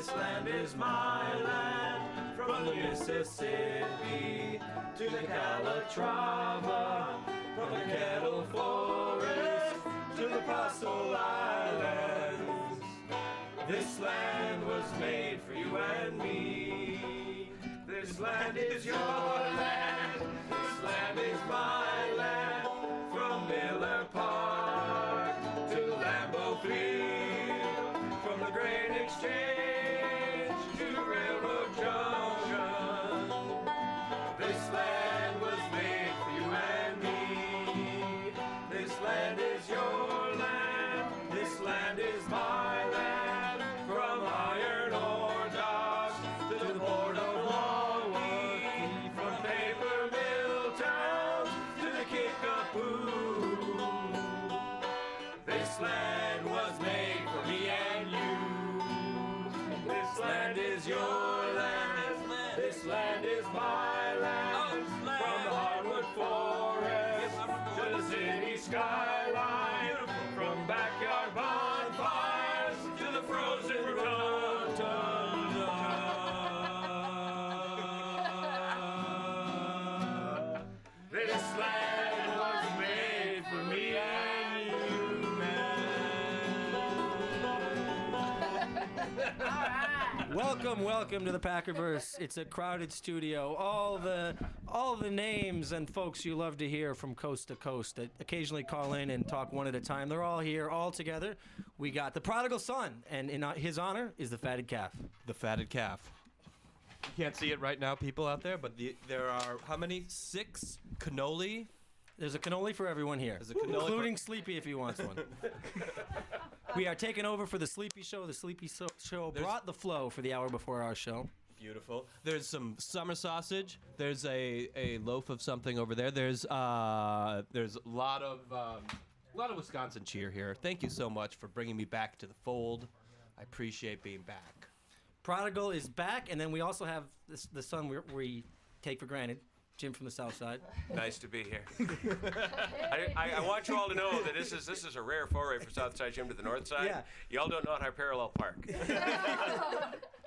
This land is my land, from the Mississippi to the Calatrava, from the Kettle Forest to the Fossil Islands. This land was made for you and me. This land is your land, this land is my land, from Miller Park to Lambeau Field, from the Grain Exchange to Railroad Junction. This land was made for you and me. This land is your land, this land is my land, from iron ore docks to the port of Milwaukee, from paper mill towns to the Kickapoo. This land was made for me and you. This land is your land, this land is my land, from the hardwood forest to the city skyline, from backyard bonfires to the frozen rotunda. This land was made for me and you, man. Welcome to the Packerverse. It's a crowded studio. All the names and folks you love to hear from coast to coast that occasionally call in and talk one at a time. They're all here, all together. We got the prodigal son, and in his honor is the fatted calf. The fatted calf. You can't see it right now, people out there, but there are, how many? 6 cannoli? There's a cannoli for everyone here, including Sleepy if he wants one. We are taking over for the Sleepy Show. The Sleepy Show brought the flow for the hour before our show. Beautiful. There's some summer sausage. There's a loaf of something over there. There's a lot of Wisconsin cheer here. Thank you so much for bringing me back to the fold. I appreciate being back. Prodigal is back, and then we also have the son we take for granted, Jim from the South Side. Nice to be here. I want you all to know that this is a rare foray for South Side Jim to the North Side. Yeah. Y'all don't know how to parallel park.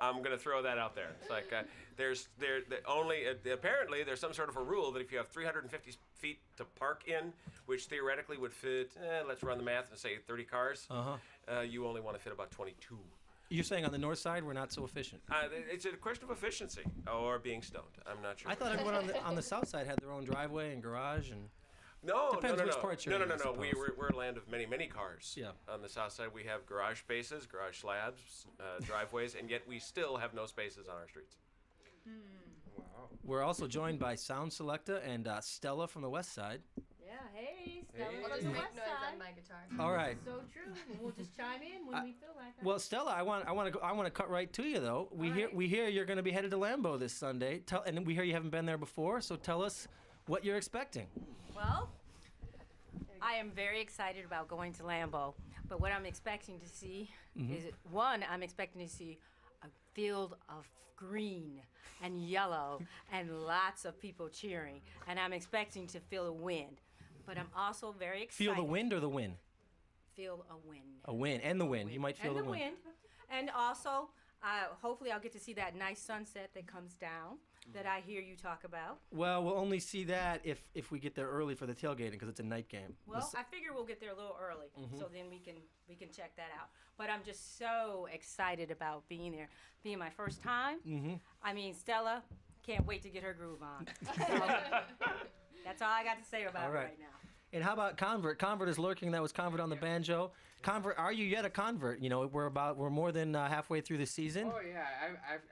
I'm going to throw that out there. It's like apparently there's some sort of a rule that if you have 350 feet to park in, which theoretically would fit, let's run the math and say 30 cars, you only want to fit about 22. You're saying on the north side we're not so efficient? It's a question of efficiency or being stoned. I'm not sure. I thought everyone on the south side had their own driveway and garage and. No. Depends which part you're in, I suppose. We're a land of many cars. Yeah. On the south side we have garage spaces, garage slabs, driveways, and yet we still have no spaces on our streets. Wow. We're also joined by Sound Selecta and Stella from the west side. Yeah, hey, Stella. I'll just make noise on my guitar. All right. So true. We'll just chime in when we feel like it. Well, Stella, I want to cut right to you though. We hear you're going to be headed to Lambeau this Sunday. And we hear you haven't been there before. So tell us what you're expecting. Well, I am very excited about going to Lambeau, but what I'm expecting to see is I'm expecting to see a field of green and yellow and lots of people cheering, and I'm expecting to feel a wind. But I'm also very excited. Feel the wind or the wind? Feel a wind. A wind and the wind. You might feel and the wind. And also, hopefully I'll get to see that nice sunset that comes down that I hear you talk about. Well, we'll only see that if we get there early for the tailgating because it's a night game. Well, I figure we'll get there a little early, so then we can check that out. But I'm just so excited about being there, being my first time. I mean, Stella, can't wait to get her groove on. That's all I got to say about it right now. And how about Convert? Convert is lurking. That was Convert on the banjo. Convert, are you yet a convert? You know, we're more than halfway through the season. Oh yeah,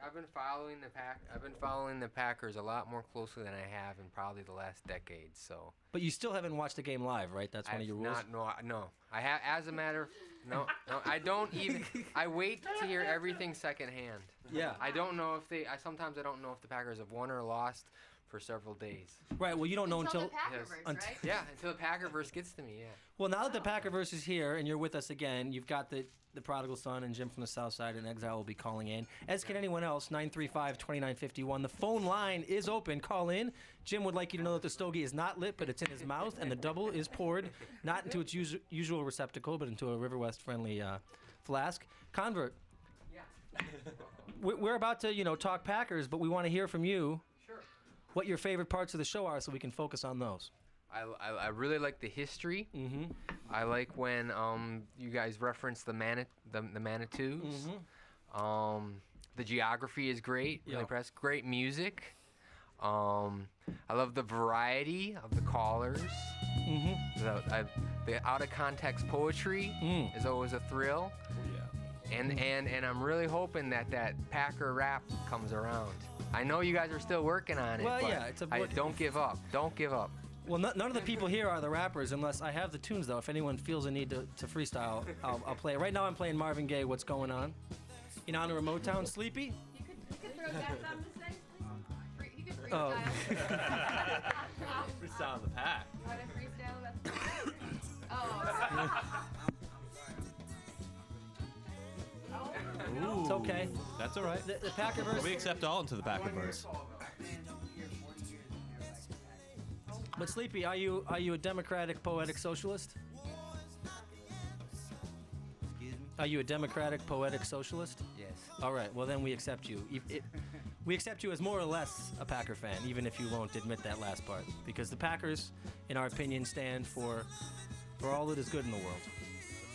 I've been following the Packers a lot more closely than I have in probably the last decade. So. But you still haven't watched a game live, right? That's one of your rules. No. I have, as a matter of no. I don't even. I wait to hear everything secondhand. Yeah. I don't know if sometimes I don't know if the Packers have won or lost for several days. Right. Well, you don't know until the Packerverse, right? Yeah, until the Packerverse gets to me. Yeah. Well, now that the Packerverse is here and you're with us again, you've got the prodigal son and Jim from the South Side and Exile will be calling in, as can anyone else. 935-2951. The phone line is open. Call in. Jim would like you to know that the stogie is not lit, but it's in his mouth, and the double is poured not into its usual receptacle, but into a River West friendly flask. Convert. Yeah. we're about to, talk Packers, but we want to hear from you. Sure. What your favorite parts of the show are, so we can focus on those. I really like the history. Mm-hmm. I like when you guys reference the Manitous. Mm-hmm. The geography is great. Really Yeah. impressed. Great music. I love the variety of the callers. Mm-hmm. The out of context poetry is always a thrill. And I'm really hoping that Packer rap comes around. I know you guys are still working on it. Well, but yeah, it's a don't give up. Don't give up. Well, none of the people here are the rappers, unless I have the tunes, though. If anyone feels a need to freestyle, I'll play it. Right now I'm playing Marvin Gaye, What's Going On? In honor of Motown. Sleepy? You could throw down something to say. You could freestyle. Oh. Freestyle on the pack. You want to freestyle? Oh. Ooh, It's okay. That's all right. The Packerverse. We accept all into the Packerverse. But Sleepy, are you a democratic poetic socialist? Excuse me? Are you a democratic poetic socialist? Yes. All right. Well, then we accept you. We accept you as more or less a Packer fan, even if you won't admit that last part, because the Packers, in our opinion, stand for all that is good in the world.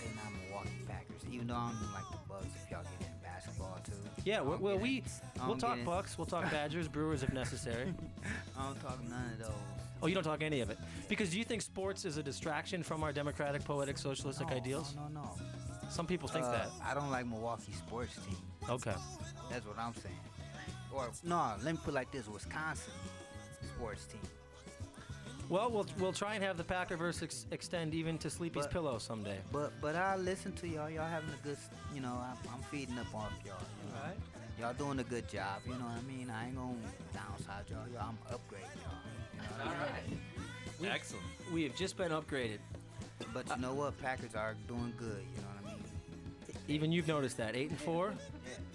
They're not Milwaukee Packers, even though I don't like the Bucks. If y'all get in basketball too. Yeah. I don't Well, get we'll it. talk get it. Bucks. We'll talk Badgers, Brewers if necessary. I don't talk none of those. Oh, you don't talk any of it, because do you think sports is a distraction from our democratic, poetic, socialistic No, ideals? No. Some people think that. I don't like Milwaukee sports team. Okay. That's what I'm saying. Or no, let me put it like this: Wisconsin sports team. Well, we'll try and have the Packerverse extend even to Sleepy's But- pillow someday. But I listen to y'all. Y'all having a good, I'm feeding up off y'all. You know? All right. Y'all doing a good job. You know what I mean? I ain't gonna downside y'all. I'm upgrading y'all. You know what I mean? Excellent. We have just been upgraded. But you know what? Packers are doing good. You know what I mean? Even you've noticed that. 8-4.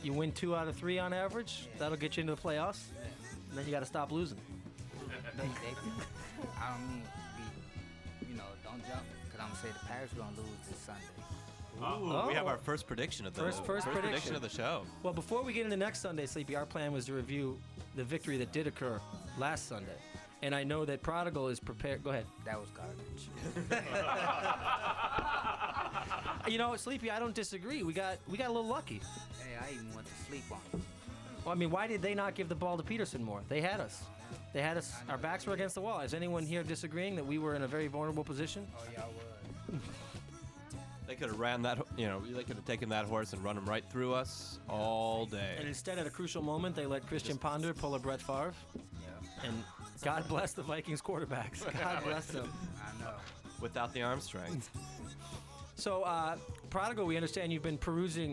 You win 2 out of 3 on average. That'll get you into the playoffs. And then you got to stop losing. I don't mean don't jump, because I'm gonna say the Packers gonna lose this Sunday. We have our first prediction of the First prediction. of the show. Well, before we get into next Sunday, Sleepy, our plan was to review the victory that did occur last Sunday. And I know that Prodigal is prepared. Go ahead. That was garbage. Sleepy, I don't disagree. We got a little lucky. Hey, I even went to sleep on it. Well, I mean, why did they not give the ball to Peterson more? They had us. Our backs were against the wall. Is anyone here disagreeing that we were in a very vulnerable position? Oh, y'all was. They could have ran that, they could have taken that horse and run him right through us all day. And instead, at a crucial moment, they let Christian Ponder pull a Brett Favre. Yeah. And God bless the Vikings quarterbacks. God bless them. I know. Without the arm strength. So, Prodigal, we understand you've been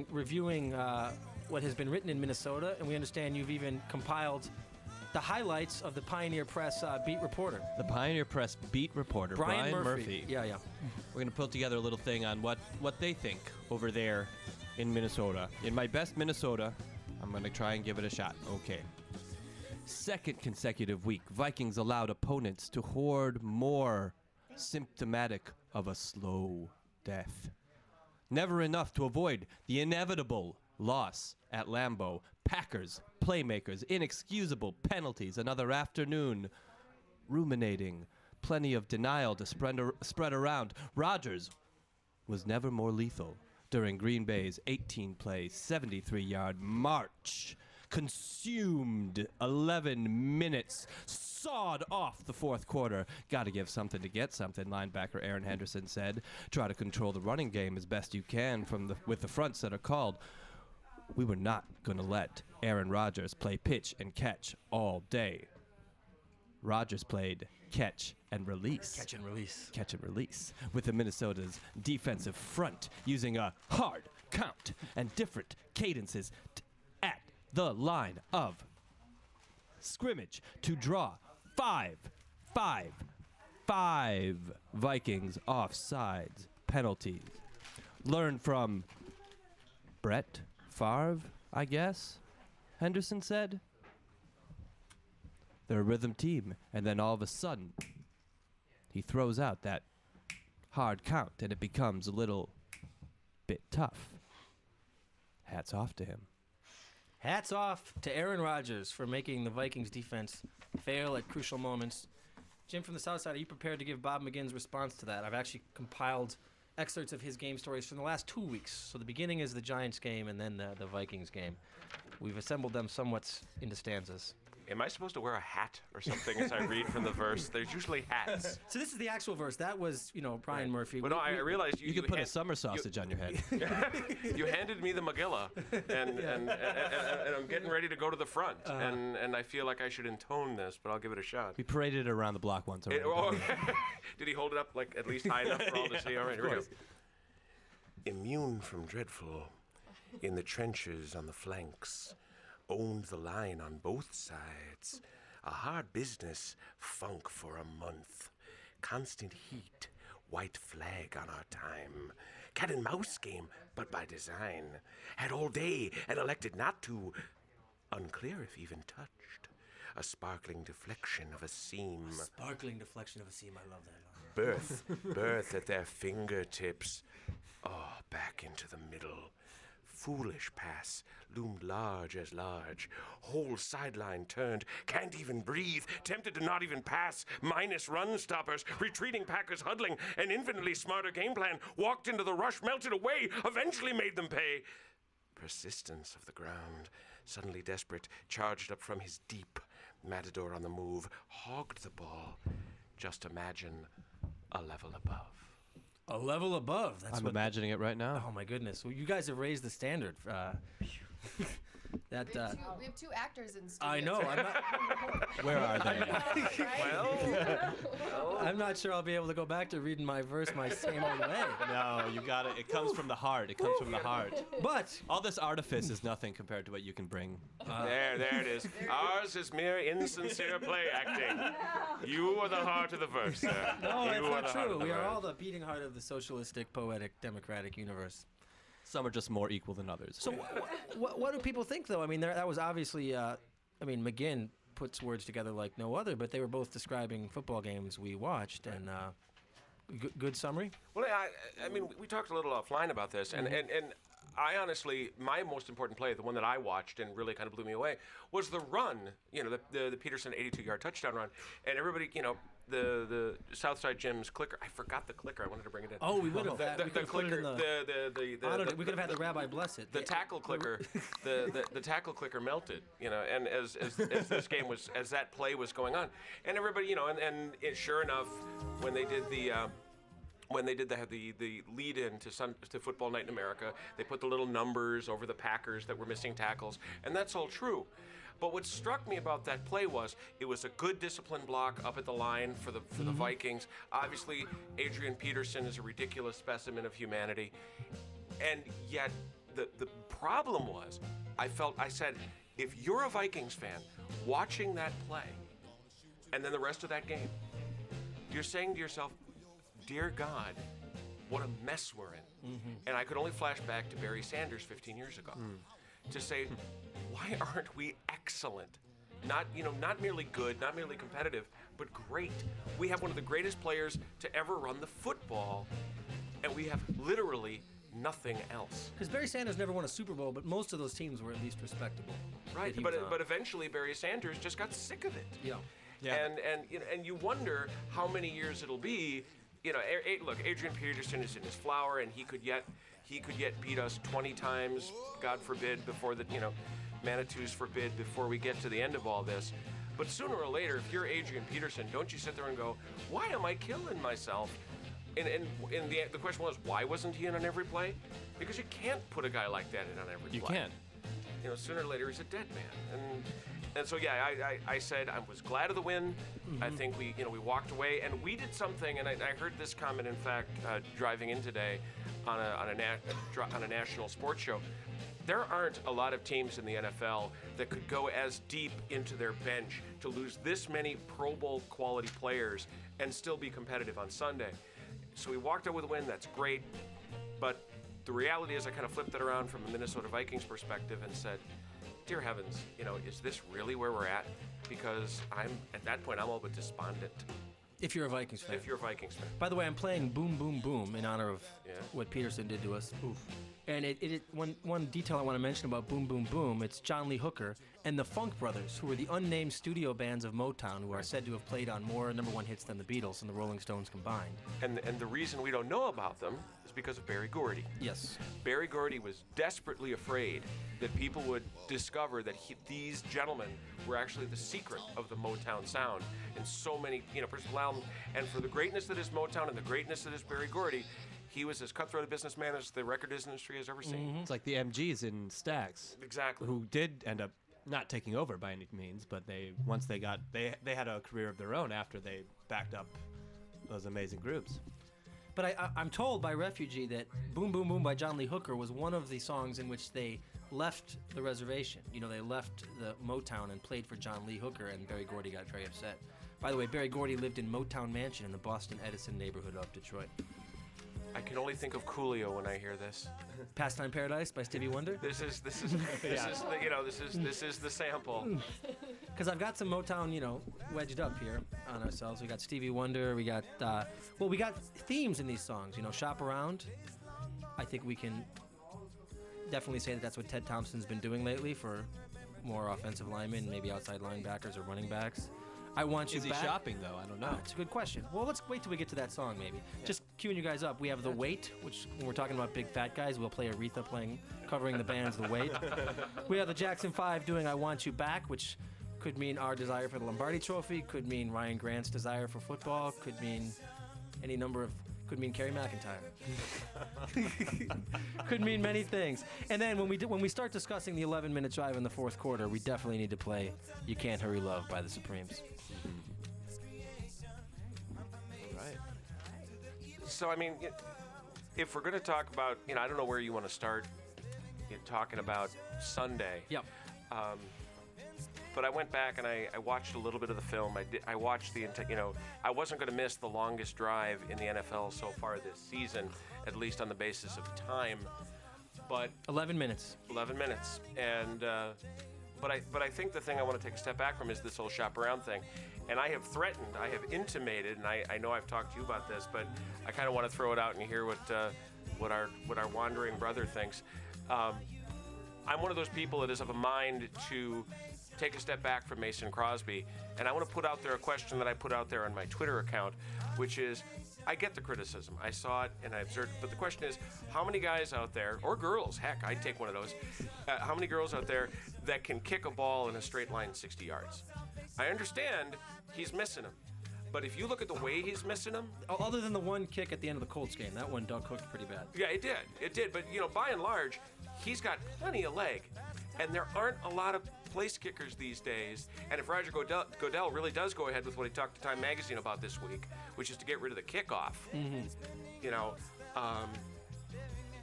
reviewing what has been written in Minnesota, and we understand you've even compiled the highlights of the Pioneer Press beat reporter. The Pioneer Press beat reporter, Brian Murphy. Yeah. We're going to put together a little thing on what they think over there in Minnesota. In my best Minnesota, I'm going to try and give it a shot. Okay. Second consecutive week, Vikings allowed opponents to hoard more, symptomatic of a slow death. Never enough to avoid the inevitable loss at Lambeau. Packers, playmakers, inexcusable penalties. Another afternoon ruminating. Plenty of denial to spread around. Rodgers was never more lethal during Green Bay's 18-play, 73-yard march. Consumed 11 minutes. Sawed off the fourth quarter. Got to give something to get something, linebacker Aaron Henderson said. Try to control the running game as best you can with the fronts that are called. We were not going to let Aaron Rodgers play pitch and catch all day. Rodgers played catch and release. Catch and release. Catch and release. With the Minnesota's defensive front using a hard count and different cadences at the line of scrimmage to draw five Vikings offsides penalties. Learn from Brett Favre, I guess, Henderson said. They're a rhythm team, and then all of a sudden, he throws out that hard count, and it becomes a little bit tough. Hats off to him. Hats off to Aaron Rodgers for making the Vikings defense fail at crucial moments. Jim from the South Side, are you prepared to give Bob McGinn's response to that? I've actually compiled excerpts of his game stories from the last 2 weeks. So the beginning is the Giants game and then the Vikings game. We've assembled them somewhat into stanzas. Am I supposed to wear a hat or something as I read from the verse? There's usually hats. So this is the actual verse. That was, Brian Murphy. But no, I realized You could put a summer sausage on your head. You handed me the Megillah, and I'm getting ready to go to the front, and I feel like I should intone this, but I'll give it a shot. We paraded it around the block once already. Did he hold it up like at least high enough for all to see? All right, here we go. Immune from dreadful, in the trenches on the flanks, owned the line on both sides. A hard business, funk for a month. Constant heat, white flag on our time. Cat and mouse game, but by design. Had all day and elected not to. Unclear if even touched. A sparkling deflection of a seam. Sparkling deflection of a seam. I love that line. Birth at their fingertips. Oh, back into the middle. Foolish pass, loomed large as large. Whole sideline turned, can't even breathe, tempted to not even pass. Minus run stoppers, retreating Packers huddling. An infinitely smarter game plan. Walked into the rush, melted away, eventually made them pay. Persistence of the ground. Suddenly desperate, charged up from his deep. Matador on the move, hogged the ball. Just imagine a level above. A level above. That's I'm imagining it right now. Oh my goodness! Well, you guys have raised the standard. We have two actors in studio. I know. I'm not, Where are they? I'm not sure I'll be able to go back to reading my verse my same old way. No, you got it. It comes from the heart. It comes from the heart. But All this artifice is nothing compared to what you can bring. There it is. Ours is mere insincere play acting. You are the heart of the verse, sir. no, You are that's the heart not true. of the We are verse. all the beating heart of the socialistic, poetic, democratic universe. Some are just more equal than others. So, what do people think, though? I mean, that was obviously. McGinn puts words together like no other, but they were both describing football games we watched, and good summary. Well, I mean, we talked a little offline about this, and I honestly, my most important play, the one that I watched and really kind of blew me away, was the run. The Peterson 82-yard touchdown run, and everybody, the Southside Jim's clicker. I forgot the clicker. I wanted to bring it in. Oh, we would have. The clicker. We could have had the rabbi bless it. The tackle clicker, the tackle clicker melted, and as this game was, as that play was going on, and everybody, and sure enough, when they did the lead in to Football Night in America, they put the little numbers over the Packers that were missing tackles, and that's all true. But what struck me about that play was it was a good disciplined block up at the line for the Vikings. Obviously, Adrian Peterson is a ridiculous specimen of humanity, and yet the problem was, I said, if you're a Vikings fan watching that play, and then the rest of that game, you're saying to yourself, dear God, what a mess we're in. And I could only flash back to Barry Sanders 15 years ago to say, why aren't we excellent? Not merely good, not merely competitive, but great. We have one of the greatest players to ever run the football, and we have literally nothing else. Because Barry Sanders never won a Super Bowl, but most of those teams were at least respectable. Right, but eventually Barry Sanders just got sick of it. Yeah. And you wonder how many years it'll be. Look, Adrian Peterson is in his flower, and he could yet beat us 20 times, God forbid, before the Manitous forbid, before we get to the end of all this. But sooner or later, if you're Adrian Peterson, don't you sit there and go, why am I killing myself? And the question was, why wasn't he in on every play? Because you can't put a guy like that in on every play. You can't. Sooner or later he's a dead man. And so yeah, I said I was glad of the win. I think we walked away, and we did something. And I heard this comment, in fact, driving in today on a national sports show. There aren't a lot of teams in the NFL that could go as deep into their bench to lose this many Pro Bowl quality players and still be competitive on Sunday. So we walked out with a win. That's great, but the reality is I kind of flipped it around from a Minnesota Vikings perspective and said, dear heavens, is this really where we're at? Because at that point I'm all but despondent. If you're a Vikings fan. If you're a Vikings fan. By the way, I'm playing Boom Boom Boom in honor of what Peterson did to us. Oof. And one detail I want to mention about Boom Boom Boom, it's John Lee Hooker and the Funk Brothers, who were the unnamed studio bands of Motown, who are said to have played on more #1 hits than the Beatles and the Rolling Stones combined. And the reason we don't know about them is because of Berry Gordy. Yes. Berry Gordy was desperately afraid that people would discover that these gentlemen were actually the secret of the Motown sound. And so many, personal albums. And for the greatness that is Motown and the greatness that is Berry Gordy, he was as cutthroat a businessman as the record industry has ever seen. It's like the MGs in Stax. Exactly. Who did end up not taking over by any means, but once they had a career of their own after they backed up those amazing groups. But I'm told by Refugee that Boom Boom Boom by John Lee Hooker was one of the songs in which they left the reservation. They left the Motown and played for John Lee Hooker, and Berry Gordy got very upset. By the way, Berry Gordy lived in Motown Mansion in the Boston Edison neighborhood of Detroit. I can only think of Coolio when I hear this. Pastime Paradise by Stevie Wonder. This is the sample. Because I've got some Motown, wedged up here on ourselves. We got Stevie Wonder. We got we got themes in these songs. Shop around. I think we can definitely say that that's what Ted Thompson's been doing lately for more offensive linemen, maybe outside linebackers or running backs. I want you back. Is he shopping, though? I don't know. It's a good question. Well, let's wait till we get to that song, maybe. Yeah. Just queuing you guys up. We have The Weight, which, when we're talking about big fat guys, we'll play Aretha covering the band's The Weight. We have the Jackson 5 doing I Want You Back, which could mean our desire for the Lombardi Trophy, could mean Ryan Grant's desire for football, could mean could mean Kerry McIntyre. Could mean many things. And then when we start discussing the 11-minute drive in the fourth quarter, we definitely need to play You Can't Hurry Love by the Supremes. Right. So, if we're going to talk about, I don't know where you want to start talking about Sunday. Yep. But I went back and I watched a little bit of the film. I watched I wasn't going to miss the longest drive in the NFL so far this season, at least on the basis of time. But 11 minutes. 11 minutes. And but I think the thing I want to take a step back from is this whole shop around thing. And I have threatened, I have intimated, and I know I've talked to you about this, but I kind of want to throw it out and hear what our wandering brother thinks. I'm one of those people that is of a mind to take a step back from Mason Crosby, and I want to put out there a question that I put out there on my Twitter account, which is, I get the criticism. I saw it and I observed it, but the question is, how many guys out there, or girls, heck, I'd take one of those, how many girls out there that can kick a ball in a straight line 60 yards? I understand he's missing them, but if you look at the way he's missing them... Other than the one kick at the end of the Colts game, that one Doug hooked pretty bad. Yeah, it did, but by and large, he's got plenty of leg, and there aren't a lot of place kickers these days. And if Roger Goodell really does go ahead with what he talked to Time Magazine about this week, which is to get rid of the kickoff,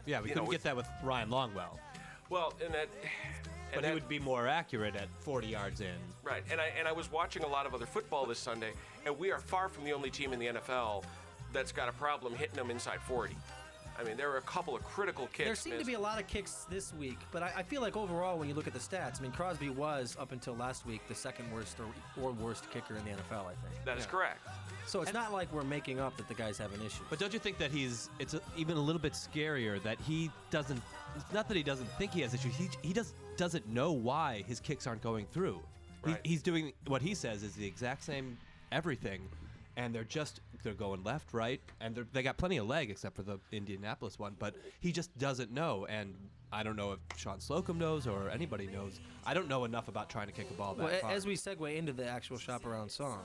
yeah, we couldn't get that with Ryan Longwell. Well, but he would be more accurate at 40 yards in. Right, and I was watching a lot of other football this Sunday, and we are far from the only team in the NFL that's got a problem hitting them inside 40. There were a couple of critical kicks. There seemed to be a lot of kicks this week, but I feel like overall, when you look at the stats, Crosby was, up until last week, the second worst or worst kicker in the NFL, I think. That is correct. So it's not like we're making up that the guy's having issues. But don't you think that it's even a little bit scarier that he doesn't, it's not that he doesn't think he has issues, he just doesn't know why his kicks aren't going through. Right. He's doing, what he says is the exact same everything, and they're going left, right, and they got plenty of leg except for the Indianapolis one, but he just doesn't know, and I don't know if Sean Slocum knows or anybody knows. I don't know enough about trying to kick a ball that far. As we segue into the actual Shop Around song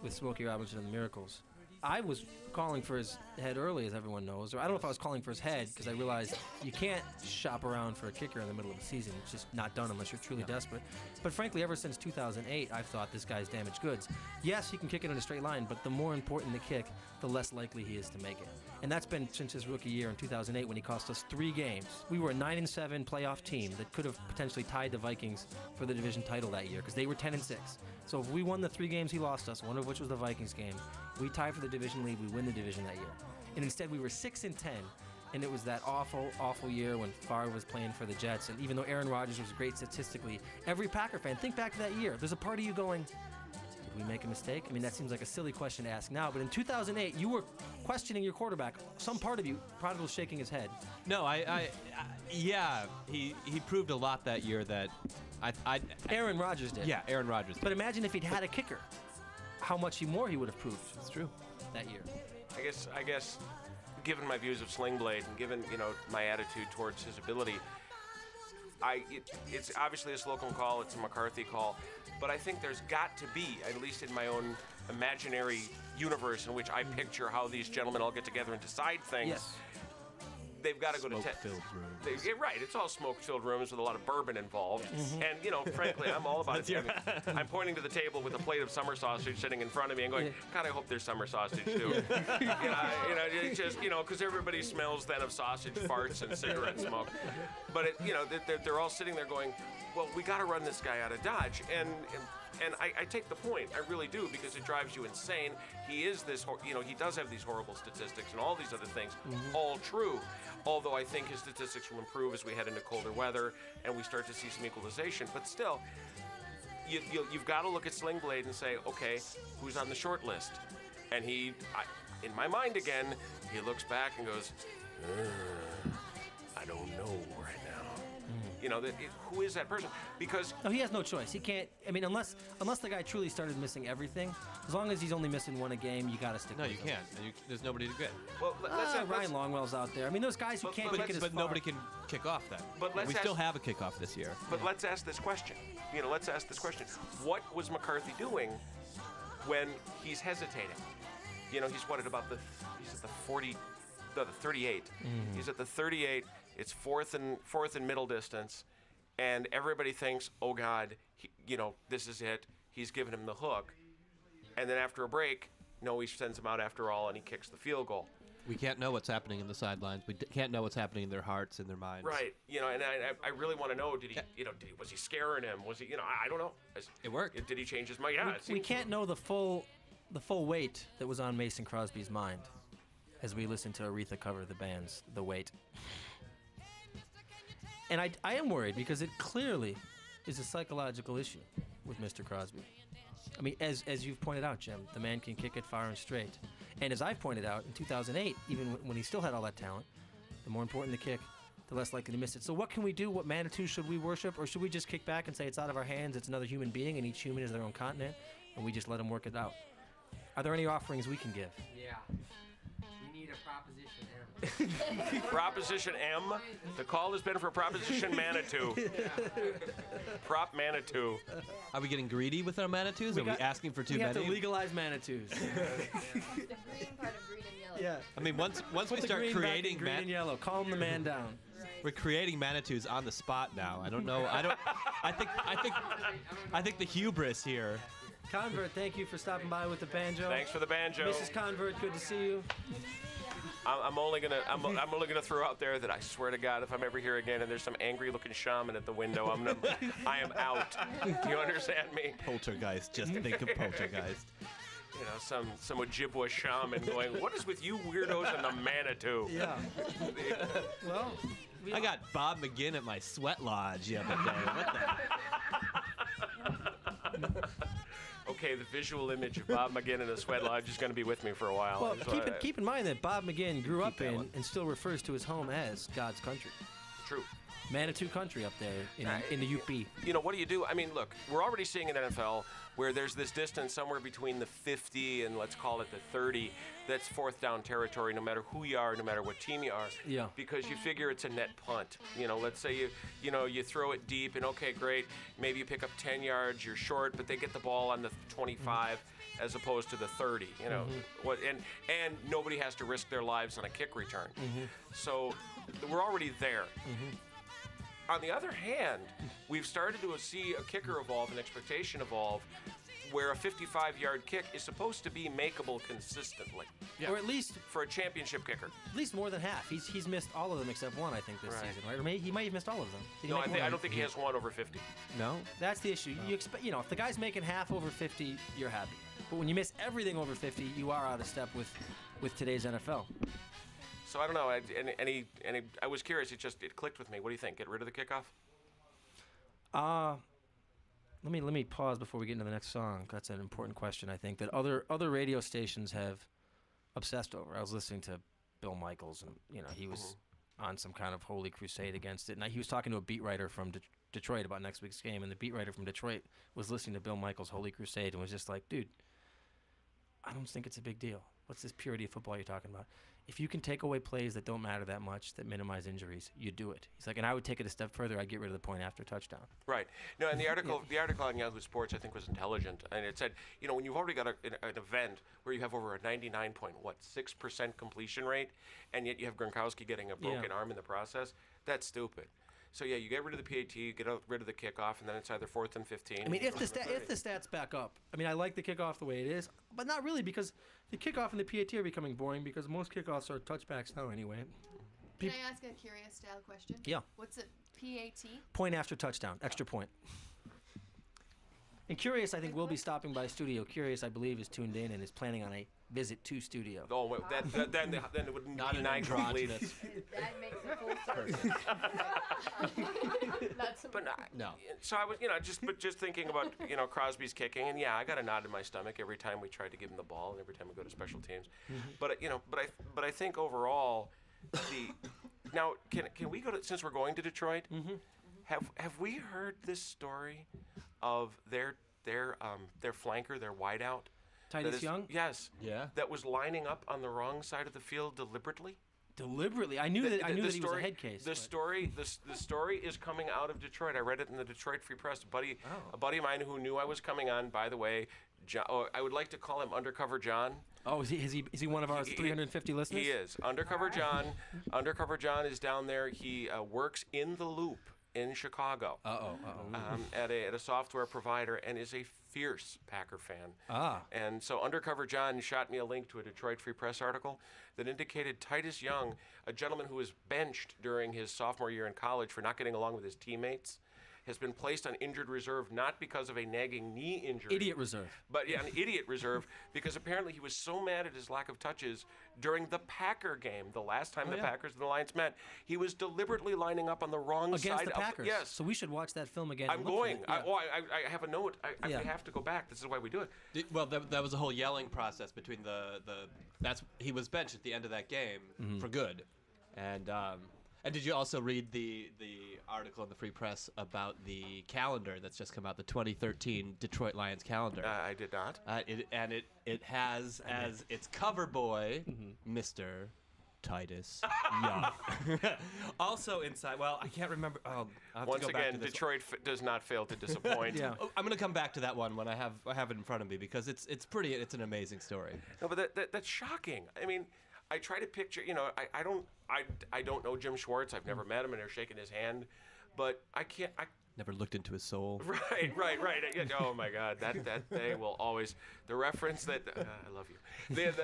with Smokey Robinson and the Miracles, I was calling for his head early, as everyone knows, or I don't know if I was calling for his head, because I realized you can't shop around for a kicker in the middle of the season. It's just not done unless you're truly desperate. But frankly, ever since 2008, I've thought this guy's damaged goods. Yes, he can kick it in a straight line, but the more important the kick, the less likely he is to make it. And that's been since his rookie year in 2008, when he cost us 3 games. We were a 9-7 playoff team that could have potentially tied the Vikings for the division title that year, because they were 10-6. So if we won the 3 games he lost us, one of which was the Vikings game, we tied for the division lead, we win the division that year. And instead we were 6-10, and it was that awful, awful year when Favre was playing for the Jets. And even though Aaron Rodgers was great statistically, every Packer fan, think back to that year. There's a part of you going, we make a mistake? I mean, that seems like a silly question to ask now, but in 2008, you were questioning your quarterback. Some part of you, Prodigal's shaking his head. No, yeah, he proved a lot that year that Aaron Rodgers did. Yeah, Aaron Rodgers did. But imagine if he'd had a kicker, how much more he would have proved. It's true. That year. I guess, given my views of Sling Blade and given my attitude towards his ability, it's obviously a Slocum call. It's a McCarthy call, but I think there's got to be, at least in my own imaginary universe in which I picture how these gentlemen all get together and decide things. Yes. They've got to go to Smoke-filled rooms. Right, it's all smoke-filled rooms with a lot of bourbon involved. And, frankly, I'm all about it. I'm pointing to the table with a plate of summer sausage sitting in front of me and going, God, I hope there's summer sausage, too. Because everybody smells then of sausage farts and cigarette smoke. But, they're all sitting there going, well, we got to run this guy out of Dodge. And I take the point, I really do, because it drives you insane. He is this, he does have these horrible statistics and all these other things, all true. Although I think his statistics will improve as we head into colder weather and we start to see some equalization. But still, you've got to look at Sling Blade and say, okay, who's on the short list? And in my mind again, he looks back and goes, I don't know right now. Who is that person? Because he has no choice. He can't. I mean, unless the guy truly started missing everything. As long as he's only missing one a game, you got to stick. No, with you him. can't. There's nobody to get. Well, Ryan Longwell's out there. I mean, those guys who can't kick it as far. But nobody can kick off that. But we still have a kickoff this year. But let's ask this question. Let's ask this question. What was McCarthy doing when he's hesitating? He's at the 40, the 38. He's at the 38. It's fourth and middle distance, and everybody thinks, oh God, this is it. He's given him the hook, and then after a break, no, he sends him out after all, and he kicks the field goal. We can't know what's happening in the sidelines. We can't know what's happening in their hearts and their minds. Right. And I really want to know. Did he? Was he scaring him? Was he? I don't know. It worked. Did he change his mind? Yeah. We can't know the full weight that was on Mason Crosby's mind as we listen to Aretha cover the band's "The Weight." And I am worried because it clearly is a psychological issue with Mr. Crosby. I mean, as you've pointed out, Jim, the man can kick it far and straight. And as I've pointed out, in 2008, even when he still had all that talent, the more important the kick, the less likely to miss it. So what can we do? What Manitou should we worship? Or should we just kick back and say it's out of our hands, it's another human being, and each human is their own continent, and we just let them work it out? Are there any offerings we can give? Yeah. We need a Proposition M. Proposition M. The call has been for Proposition Manitou. Prop Manitou. Are we getting greedy with our Manitous? Are we asking for too we many? We have to legalize Manitous. The green part of green and yellow. Yeah. I mean, once we the start green creating green and yellow, calm the man down. we're creating Manitous on the spot now. I don't know. I think the hubris here. Convert, thank you for stopping by with the banjo. Thanks for the banjo. Mrs. Convert, good to see you. I'm only gonna throw out there that I swear to God, if I'm ever here again and there's some angry-looking shaman at the window, I am out. You understand me? Poltergeist. Just think of poltergeist. Some Ojibwa shaman going, what is with you weirdos and the Manitou? Yeah. Well, I got Bob McGinn at my sweat lodge the other day. What the? Okay, the visual image of Bob McGinn in a sweat lodge is going to be with me for a while. Well, keep in mind that Bob McGinn grew up in and still refers to his home as God's country. True. Manitou country up there in the UP. What do you do? I mean, look, we're already seeing in NFL where there's this distance somewhere between the 50 and let's call it the 30 that's fourth down territory no matter who you are, no matter what team you are. Yeah. Because you figure it's a net punt. Let's say you throw it deep and okay, great, maybe you pick up 10 yards, you're short, but they get the ball on the 25 as opposed to the 30, and nobody has to risk their lives on a kick return. So we're already there. On the other hand, we've started to see a kicker evolve, an expectation evolve, where a 55-yard kick is supposed to be makeable consistently. Yeah. Or at least for a championship kicker. At least more than half. He's missed all of them except one, I think, this season, right? Or he might have missed all of them. No, I don't think he has one over 50. No? That's the issue. You expect, if the guy's making half over 50, you're happy. But when you miss everything over 50, you are out of step with today's NFL. So I don't know. I was curious. It clicked with me. What do you think? Get rid of the kickoff? let me pause before we get into the next song. That's an important question, I think, that other radio stations have obsessed over. I was listening to Bill Michaels, and he was on some kind of holy crusade against it. And he was talking to a beat writer from Detroit about next week's game, and the beat writer from Detroit was listening to Bill Michaels' holy crusade and was just like, dude, I don't think it's a big deal. What's this purity of football you're talking about? If you can take away plays that don't matter that much, that minimize injuries, you do it. He's like, and I would take it a step further. I'd get rid of the point after touchdown. Right. No, and the article on Yahoo Sports, I think, was intelligent, and it said, when you've already got an event where you have over a 99.6% completion rate, and yet you have Gronkowski getting a broken arm in the process, that's stupid. So you get rid of the PAT, you get rid of the kickoff, and then it's either 4th and 15. I mean, if the stats back up, I like the kickoff the way it is, but not really, because the kickoff and the PAT are becoming boring because most kickoffs are touchbacks now anyway. Can I ask a curious style question? Yeah. What's a PAT? Point after touchdown, extra point. And Curious, I think, will be stopping by studio. Curious, I believe, is tuned in and is planning on a visit to studio. Oh, well, then it wouldn't Not be an nice. androgynous. That makes it full circle. But No. So I was, just thinking about, Crosby's kicking, and I got a knot in my stomach every time we tried to give him the ball, and every time we go to special teams. But I think overall, now can we go to, since we're going to Detroit? Have we heard this story of their flanker, their wideout? Titus Young? Yes. Yeah. That was lining up on the wrong side of the field deliberately. Deliberately? I knew that he was a head case. The story is coming out of Detroit. I read it in the Detroit Free Press. A buddy of mine who knew I was coming on, by the way, John, I would like to call him Undercover John. Oh, is he one of our 350 listeners? He is. Undercover John. Undercover John is down there. He works in the Loop in Chicago. At a software provider, and is a fierce Packer fan. And so Undercover John shot me a link to a Detroit Free Press article that indicated Titus Young, a gentleman who was benched during his sophomore year in college for not getting along with his teammates, has been placed on injured reserve not because of a nagging knee injury. Idiot reserve. But an idiot reserve because apparently he was so mad at his lack of touches during the Packer game, the last time the Packers and the Lions met. He was deliberately lining up on the wrong side Against the Packers. Yes. So we should watch that film again. I'm going. I have a note. We have to go back. This is why we do it. Well, that was a whole yelling process between he was benched at the end of that game for good, and did you also read the article in the Free Press about the calendar that's just come out, the 2013 Detroit Lions calendar? I did not. It has as its cover boy, Mr. Titus Young. Also inside, well, I can't remember. I'll have Once to go back again, to this Detroit does not fail to disappoint. Oh, I'm going to come back to that one when I have it in front of me because it's an amazing story. No, but that's shocking. I mean, I try to picture. I don't know Jim Schwartz. I've never met him and never shaken his hand, but I can't. Never looked into his soul. Right. Oh my God, that they will always. The reference that I love you.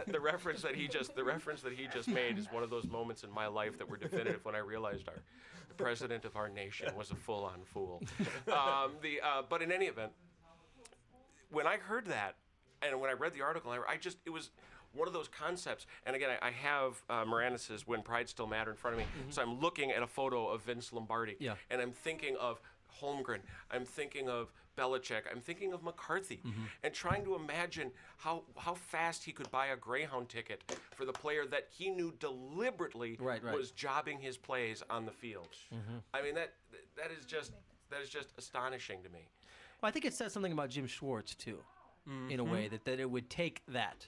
The reference that he just made is one of those moments in my life that were definitive when I realized the president of our nation was a full-on fool. But in any event, when I heard that, and when I read the article, it was one of those concepts. And again, I have Moranis's "When Pride Still Matter" in front of me, so I'm looking at a photo of Vince Lombardi, and I'm thinking of Holmgren, I'm thinking of Belichick, I'm thinking of McCarthy, and trying to imagine how fast he could buy a Greyhound ticket for the player that he knew deliberately was jobbing his plays on the field. I mean, that is just astonishing to me. Well, I think it says something about Jim Schwartz too, in a way that it would take that.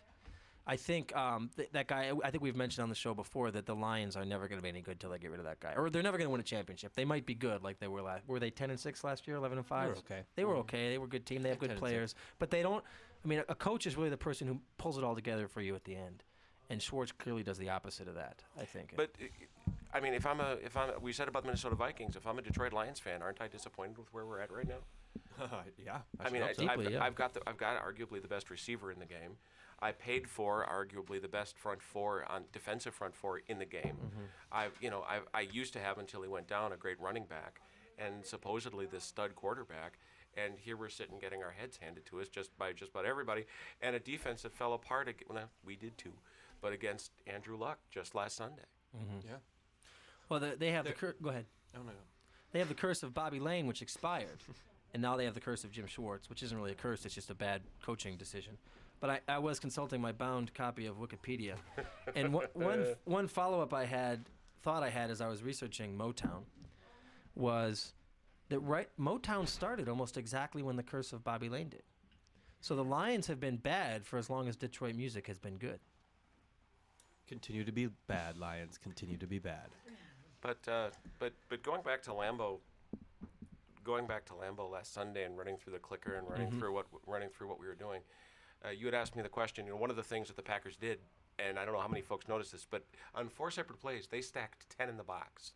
I think that guy, I think we've mentioned on the show before that the Lions are never going to be any good till they get rid of that guy. Or they're never going to win a championship. They might be good like they were last. Were they 10-6 last year, 11-5? They were okay. They were okay. They were a good team. They have good players. But they don't, a coach is really the person who pulls it all together for you at the end. And Schwartz clearly does the opposite of that, I think. But, we said about the Minnesota Vikings, if I'm a Detroit Lions fan, aren't I disappointed with where we're at right now? Yeah. I've got arguably the best receiver in the game. I paid for arguably the best defensive front four in the game. I used to have, until he went down, a great running back, and supposedly this stud quarterback. And here we're sitting getting our heads handed to us by just about everybody, and a defense that fell apart. Well, we did too, but against Andrew Luck just last Sunday. Yeah. Well, they have go ahead. Oh no. They have the curse of Bobby Lane, which expired. and now they have the curse of Jim Schwartz, which isn't really a curse, it's just a bad coaching decision. But I was consulting my bound copy of Wikipedia, and one follow-up I thought I had as I was researching Motown was that Motown started almost exactly when the curse of Bobby Lane did. So the Lions have been bad for as long as Detroit music has been good. Continue to be bad, Lions. Continue to be bad. But going back to Lambeau last Sunday and running through the clicker and running through what we were doing, you had asked me the question. You know, one of the things that the Packers did, and I don't know how many folks noticed this, but on 4 separate plays, they stacked 10 in the box.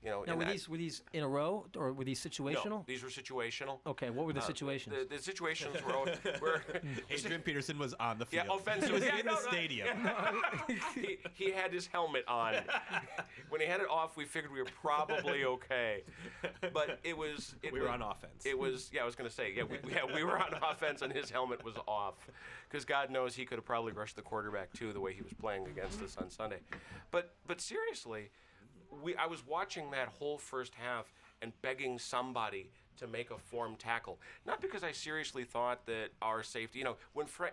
You know, now, were these in a row, or were these situational? No, these were situational. Okay, what were the situations? The situations were Adrian Peterson was on the field. Yeah, offensive. He was in the stadium. He had his helmet on. When he had it off, we figured we were probably okay. But we were on offense. It was, I was going to say, we were on offense and his helmet was off. Because God knows he could have probably rushed the quarterback too, the way he was playing against us on Sunday. But seriously, I was watching that whole first half and begging somebody to make a form tackle. Not because I seriously thought that our safety, you know,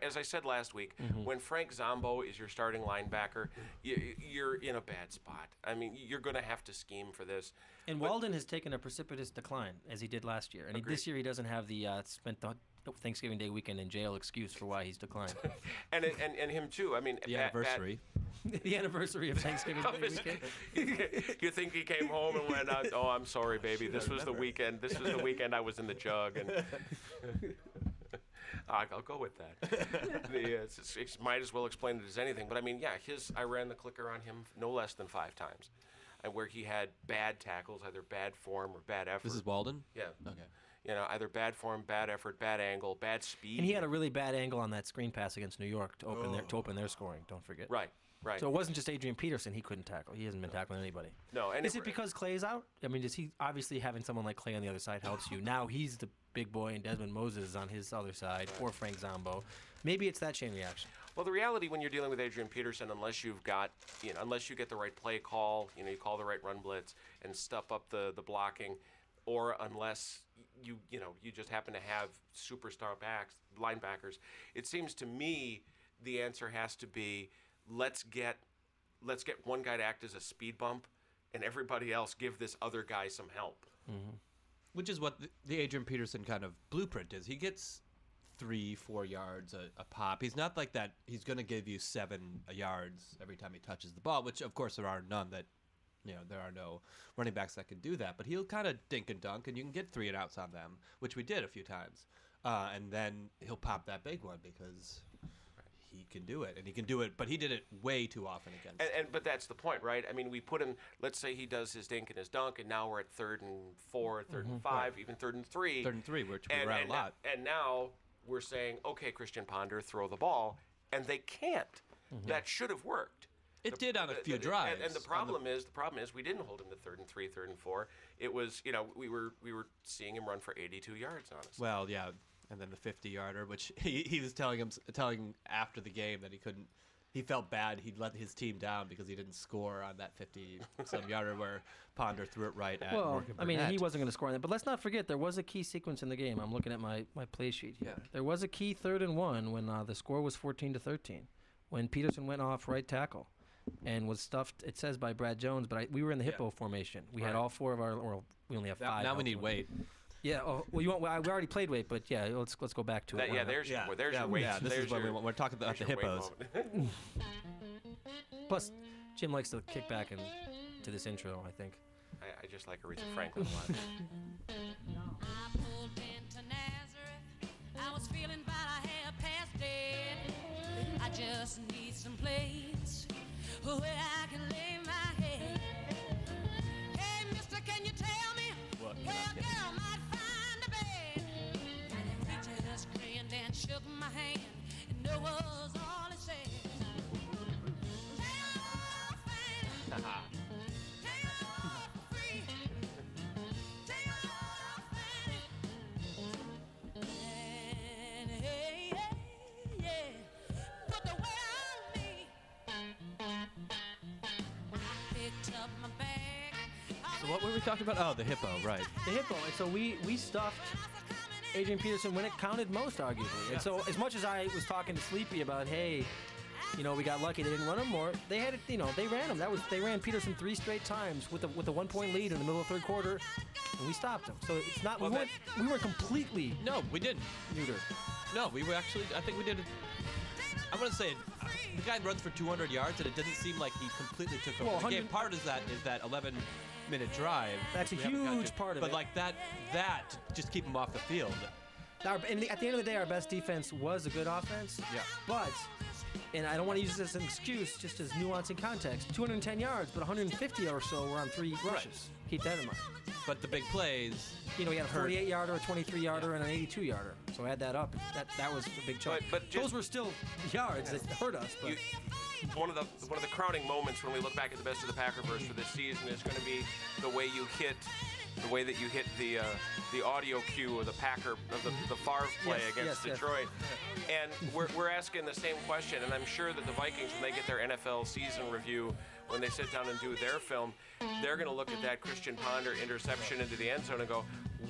as I said last week, when Frank Zombo is your starting linebacker, you're in a bad spot. I mean, you're going to have to scheme for this. And Walden has taken a precipitous decline, as he did last year. And this year he doesn't have the spent the Thanksgiving Day weekend in jail excuse for why he's declined. and him too. I mean, the anniversary. The anniversary of Thanksgiving Day weekend. You think he came home and went, "Oh, I'm sorry, baby. This was the weekend. This was the weekend I was in the jug." And I'll go with that. It might as well explain it as anything. But I mean, yeah, I ran the clicker on him no less than 5 times, and where he had bad tackles, either bad form or bad effort. This is Walden? Yeah. Okay. You know, either bad form, bad effort, bad angle, bad speed. And he had a really bad angle on that screen pass against New York to open their scoring. Don't forget. Right. So it wasn't just Adrian Peterson he couldn't tackle. He hasn't been tackling anybody. No. And is it because Clay's out? I mean, obviously having someone like Clay on the other side helps you. Now he's the big boy and Desmond Moses is on his other side, or Frank Zombo. Maybe it's that chain reaction. Well, the reality when you're dealing with Adrian Peterson, unless you get the right play call, you call the right run blitz and stuff up the blocking, or unless you just happen to have superstar linebackers, it seems to me the answer has to be let's get one guy to act as a speed bump, and everybody else give this other guy some help. Mm-hmm. Which is what the Adrian Peterson kind of blueprint is. He gets 3-4 yards a pop. He's not like that. He's going to give you 7 yards every time he touches the ball, which of course there are none that. There are no running backs that can do that, but he'll kind of dink and dunk, and you can get 3 and outs on them, which we did a few times. And then he'll pop that big one because he can do it, and he can do it, but he did it way too often against. But that's the point, right? I mean, we put him. Let's say he does his dink and his dunk, and now we're at 3rd and 4, 3rd and 5, even 3rd and 3. 3rd and 3, which we ran a lot. And now we're saying, okay, Christian Ponder, throw the ball, and they can't. That should have worked. It did on a few drives. And the problem is we didn't hold him to 3rd and 3, 3rd and 4. It was, we were seeing him run for 82 yards on us. Well, yeah, and then the 50-yarder, which he was telling after the game that he couldn't. He felt bad. He'd let his team down because he didn't score on that 50-some-yarder where Ponder threw it right at Morgan Burnett. I mean, he wasn't going to score on that. But let's not forget, there was a key sequence in the game. I'm looking at my play sheet here. Yeah. There was a key 3rd and 1 when the score was 14-13, when Peterson went off right tackle and was stuffed, it says, by Brad Jones, but we were in the hippo formation. We had all 4 of our, or we only have 5. Now we need weight. Yeah. Oh, well, you want? We already played weight, but yeah, let's go back to it. There's your weight. Yeah, this is what we want. We're talking about the hippos. Plus, Jim likes to kick back to this intro, I think. I just like Aretha Franklin a lot. I pulled into Nazareth. I was feeling about a half past dead. I just need some place where I can lay my head. Hey, mister, can you tell me where a girl might find a bed? He just grinned and shook my hand, and no was all he said. Take off, take off for free. Take off, and hey, yeah, put the weight on me. What were we talking about? Oh, the hippo, right. The hippo. And so we stuffed Adrian Peterson when it counted most, arguably. And so as much as I was talking to Sleepy about, hey, we got lucky they didn't run him more, they had it, they ran him. They ran Peterson 3 straight times with a 1-point lead in the middle of the third quarter, and we stopped him. So it's not, we weren't completely No, we didn't. neuter. No, we were actually, I think we did, I want to say, the guy runs for 200 yards, and it didn't seem like he completely took over the game. Part is that 11-minute drive. That's a huge part of it. But like that to just keep him off the field. And at the end of the day, our best defense was a good offense. Yeah. But, and I don't want to use this as an excuse, just as nuance and context, 210 yards, but 150 or so were on 3 rushes. Right. Keep that in mind. But the big plays. We had a 48-yarder, a 23-yarder, and an 82-yarder. So add that up. That was a big chunk. But those were still yards that hurt us. But one of the crowning moments when we look back at the best of the Packerverse for this season is going to be the way that you hit the audio cue of the Favre play against Detroit. And we're asking the same question, and I'm sure that the Vikings, when they get their NFL season review, when they sit down and do their film, they're going to look at that Christian Ponder interception into the end zone and go,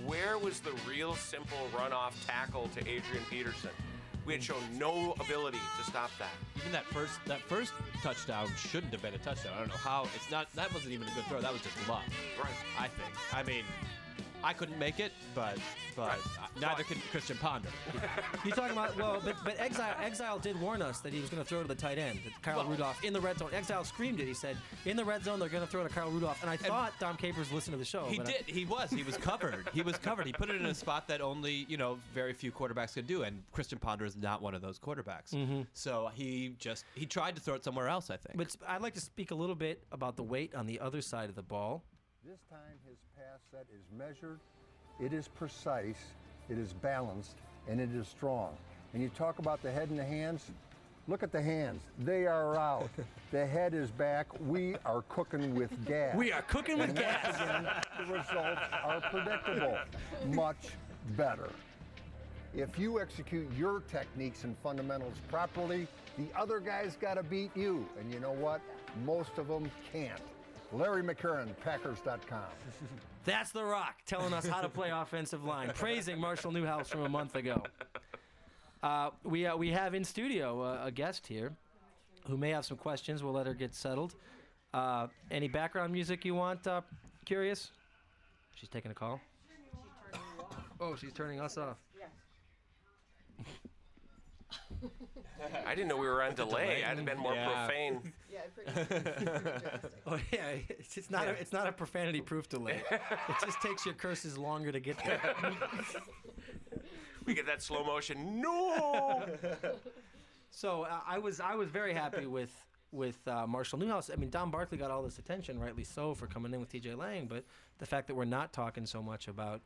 where was the real simple runoff tackle to Adrian Peterson? We had shown no ability to stop that. Even that first touchdown shouldn't have been a touchdown. I don't know how. That wasn't even a good throw. That was just luck. Right. I think. I mean, I couldn't make it, but neither could Christian Ponder. You're talking about, but Exile did warn us that he was going to throw to the tight end, Kyle Rudolph, in the red zone. Exile screamed it. He said, in the red zone, they're going to throw to Kyle Rudolph. And I thought Dom Capers listened to the show. He did. He was covered. He was covered. He put it in a spot that only, very few quarterbacks could do. And Christian Ponder is not one of those quarterbacks. Mm-hmm. So he tried to throw it somewhere else, I think. But I'd like to speak a little bit about the weight on the other side of the ball. This time his pass set is measured, it is precise, it is balanced, and it is strong. And you talk about the head and the hands, look at the hands. They are out. The head is back. We are cooking with gas. We are cooking with gas. Again, the results are predictable. Much better. If you execute your techniques and fundamentals properly, the other guy's got to beat you. And you know what? Most of them can't. Larry McCurran, Packers.com. That's The Rock telling us how to play offensive line, praising Marshall Newhouse from a month ago. We have in studio a guest here who may have some questions. We'll let her get settled. Any background music you want, Curious? She's taking a call. Oh, she's turning us off. I didn't know we were on delay. I'd have been more profane. Yeah, pretty Oh yeah, it's not a profanity-proof delay. It just takes your curses longer to get there. We get that slow motion. No. So I was very happy with Marshall Newhouse. I mean, Don Barkley got all this attention, rightly so, for coming in with T.J. Lang. But the fact that we're not talking so much about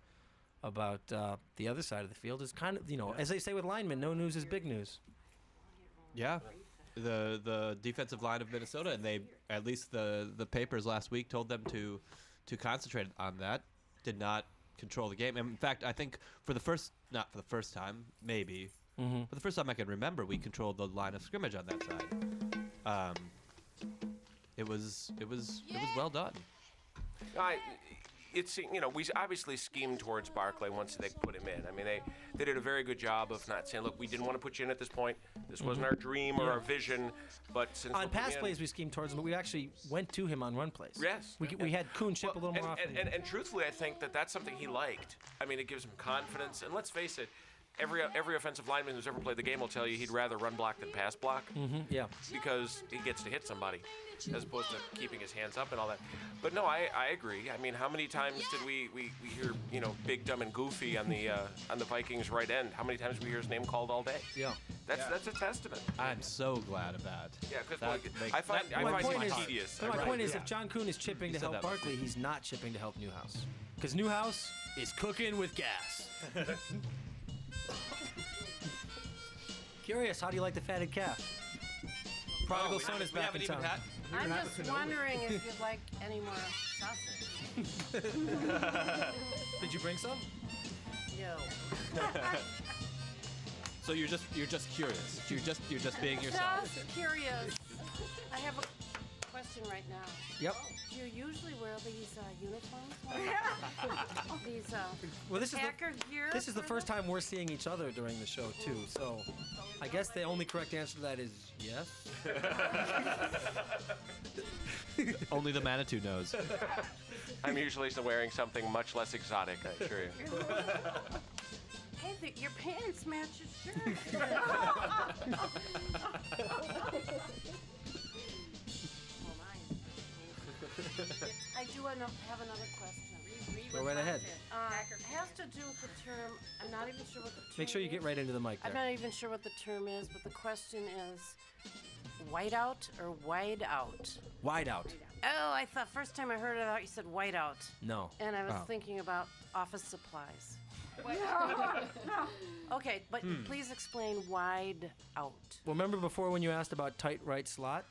the other side of the field is kind of, as they say with linemen, no news is big news. Yeah, the defensive line of Minnesota, and they, at least the papers last week told them to concentrate on that. Did not control the game. And in fact, I think not for the first time, maybe, for the first time I can remember, we controlled the line of scrimmage on that side. It was well done. We obviously schemed towards Barkley once they put him in. I mean, they did a very good job of not saying, look, we didn't want to put you in at this point. This wasn't our dream or our vision. But since on pass plays, we schemed towards him, but we actually went to him on run plays. Yes. We had Kuhn chip a little more often. And truthfully, I think that's something he liked. I mean, it gives him confidence. And let's face it, every offensive lineman who's ever played the game will tell you he'd rather run block than pass block. Yeah. Because he gets to hit somebody, as opposed to keeping his hands up and all that. But no, I agree. I mean, how many times did we hear Big, Dumb, and Goofy on the Vikings right end? How many times did we hear his name called all day? Yeah. That's a testament. I'm so glad of that. Yeah, because I find it tedious. My point is, if John Kuhn is chipping to help Barkley, he's not chipping to help Newhouse. Because Newhouse is cooking with gas. Curious, how do you like the fatted calf? Prodigal son is back in town. I'm just wondering if you'd like any more sausage. Did you bring some? No. So you're just curious. You're just being yourself. Just curious. I have question right now. Yep. Do you usually wear these uniforms? These Well, this is Packer gear? this is the for first time we're seeing each other during the show too. So, I guess the only correct answer to that is yes. Only the Manitou knows. I'm usually wearing something much less exotic, I assure you. Hey, your pants match your shirt. I do have another question. Go right ahead. It has to do with the term. I'm not even sure what the term Make sure you get right into the mic I'm there. not even sure what the term is, but the question is whiteout or wide out? Wide out. Oh, I thought first time I heard it out, you said whiteout. No. And I was Oh. thinking about office supplies. Okay, but please explain wide out. Well, remember before when you asked about tight right slot?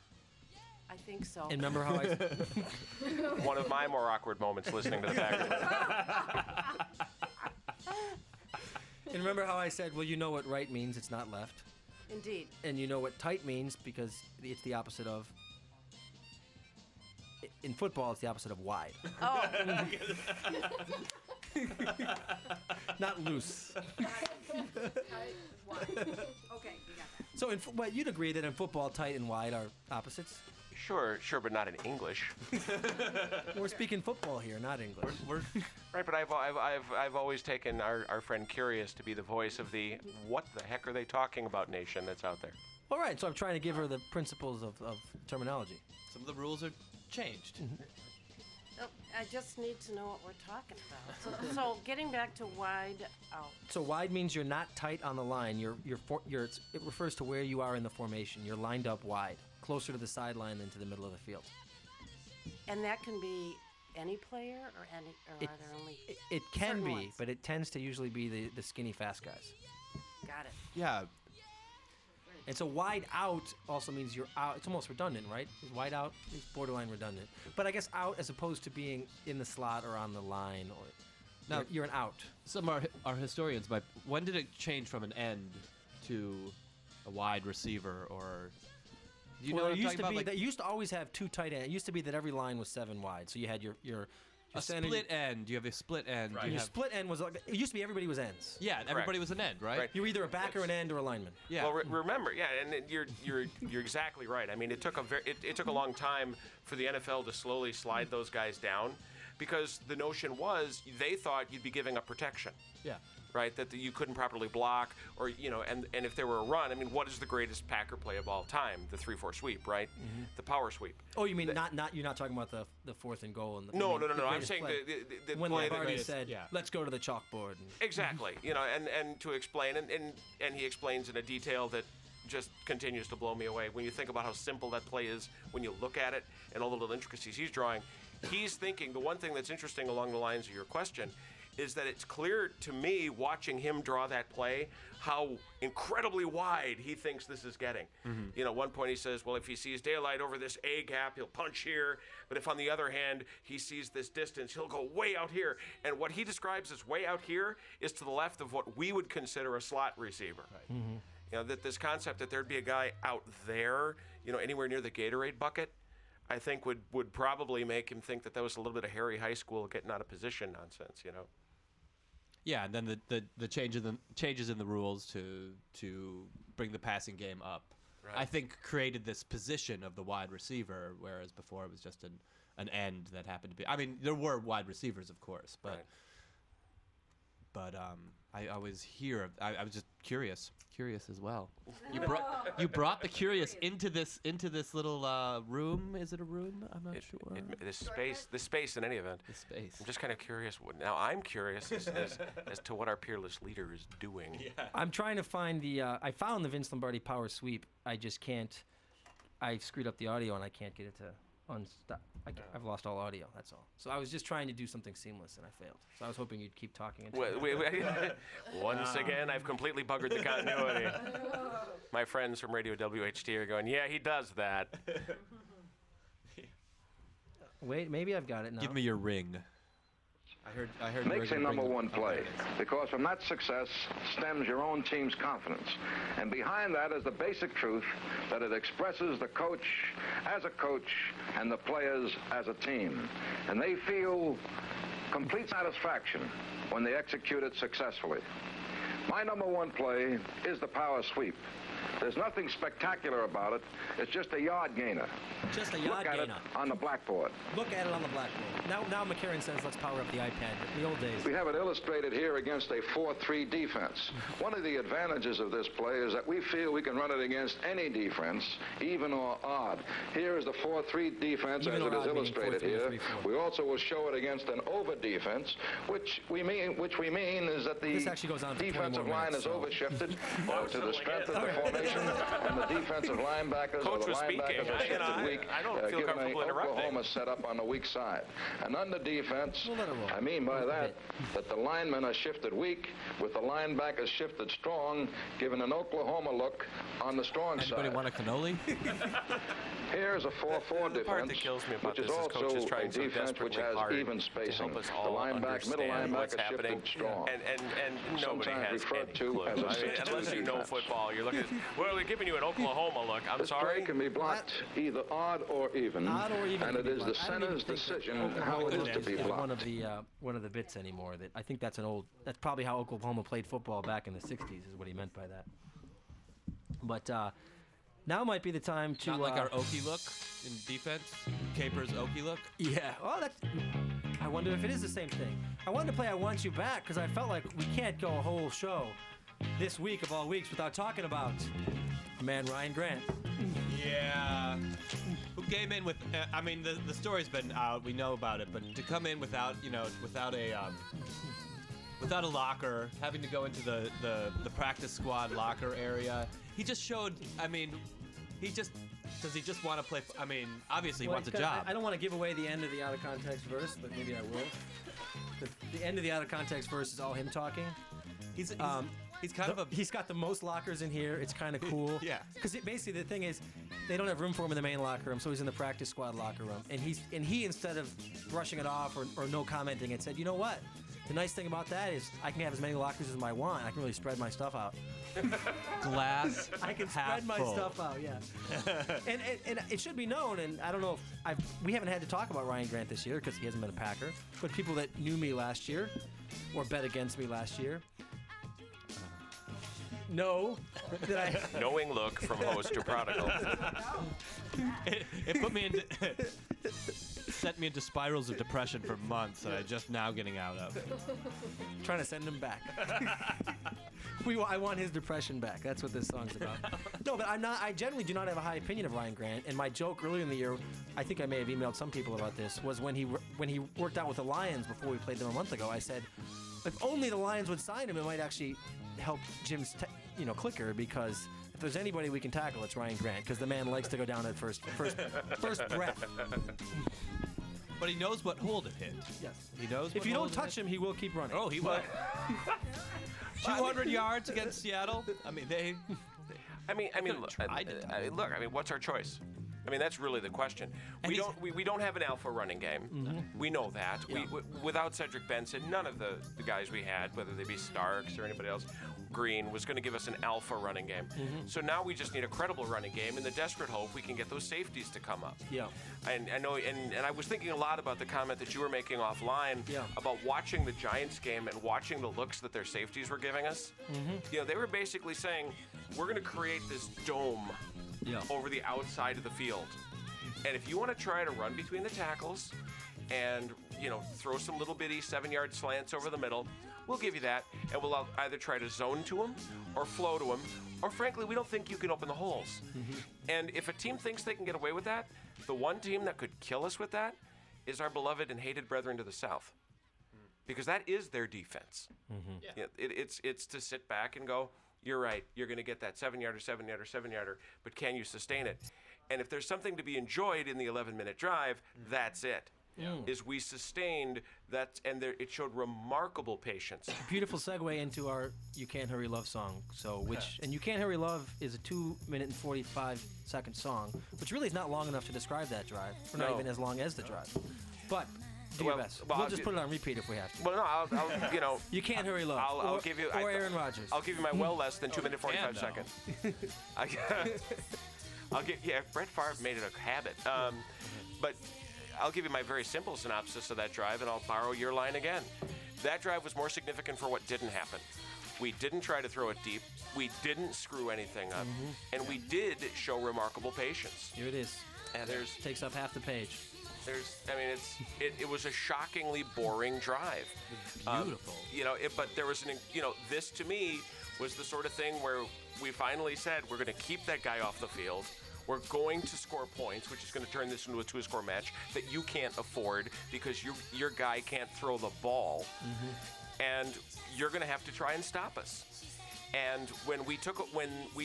I think so. And remember how I One of my more awkward moments listening to the Packers. and remember how I said, well, you know what right means, it's not left. Indeed. And you know what tight means because it's the opposite of. In football, it's the opposite of wide. Oh. Not loose. Okay, we got that. So, but you'd agree that in football, tight and wide are opposites? Sure, but not in English. We're speaking football here, not English. Right, but I've always taken our friend Curious to be the voice of the what the heck are they talking about nation that's out there. All right, so I'm trying to give her the principles of terminology. Some of the rules are changed. Oh, I just need to know what we're talking about. So getting back to wide out. So wide means you're not tight on the line. It refers to where you are in the formation. You're lined up wide, closer to the sideline than to the middle of the field. And that can be any player or are there only It can certain be, ones? but it tends to usually be the skinny, fast guys. Got it. Yeah. And so wide out also means you're out. It's almost redundant, right? Wide out is borderline redundant. But I guess out as opposed to being in the slot or on the line, or Now- you're an out. Some our historians might. When did it change from an end to a wide receiver, or do you know Well, what it I'm used talking to about? be Like that used to always have two tight ends. It used to be that every line was 7 wide. So you had your a center, split end. You have a split end. Right. You Your have, split end was like it used to be everybody was ends. yeah, everybody was an end, right? Right. You were either a back or an end or a lineman. Yeah. Well, remember, yeah, and you're exactly right. I mean, it took it took a long time for the NFL to slowly slide those guys down, because the notion was they thought you'd be giving up protection, yeah. right? That you couldn't properly block, or and if there were a run, I mean, what is the greatest Packer play of all time? The 3-4 sweep, right? The power sweep. Oh, you mean not you're not talking about the 4th and goal and the No. the I'm greatest saying play. the when play that Lombardi greatest- said, yeah. "Let's go to the chalkboard." And exactly, and to explain, and he explains in a detail that just continues to blow me away. When you think about how simple that play is, when you look at it and all the little intricacies he's drawing, he's thinking the one thing that's interesting along the lines of your question is that it's clear to me watching him draw that play how incredibly wide he thinks this is getting. One point he says, well, if he sees daylight over this A gap, he'll punch here. But if on the other hand, he sees this distance, he'll go way out here. And what he describes as way out here is to the left of what we would consider a slot receiver. Right. That this concept that there'd be a guy out there, anywhere near the Gatorade bucket, I think would probably make him think that was a little bit of Harry High School getting out of position nonsense, Yeah, and then the changes in the rules to bring the passing game up, Right. I think created this position of the wide receiver, whereas before it was just an end that happened to be. I mean, there were wide receivers, of course, but Right. I always hear. I was just curious as well. You brought the curious into this little room. Is it a room? I'm not sure. This space in any event. The space. I'm just kind of curious. Now I'm curious as to what our peerless leader is doing. Yeah. I'm trying to find I found the Vince Lombardi power sweep. I just can't. I screwed up the audio and I can't get it to unstop. I've lost all audio. That's all. So I was just trying to do something seamless and I failed. So I was hoping you'd keep talking. Once again, I've completely buggered the continuity. My friends from Radio WHT are going, yeah, he does that. Wait, maybe I've got it now. Give me your ring. I heard makes a number one play, because from that success stems your own team's confidence. And behind that is the basic truth that it expresses the coach as a coach and the players as a team. And they feel complete satisfaction when they execute it successfully. My number one play is the power sweep. There's nothing spectacular about it. It's just a yard gainer. Just a yard gainer. Look at it on the blackboard. Look at it on the blackboard. Now McCarran says, let's power up the iPad. In the old days. We have it illustrated here against a 4-3 defense. One of the advantages of this play is that we feel we can run it against any defense, even or odd. Here is the 4-3 defense as it is illustrated here. We also will show it against an over defense, which we mean is that the defensive line is overshifted to the strength of the formation, and the defensive linebackers or the linebackers are shifted weak, given an Oklahoma setup on the weak side. And under defense, I mean by that the linemen are shifted weak, with the linebackers shifted strong, given an Oklahoma look on the strong side. Anybody want a cannoli? Here's a 4-4 defense, which is also a defense which has even spacing. The linebacker, middle linebacker shifted strong. And nobody Sometimes has referred any to clue. as a I mean, 6-2 unless you know defense. football, you're looking. Well, they're giving you an Oklahoma look. I'm This sorry. play can be blocked either odd or even, and it is the center's decision how it is to be blocked. One of the bits anymore. That I think that's that's probably how Oklahoma played football back in the 60s, is what he meant by that. But now might be the time to Not like our Okie look in defense. Capers Okie look. Yeah. Well, I wonder if it is the same thing. I wanted to play I Want You Back because I felt like we can't go a whole show this week of all weeks without talking about man Ryan Grant. Yeah. Who came in with? I mean, the story's been out. We know about it, but to come in without a locker, having to go into the practice squad locker area, he just showed. I mean, does he just want to play? I mean, obviously he wants a job. I don't want to give away the end of the out of context verse, but maybe I will. The end of the out of context verse is all him talking. He's kind of a. He's got the most lockers in here. It's kind of cool. Yeah. Because basically the thing is, they don't have room for him in the main locker room, so he's in the practice squad locker room. And he instead of brushing it off or no commenting, it said, you know what? The nice thing about that is I can have as many lockers as I want. I can really spread my stuff out. Glass. I can half spread my full. stuff out. Yeah. and it should be known, and I don't know if we haven't had to talk about Ryan Grant this year because he hasn't been a Packer. But people that knew me last year or bet against me last year. No. Knowing look from host to prodigal. It put me into. Sent me into spirals of depression for months that I'm just now getting out of. Trying to send him back. I want his depression back. That's what this song's about. No, but I generally do not have a high opinion of Ryan Grant. And my joke earlier in the year, I think I may have emailed some people about this, was when he worked out with the Lions before we played them a month ago. I said, if only the Lions would sign him, it might actually help Jim's clicker, because if there's anybody we can tackle, it's Ryan Grant, because the man likes to go down at first breath. But he knows what hold it hit. Yes. He knows. If you don't touch him, he will keep running. Oh, he will. 200 yards against Seattle. I mean, look. What's our choice? I mean, that's really the question. We don't have an alpha running game. Mm-hmm. We know that. Yeah. Without Cedric Benson, none of the guys we had, whether they be Starks or anybody else, Green, was going to give us an alpha running game. Mm-hmm. So now we just need a credible running game, in the desperate hope we can get those safeties to come up. Yeah. And I know, and I was thinking a lot about the comment that you were making offline about watching the Giants game and watching the looks that their safeties were giving us. Mm-hmm. They were basically saying, we're going to create this dome over the outside of the field. And if you want to try to run between the tackles and, throw some little bitty 7-yard slants over the middle, we'll give you that. And we'll either try to zone to them or flow to them. Or frankly, we don't think you can open the holes. Mm-hmm. And if a team thinks they can get away with that, the one team that could kill us with that is our beloved and hated brethren to the south. Because that is their defense. Mm-hmm. It's to sit back and go, you're right, you're going to get that 7-yarder, 7-yarder, 7-yarder, but can you sustain it? And if there's something to be enjoyed in the 11-minute drive, that's it. Is we sustained that, and it showed remarkable patience. Beautiful segue into our "You Can't Hurry Love" song. And "You Can't Hurry Love" is a 2-minute and 45-second song, which really is not long enough to describe that drive, or not even as long as the drive. But Do your best. We'll just put it on repeat if we have to. Well, no, I'll you know. You can't hurry low. I'll give you. Or Aaron Rodgers. I'll give you my well less than 2 minute 45 seconds. I'll give. Yeah, Brett Favre made it a habit. But I'll give you my very simple synopsis of that drive, and I'll borrow your line again. That drive was more significant for what didn't happen. We didn't try to throw it deep. We didn't screw anything up, and we did show remarkable patience. Here it is. And takes up half the page. I mean, it was a shockingly boring drive. Beautiful. But there was this to me was the sort of thing where we finally said we're going to keep that guy off the field. We're going to score points, which is going to turn this into a 2-score match that you can't afford because your guy can't throw the ball, and you're going to have to try and stop us. And when we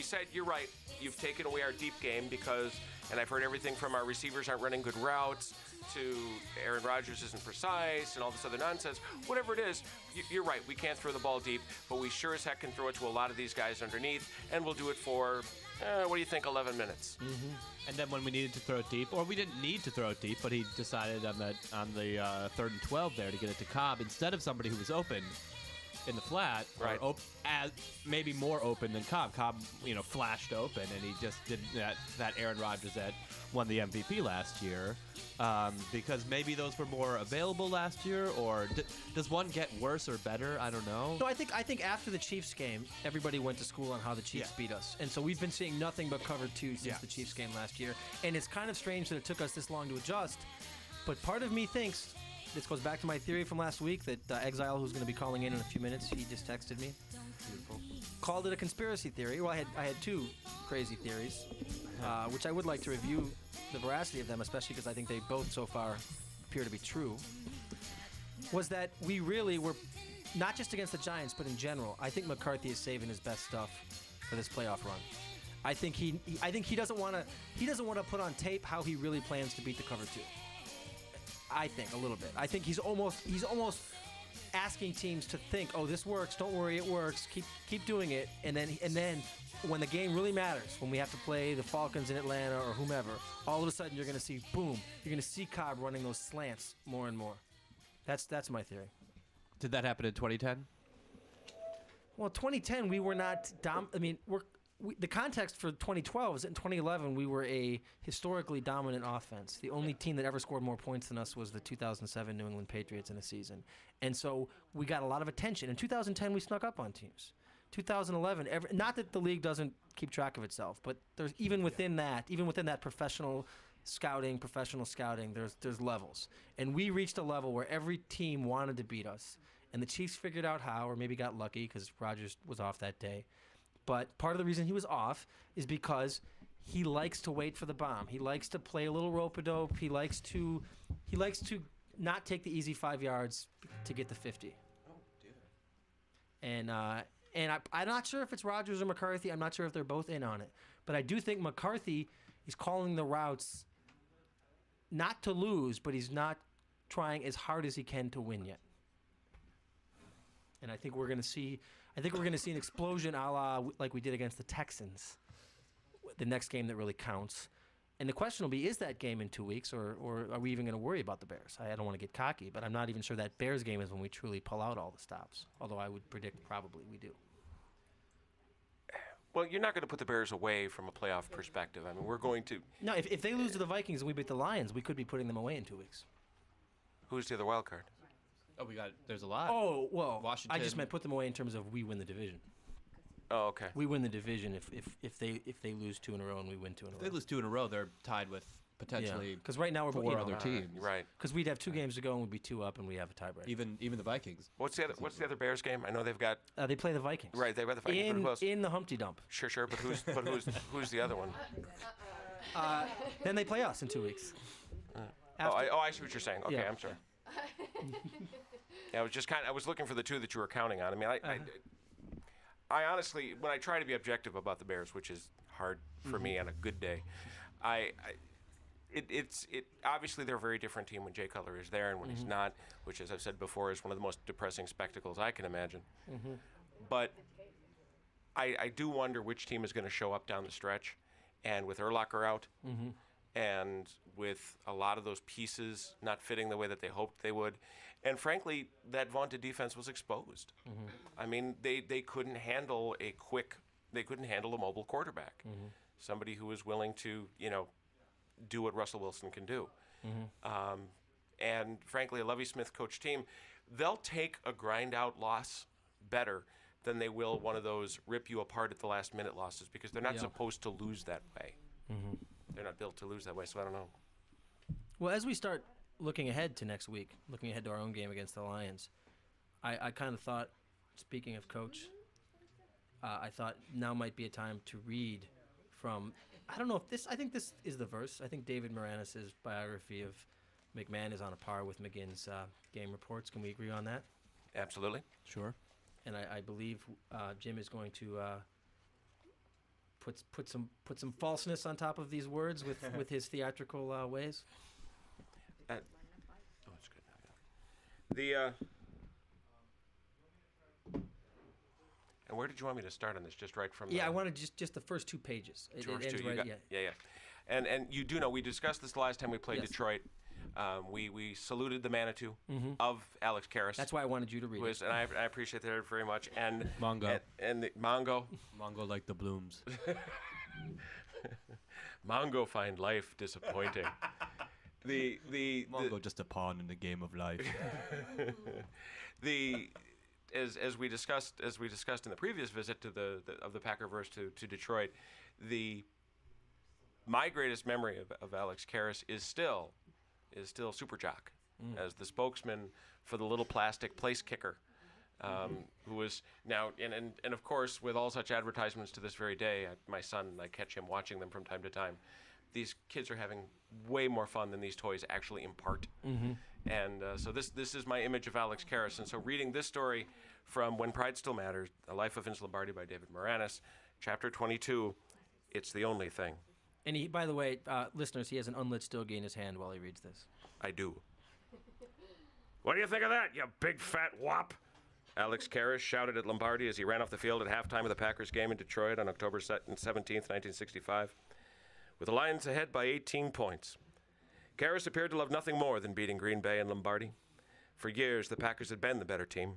said, you're right, you've taken away our deep game because, and I've heard everything from our receivers aren't running good routes to Aaron Rodgers isn't precise and all this other nonsense. Whatever it is, you're right, we can't throw the ball deep, but we sure as heck can throw it to a lot of these guys underneath, and we'll do it for, what do you think, 11 minutes. And then when we needed to throw it deep, or we didn't need to throw it deep, but he decided on the 3rd and 12 there to get it to Cobb instead of somebody who was open in the flat, right? As maybe more open than Cobb. Cobb, flashed open, and he just did that Aaron Rodgers that won the MVP last year. Because maybe those were more available last year, or does one get worse or better? I don't know. No, I think after the Chiefs game, everybody went to school on how the Chiefs beat us, and so we've been seeing nothing but cover 2 since the Chiefs game last year, and it's kind of strange that it took us this long to adjust. But part of me thinks. This goes back to my theory from last week that Exile, who's going to be calling in a few minutes, he just texted me. Beautiful. Called it a conspiracy theory. Well, I had 2 crazy theories, which I would like to review the veracity of them, especially because I think they both so far appear to be true. Was that we really were, not just against the Giants, but in general, I think McCarthy is saving his best stuff for this playoff run. I think he doesn't want to put on tape how he really plans to beat the cover 2. I think a little bit. I think he's almost asking teams to think, oh, this works. Don't worry, it works. Keep doing it. And then when the game really matters, when we have to play the Falcons in Atlanta or whomever, all of a sudden you're going to see boom. You're going to see Cobb running those slants more and more. That's my theory. Did that happen in 2010? Well, 2010 we were not the context for 2012 is in 2011 we were a historically dominant offense. The only team that ever scored more points than us was the 2007 New England Patriots in a season. And so we got a lot of attention. In 2010 we snuck up on teams. 2011, not that the league doesn't keep track of itself, but there's even within that professional scouting, there's levels. And we reached a level where every team wanted to beat us. And the Chiefs figured out how, or maybe got lucky because Rodgers was off that day. But part of the reason he was off is because he likes to wait for the bomb. He likes to play a little rope-a-dope. He likes to not take the easy 5 yards to get the 50. Oh, dear. And I'm not sure if it's Rodgers or McCarthy. I'm not sure if they're both in on it. But I do think McCarthy is calling the routes not to lose, but he's not trying as hard as he can to win yet. And I think we're going to see an explosion a la like we did against the Texans, the next game that really counts. And the question will be, is that game in 2 weeks, or are we even going to worry about the Bears? I don't want to get cocky, but I'm not even sure that Bears game is when we truly pull out all the stops, although I would predict probably we do. Well, you're not going to put the Bears away from a playoff perspective. I mean, we're going to... No, if they lose to the Vikings and we beat the Lions, we could be putting them away in 2 weeks. Who's the other wild card? Oh, there's a lot. Oh, well, Washington. I just meant put them away in terms of we win the division. Oh, okay. We win the division if they lose 2 in a row and we win 2 in a row. If they lose 2 in a row, they're tied with potentially because right now we're 4 other teams. Right. Because we'd have 2 games to go and we'd be 2 up and we have a tiebreaker. Even the Vikings. What's the other Bears game? I know they've got. They play the Vikings. Right, they've got the Vikings. In the Humpty Dump. Sure, but who's the other one? Then they play us in 2 weeks. I see what you're saying. Okay, Yeah. I'm sorry. Yeah, I was looking for the 2 that you were counting on. I mean, I honestly, when I try to be objective about the Bears, which is hard for me on a good day, it's obviously they're a very different team when Jay Cutler is there and when he's not, which, as I've said before, is one of the most depressing spectacles I can imagine. But I do wonder which team is going to show up down the stretch, and with Urlacher out, and with a lot of those pieces not fitting the way that they hoped they would. And frankly, that vaunted defense was exposed. I mean, they couldn't handle they couldn't handle a mobile quarterback, somebody who was willing to, do what Russell Wilson can do. And frankly, a Lovie Smith coach team, they'll take a grind-out loss better than they will one of those rip you apart at the last minute losses, because they're not supposed to lose that way. They're not built to lose that way, so I don't know. Well, as we start looking ahead to next week, looking ahead to our own game against the Lions, I kind of thought, speaking of coach, I thought now might be a time to read from, I don't know if this, I think this is the verse. I think David Moranis' biography of McMahon is on a par with McGinn's game reports. Can we agree on that? Absolutely. Sure. And I believe Jim is going to put some falseness on top of these words with his theatrical ways. Oh, it's good. And where did you want me to start on this? Just right from I wanted just the first 2 pages. George, it ends too. right, Yeah. And you do know, we discussed this the last time we played Detroit. We saluted the Manitou of Alex Karras. That's why I wanted you to read it. And I appreciate that very much. And Mongo. And the Mongo. Mongo like the blooms. Mongo find life disappointing. Mongo just a pawn in the game of life. As we discussed in the previous visit to the packerverse to Detroit, my greatest memory of Alex Karras is still Super Jock, as the spokesman for the little plastic place kicker, who was now and of course, with all such advertisements to this very day, my son, I catch him watching them from time to time. These kids are having way more fun than these toys actually impart. And so this is my image of Alex Karras. And so reading this story from When Pride Still Matters, A Life of Vince Lombardi by David Moranis, chapter 22, it's the only thing. And he, by the way, listeners, he has an unlit stogie in his hand while he reads this. I do. What do you think of that, you big fat wop? Alex Karras shouted at Lombardi as he ran off the field at halftime of the Packers game in Detroit on October 17th, 1965. With the Lions ahead by 18 points. Karras appeared to love nothing more than beating Green Bay and Lombardi. For years, the Packers had been the better team,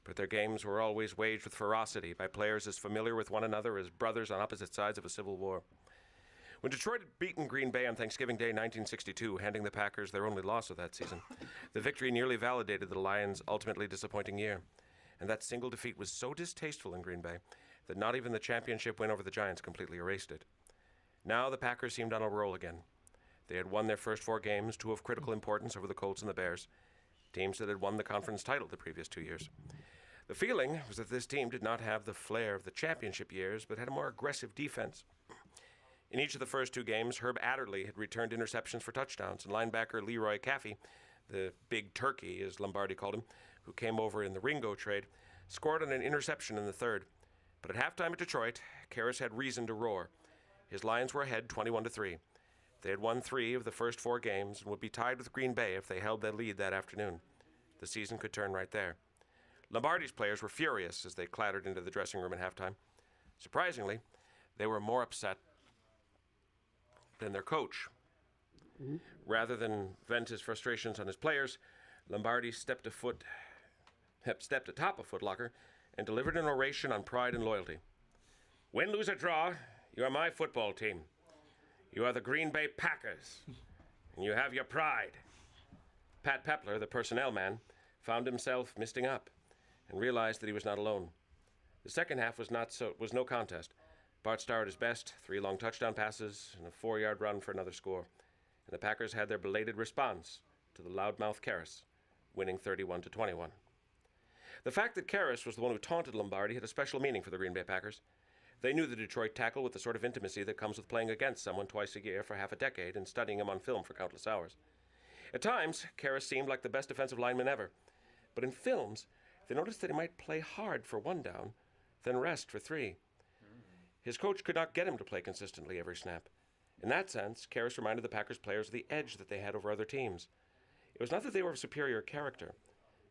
but their games were always waged with ferocity by players as familiar with one another as brothers on opposite sides of a civil war. When Detroit had beaten Green Bay on Thanksgiving Day 1962, handing the Packers their only loss of that season, the victory nearly validated the Lions' ultimately disappointing year. And that single defeat was so distasteful in Green Bay that not even the championship win over the Giants completely erased it. Now the Packers seemed on a roll again. They had won their first 4 games, 2 of critical importance over the Colts and the Bears, teams that had won the conference title the previous 2 years. The feeling was that this team did not have the flair of the championship years, but had a more aggressive defense. In each of the first 2 games, Herb Adderley had returned interceptions for touchdowns, and linebacker Leroy Caffey, the big turkey, as Lombardi called him, who came over in the Ringo trade, scored on an interception in the third. But at halftime at Detroit, Karras had reason to roar. His Lions were ahead 21-3. They had won 3 of the first 4 games and would be tied with Green Bay if they held their lead that afternoon. The season could turn right there. Lombardi's players were furious as they clattered into the dressing room at halftime. Surprisingly, they were more upset than their coach. Rather than vent his frustrations on his players, Lombardi stepped atop a Foot Locker and delivered an oration on pride and loyalty. Win, lose, or draw, you are my football team. You are the Green Bay Packers, and you have your pride. Pat Pepler, the personnel man, found himself misting up and realized that he was not alone. The second half was no contest. Bart Starr at his best, 3 long touchdown passes and a 4-yard run for another score. And the Packers had their belated response to the loudmouth Karras, winning 31-21. The fact that Karras was the one who taunted Lombardi had a special meaning for the Green Bay Packers. They knew the Detroit tackle with the sort of intimacy that comes with playing against someone twice a year for half a decade and studying him on film for countless hours. At times, Karras seemed like the best defensive lineman ever. But in films, they noticed that he might play hard for 1 down, then rest for 3. His coach could not get him to play consistently every snap. In that sense, Karras reminded the Packers players of the edge that they had over other teams. It was not that they were of superior character,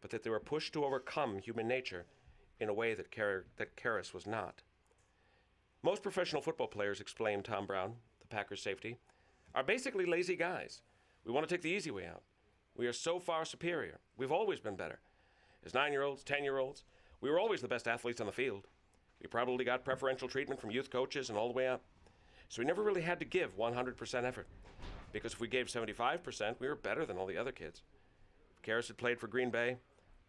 but that they were pushed to overcome human nature in a way that Karras was not. Most professional football players, explained Tom Brown, the Packers safety, are basically lazy guys. We want to take the easy way out. We are so far superior. We've always been better. As 9-year-olds, 10-year-olds, we were always the best athletes on the field. We probably got preferential treatment from youth coaches and all the way up. So we never really had to give 100% effort. Because if we gave 75%, we were better than all the other kids. If Karras had played for Green Bay,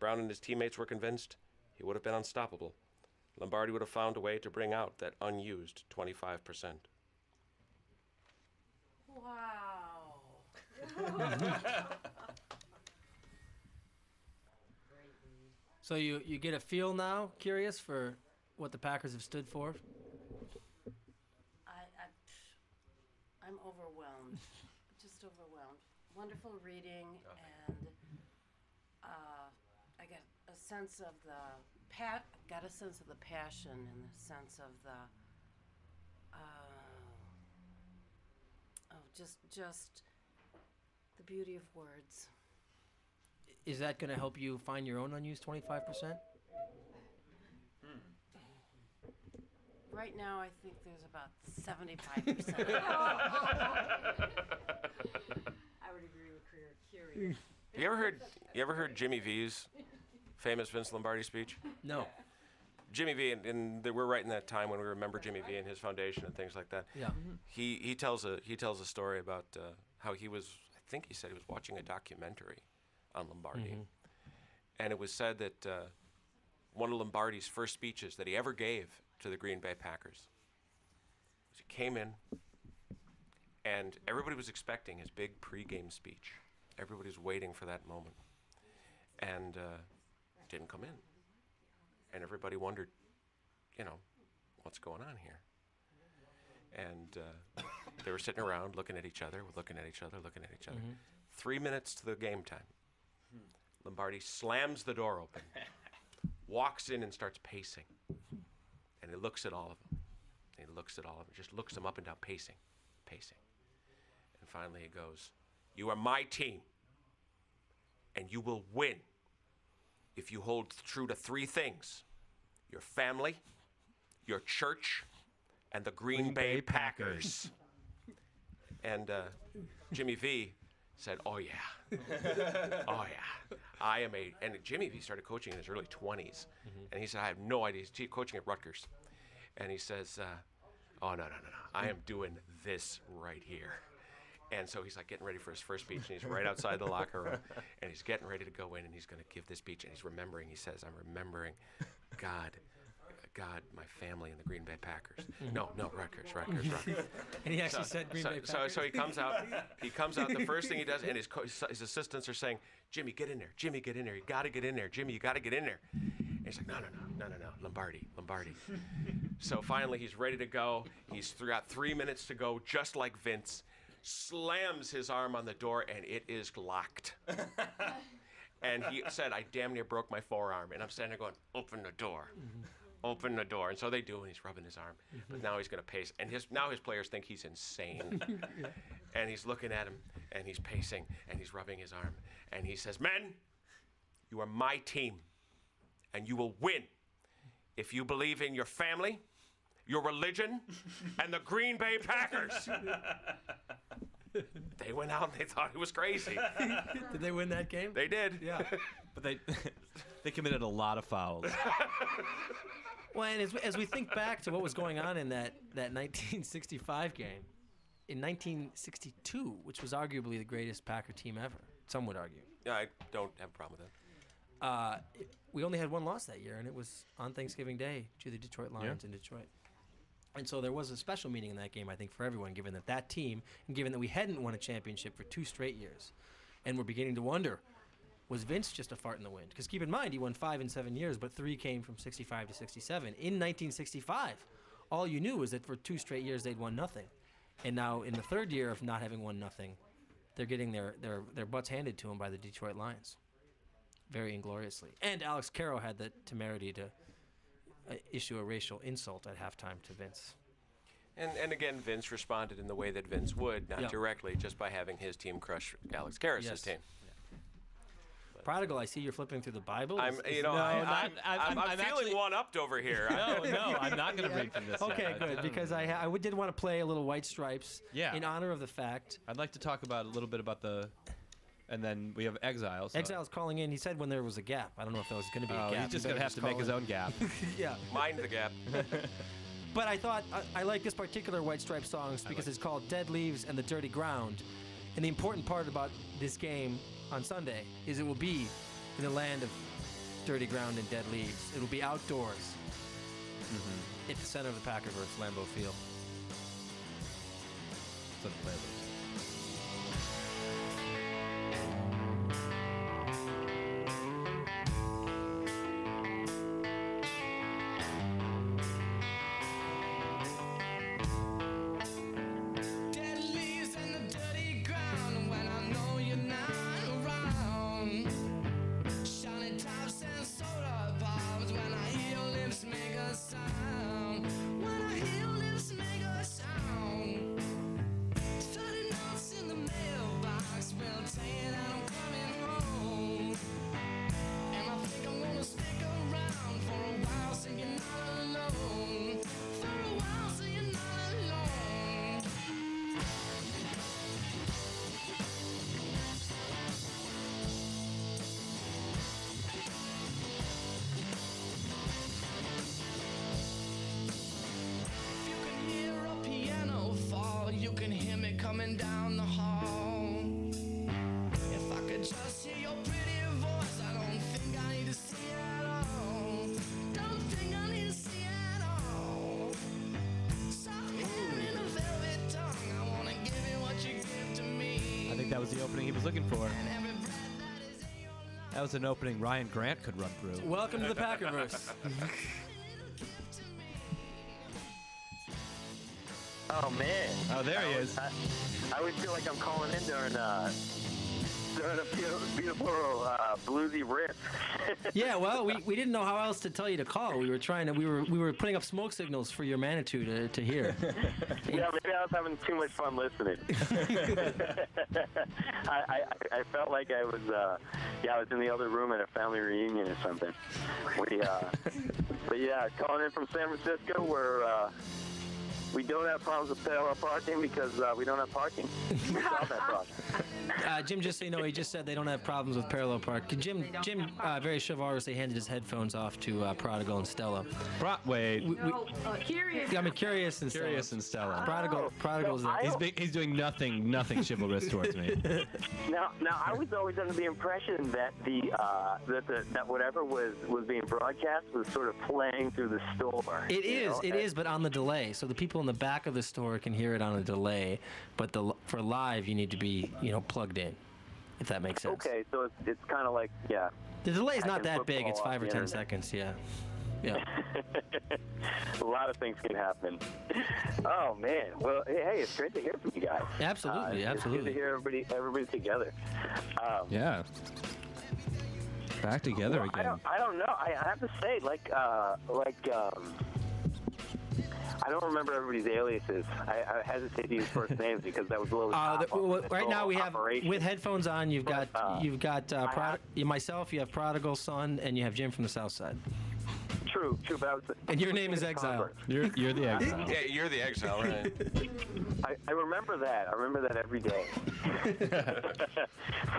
Brown and his teammates were convinced he would have been unstoppable. Lombardi would have found a way to bring out that unused 25%. Wow. So you get a feel now, curious, for what the Packers have stood for? I'm overwhelmed. Just overwhelmed. Wonderful reading, and I got a sense of the passion and the sense of the just the beauty of words. Is that going to help you find your own unused 25%? Right now, I think there's about 75%. I would agree with Curious. You ever heard Jimmy V's famous Vince Lombardi speech? No. Jimmy V, and we're right in that time when we remember Jimmy V and his foundation and things like that. Yeah. He tells a story about how he was, I think he said he was watching a documentary on Lombardi, and it was said that one of Lombardi's first speeches that he ever gave to the Green Bay Packers was he came in, and everybody was expecting his big pregame speech. Everybody was waiting for that moment, and didn't come in. And everybody wondered, what's going on here? And they were sitting around looking at each other. 3 minutes to the game time. Lombardi slams the door open, walks in and starts pacing. And he looks at all of them. Just looks them up and down, pacing. And finally he goes, "You are my team, and you will win if you hold true to 3 things: your family, your church, and the Green Bay Packers." And Jimmy V said, "Oh yeah, oh yeah, I am a." And Jimmy V started coaching in his early 20s, and he said, "I have no idea." He's coaching at Rutgers, and he says, "Oh no, I am doing this right here." And so he's like getting ready for his first speech, and he's right outside the locker room, and he's getting ready to go in, and he's going to give this speech, and he's remembering. He says, "I'm remembering God, my family, and the Green Bay Packers." No, Rutgers. And he actually said Green Bay Packers. So he comes out. The first thing he does, and his assistants are saying, "Jimmy, get in there. Jimmy, get in there. You got to get in there. Jimmy, you got to get in there." And he's like, no, Lombardi. So finally, he's ready to go. He's got 3 minutes to go, just like Vince. Slams his arm on the door, and it is locked. And he said, "I damn near broke my forearm." And I'm standing there going, "Open the door. Open the door." And so they do, and he's rubbing his arm. But now he's going to pace. And now his players think he's insane. And he's looking at him, and he's pacing, and he's rubbing his arm. And he says, "Men, you are my team, and you will win if you believe in your family, your religion, and the Green Bay Packers." They went out and they thought he was crazy. Did they win that game? They did. Yeah. But they committed a lot of fouls. Well, and as we think back to what was going on in that 1965 game, in 1962, which was arguably the greatest Packer team ever, some would argue. Yeah, I don't have a problem with that. We only had one loss that year, and it was on Thanksgiving Day to the Detroit Lions in Detroit. And so there was a special meaning in that game, I think, for everyone, given that team, and given that we hadn't won a championship for 2 straight years. And we're beginning to wonder, was Vince just a fart in the wind? Because keep in mind, he won 5 in 7 years, but 3 came from 65 to 67. In 1965, all you knew was that for 2 straight years they'd won nothing. And now in the 3rd year of not having won nothing, they're getting their butts handed to them by the Detroit Lions. Very ingloriously. And Alex Caro had the temerity to issue a racial insult at halftime to Vince. And again, Vince responded in the way that Vince would, not directly, just by having his team crush Alex Karras' team. Prodigal, I see you're flipping through the Bible. I'm feeling one-upped over here. No, I'm not going to read from this. Okay, yet. good, because I did want to play a little White Stripes in honor of the fact. I'd like to talk about a little bit about and then we have Exile. So. Exile's calling in. He said when there was a gap. I don't know if there was going to be a gap. He's just going to have to make his own gap. Yeah. Mind the gap. But I thought I like this particular White Stripes song because it's called Dead Leaves and the Dirty Ground. And the important part about this game on Sunday is it will be in the land of dirty ground and dead leaves. It will be outdoors at the center of the Packerverse, Lambeau Field. So the playlist. Coming down the hall. If I could just hear your pretty voice, I don't think I need to see it at all. Don't think I need to see it at all. Soft hair in a velvet tongue. I wanna give you what you give to me. I think that was the opening he was looking for. That was an opening Ryan Grant could run through. Welcome to the Packerverse. Oh man! Oh, there he is. I always feel like I'm calling in during a beautiful bluesy riff. Yeah, well, we didn't know how else to tell you to call. We were putting up smoke signals for your Manitou to hear. Yeah, maybe I was having too much fun listening. I felt like I was in the other room at a family reunion or something. But yeah, calling in from San Francisco, where we don't have problems with parallel parking because we don't have parking. We solved that problem. Jim, just so you know, he just said they don't have problems with parallel park. Jim, very chivalrously handed his headphones off to Prodigal and Stella. Wait. Curious. I mean, Curious and Stella. Prodigal's he's doing nothing chivalrous towards me. Now, I was always under the impression that that whatever was being broadcast was sort of playing through the store. It is, but on the delay. So the people in the back of the store can hear it on a delay, but for live you need to be plugged in, if that makes sense. Okay, so it's kind of like the delay is not that big. It's 5 or 10 seconds. Yeah. A lot of things can happen. Oh man, well, hey, it's great to hear from you guys. Absolutely. It's good to hear everybody together. Yeah. Back together again. I don't know. I have to say, I don't remember everybody's aliases. I hesitate to use first names because that was a little. Right now we have with headphones on. You've got myself. You have Prodigal Son, and you have Jim from the South Side. True, but and your name is Exile. You're the Exile. Yeah, you're the Exile, right? I remember that. I remember that every day.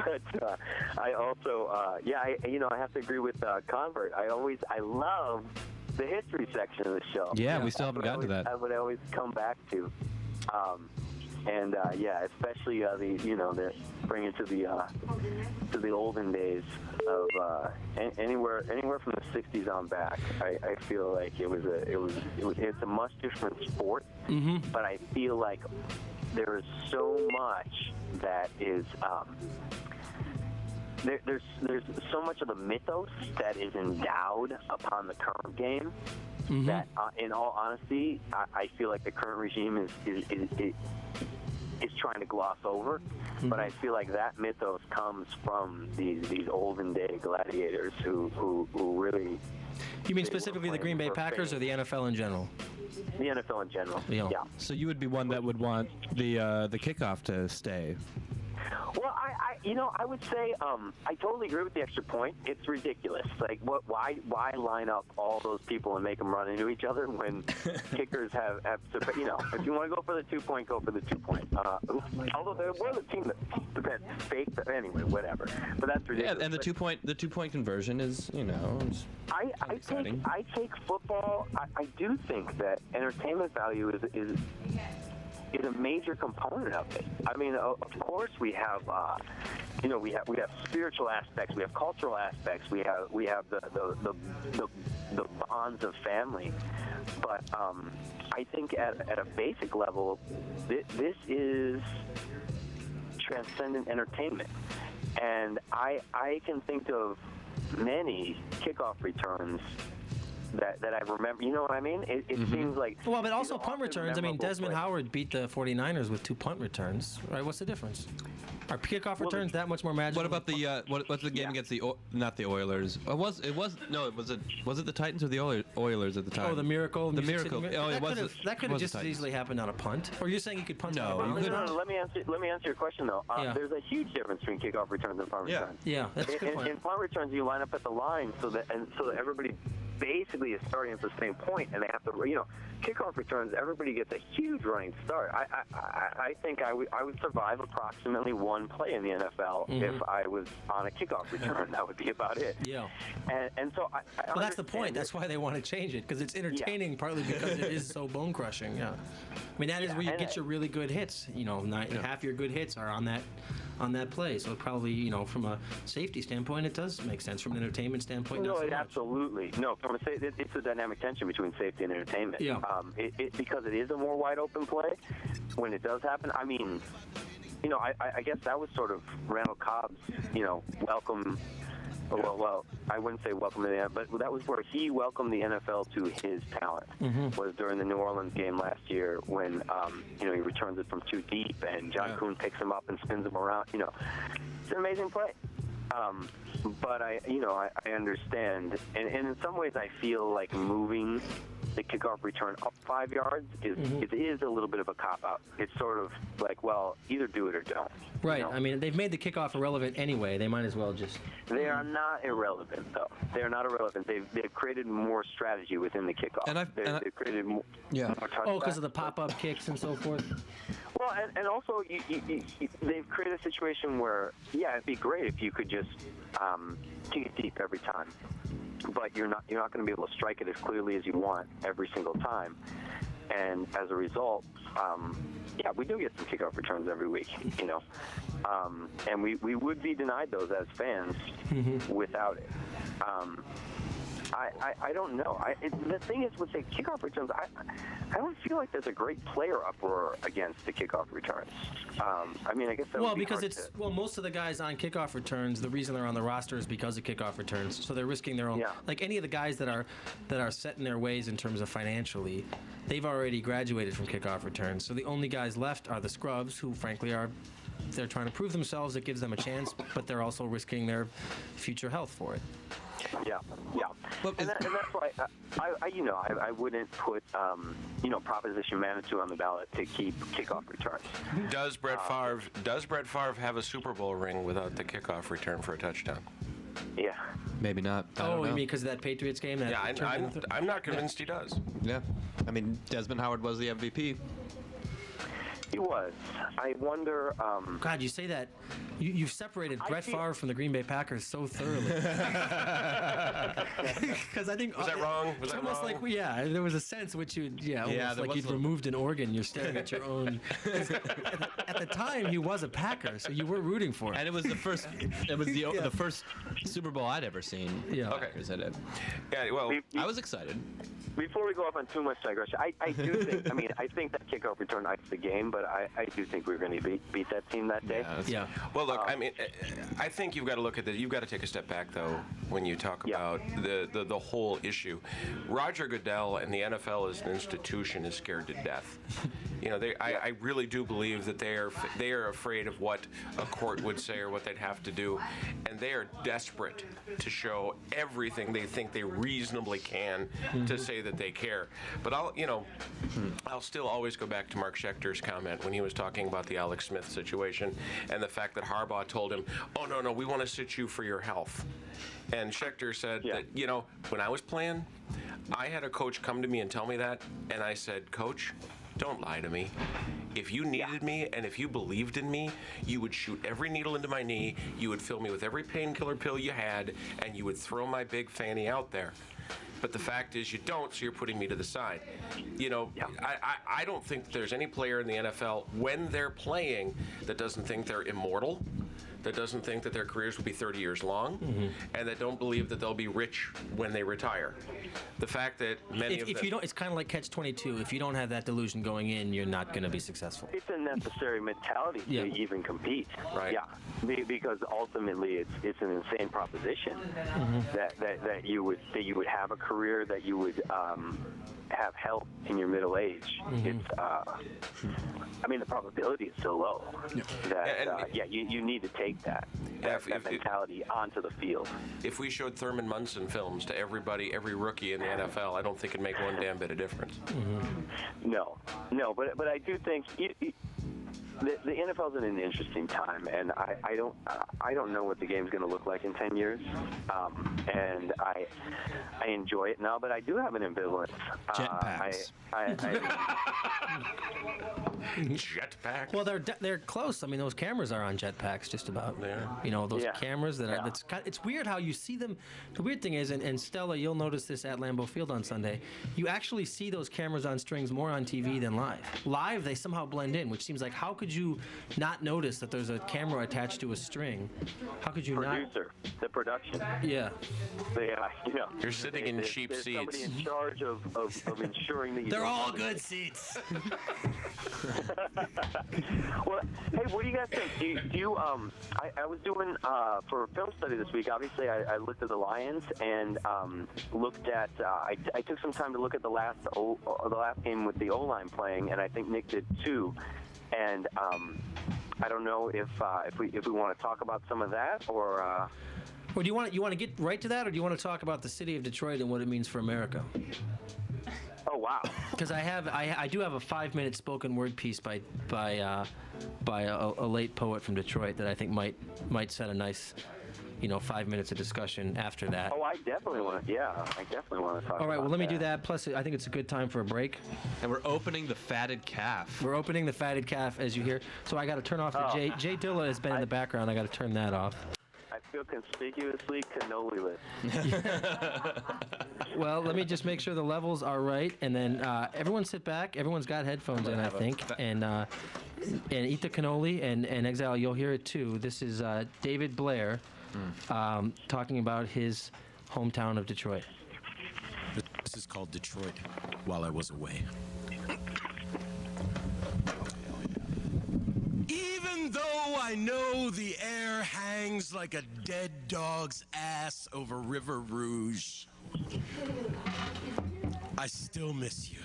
But I also, I have to agree with Convert. I love the history section of the show. Yeah, we still haven't gotten to that. I would always come back to, especially the bring it to the olden days of anywhere from the '60s on back. I feel like it's a much different sport, but I feel like there is so much that is. There's so much of the mythos that is endowed upon the current game that, in all honesty, I feel like the current regime is trying to gloss over. But I feel like that mythos comes from these olden day gladiators who really. You mean specifically the Green Bay Packers or the NFL in general? The NFL in general. Yeah. So you would be one that would want the kickoff to stay. Well, I would say I totally agree with the extra point. It's ridiculous. Like, why line up all those people and make them run into each other when kickers have if you want to go for the 2-point, go for the 2-point. Although there was a team that faked, anyway, whatever. But that's ridiculous. Yeah, and the 2-point conversion is, I take football. I do think that entertainment value is a major component of it. I mean, of course, we have we have spiritual aspects, we have cultural aspects, we have the bonds of family. But I think at a basic level, this is transcendent entertainment, and I can think of many kickoff returns that I remember. You know what I mean? It seems like... Well, but also punt returns. I mean, Desmond Howard beat the 49ers with 2 punt returns, right? What's the difference? Are kickoff returns that much more magical? What about the what's the game against not the Oilers? Was it the Titans or the Oilers at the time? Oh, the Miracle. The Miracle. That could have just as easily happened on a punt. Or you're saying you could punt? No, no. Let me answer your question though. There's a huge difference between kickoff returns and punt returns. Yeah, that's a good point. In punt returns, you line up at the line so that everybody basically is starting at the same point, and they have to, kickoff returns, everybody gets a huge running start. I think I would survive approximately one play in the NFL if I was on a kickoff return. That would be about it. Yeah. And so I well, that's the point. That's why they want to change it, because it's entertaining, partly because it is so bone crushing. Yeah. I mean, that is where you get your really good hits. Half your good hits are on that play. So probably, from a safety standpoint, it does make sense. From an entertainment standpoint, no, absolutely. No, from it's a dynamic tension between safety and entertainment. Yeah. Because it is a more wide open play when it does happen. I mean, I guess that was sort of Randall Cobb's, welcome. Well, I wouldn't say welcome to the NFL, but that was where he welcomed the NFL to his talent. Was during the New Orleans game last year when he returns it from too deep and John Kuhn picks him up and spins him around. It's an amazing play. But I understand, and in some ways I feel like moving the kickoff return up 5 yards is a little bit of a cop-out. It's sort of like, well, either do it or don't. Right. I mean, they've made the kickoff irrelevant anyway. They might as well just... They are not irrelevant, though. They are not irrelevant. They've created more strategy within the kickoff. They've created more touchbacks. Oh, because of the pop-up kicks and so forth? Well, and also they've created a situation where, it'd be great if you could just kick it deep every time. But you're not going to be able to strike it as clearly as you want every single time, and as a result, we do get some kickoff returns every week, and we would be denied those as fans without it. I don't know. The thing is with the kickoff returns, I don't feel like there's a great player uproar against the kickoff returns. I mean, I guess that would be hard to... most of the guys on kickoff returns, the reason they're on the roster is because of kickoff returns. So they're risking their own. Like any of the guys that are set in their ways in terms of financially, they've already graduated from kickoff returns. So the only guys left are the scrubs, who frankly they're trying to prove themselves. It gives them a chance, but they're also risking their future health for it. Yeah. And that's why I wouldn't put Proposition Manitou on the ballot to keep kickoff returns. Does Brett Favre have a Super Bowl ring without the kickoff return for a touchdown? Yeah. Maybe not. You mean because of that Patriots game? I'm not convinced he does. Yeah. I mean, Desmond Howard was the MVP. He was. I wonder... God, you say that. You've separated Brett Favre from the Green Bay Packers so thoroughly. Because I think... Was that wrong? It's almost like, there was a sense which you'd removed an organ. You're staring at your own... At the time, he was a Packer, so you were rooting for him. And it was the first... It was the first Super Bowl I'd ever seen. Yeah. Packers at it. Yeah, well... I was excited. Before we go off on too much digression, I do think... I think that kickoff return iced the game, but I do think we're going to beat that team that day. Yeah. Well, look, I think you've got to look at You've got to take a step back, though, when you talk about the whole issue. Roger Goodell and the NFL as an institution is scared to death. I really do believe that they are afraid of what a court would say or what they'd have to do, and they are desperate to show everything they think they reasonably can to say that they care. But I'll still always go back to Mark Schechter's comment meant when he was talking about the Alex Smith situation and the fact that Harbaugh told him, oh, no, we want to sit you for your health. And Schechter said that, you know, when I was playing, I had a coach come to me and tell me that, and I said, Coach, don't lie to me. If you needed me and if you believed in me, you would shoot every needle into my knee, you would fill me with every painkiller pill you had, and you would throw my big fanny out there. But the fact is you don't, so you're putting me to the side. You know, I don't think there's any player in the NFL when they're playing that doesn't think they're immortal, that doesn't think that their careers will be 30 years long, and that don't believe that they'll be rich when they retire. The fact that many of them... If you don't, it's kind of like catch-22. If you don't have that delusion going in, you're not going to be successful. It's a necessary mentality to even compete. Right. Yeah, because ultimately it's an insane proposition that you would have a career, that you would have health in your middle age. It's I mean, the probability is so low that you need to take that mentality onto the field. If we showed Thurman Munson films to everybody, every rookie in the NFL, I don't think it'd make one damn bit of difference. No, but I do think the NFL's in an interesting time, and I don't know what the game's going to look like in 10 years, and I enjoy it now, but I do have an ambivalence. Jetpacks. Jetpack. Well, they're close. I mean, those cameras are on jetpacks, just about. You know, those cameras that are. It's weird how you see them. The weird thing is, and Stella, you'll notice this at Lambeau Field on Sunday. You actually see those cameras on strings more on TV than live. Live, they somehow blend in, which seems like, how could you not notice that there's a camera attached to a string? How could you the production. Yeah. You know, you're sitting in cheap seats. Somebody in charge of ensuring that they're all good seats. Well, hey, what do you guys think? Do you I was doing for a film study this week. Obviously, I looked at the Lions and looked at. I took some time to look at the last game with the O-line playing, and I think Nick did too. And I don't know if we want to talk about some of that or. Or do you want to get right to that, or do you want to talk about the city of Detroit and what it means for America? Oh wow! Because I do have a 5-minute spoken word piece by a late poet from Detroit that I think might set a nice, 5 minutes of discussion after that. Oh, I definitely want to. Yeah, I definitely want to talk. All right, well, about let me do that. Plus, I think it's a good time for a break. And we're opening the fatted calf. We're opening the fatted calf, as you hear. So I got to turn off the Jay Dilla has been in the background. I got to turn that off. I feel conspicuously cannoli-less. Well, let me just make sure the levels are right, and then everyone sit back. Everyone's got headphones in, I think, and eat the cannoli, and Exile, you'll hear it too. This is David Blair talking about his hometown of Detroit. This is called Detroit while I was away. Even though I know the air hangs like a dead dog's ass over River Rouge, I still miss you.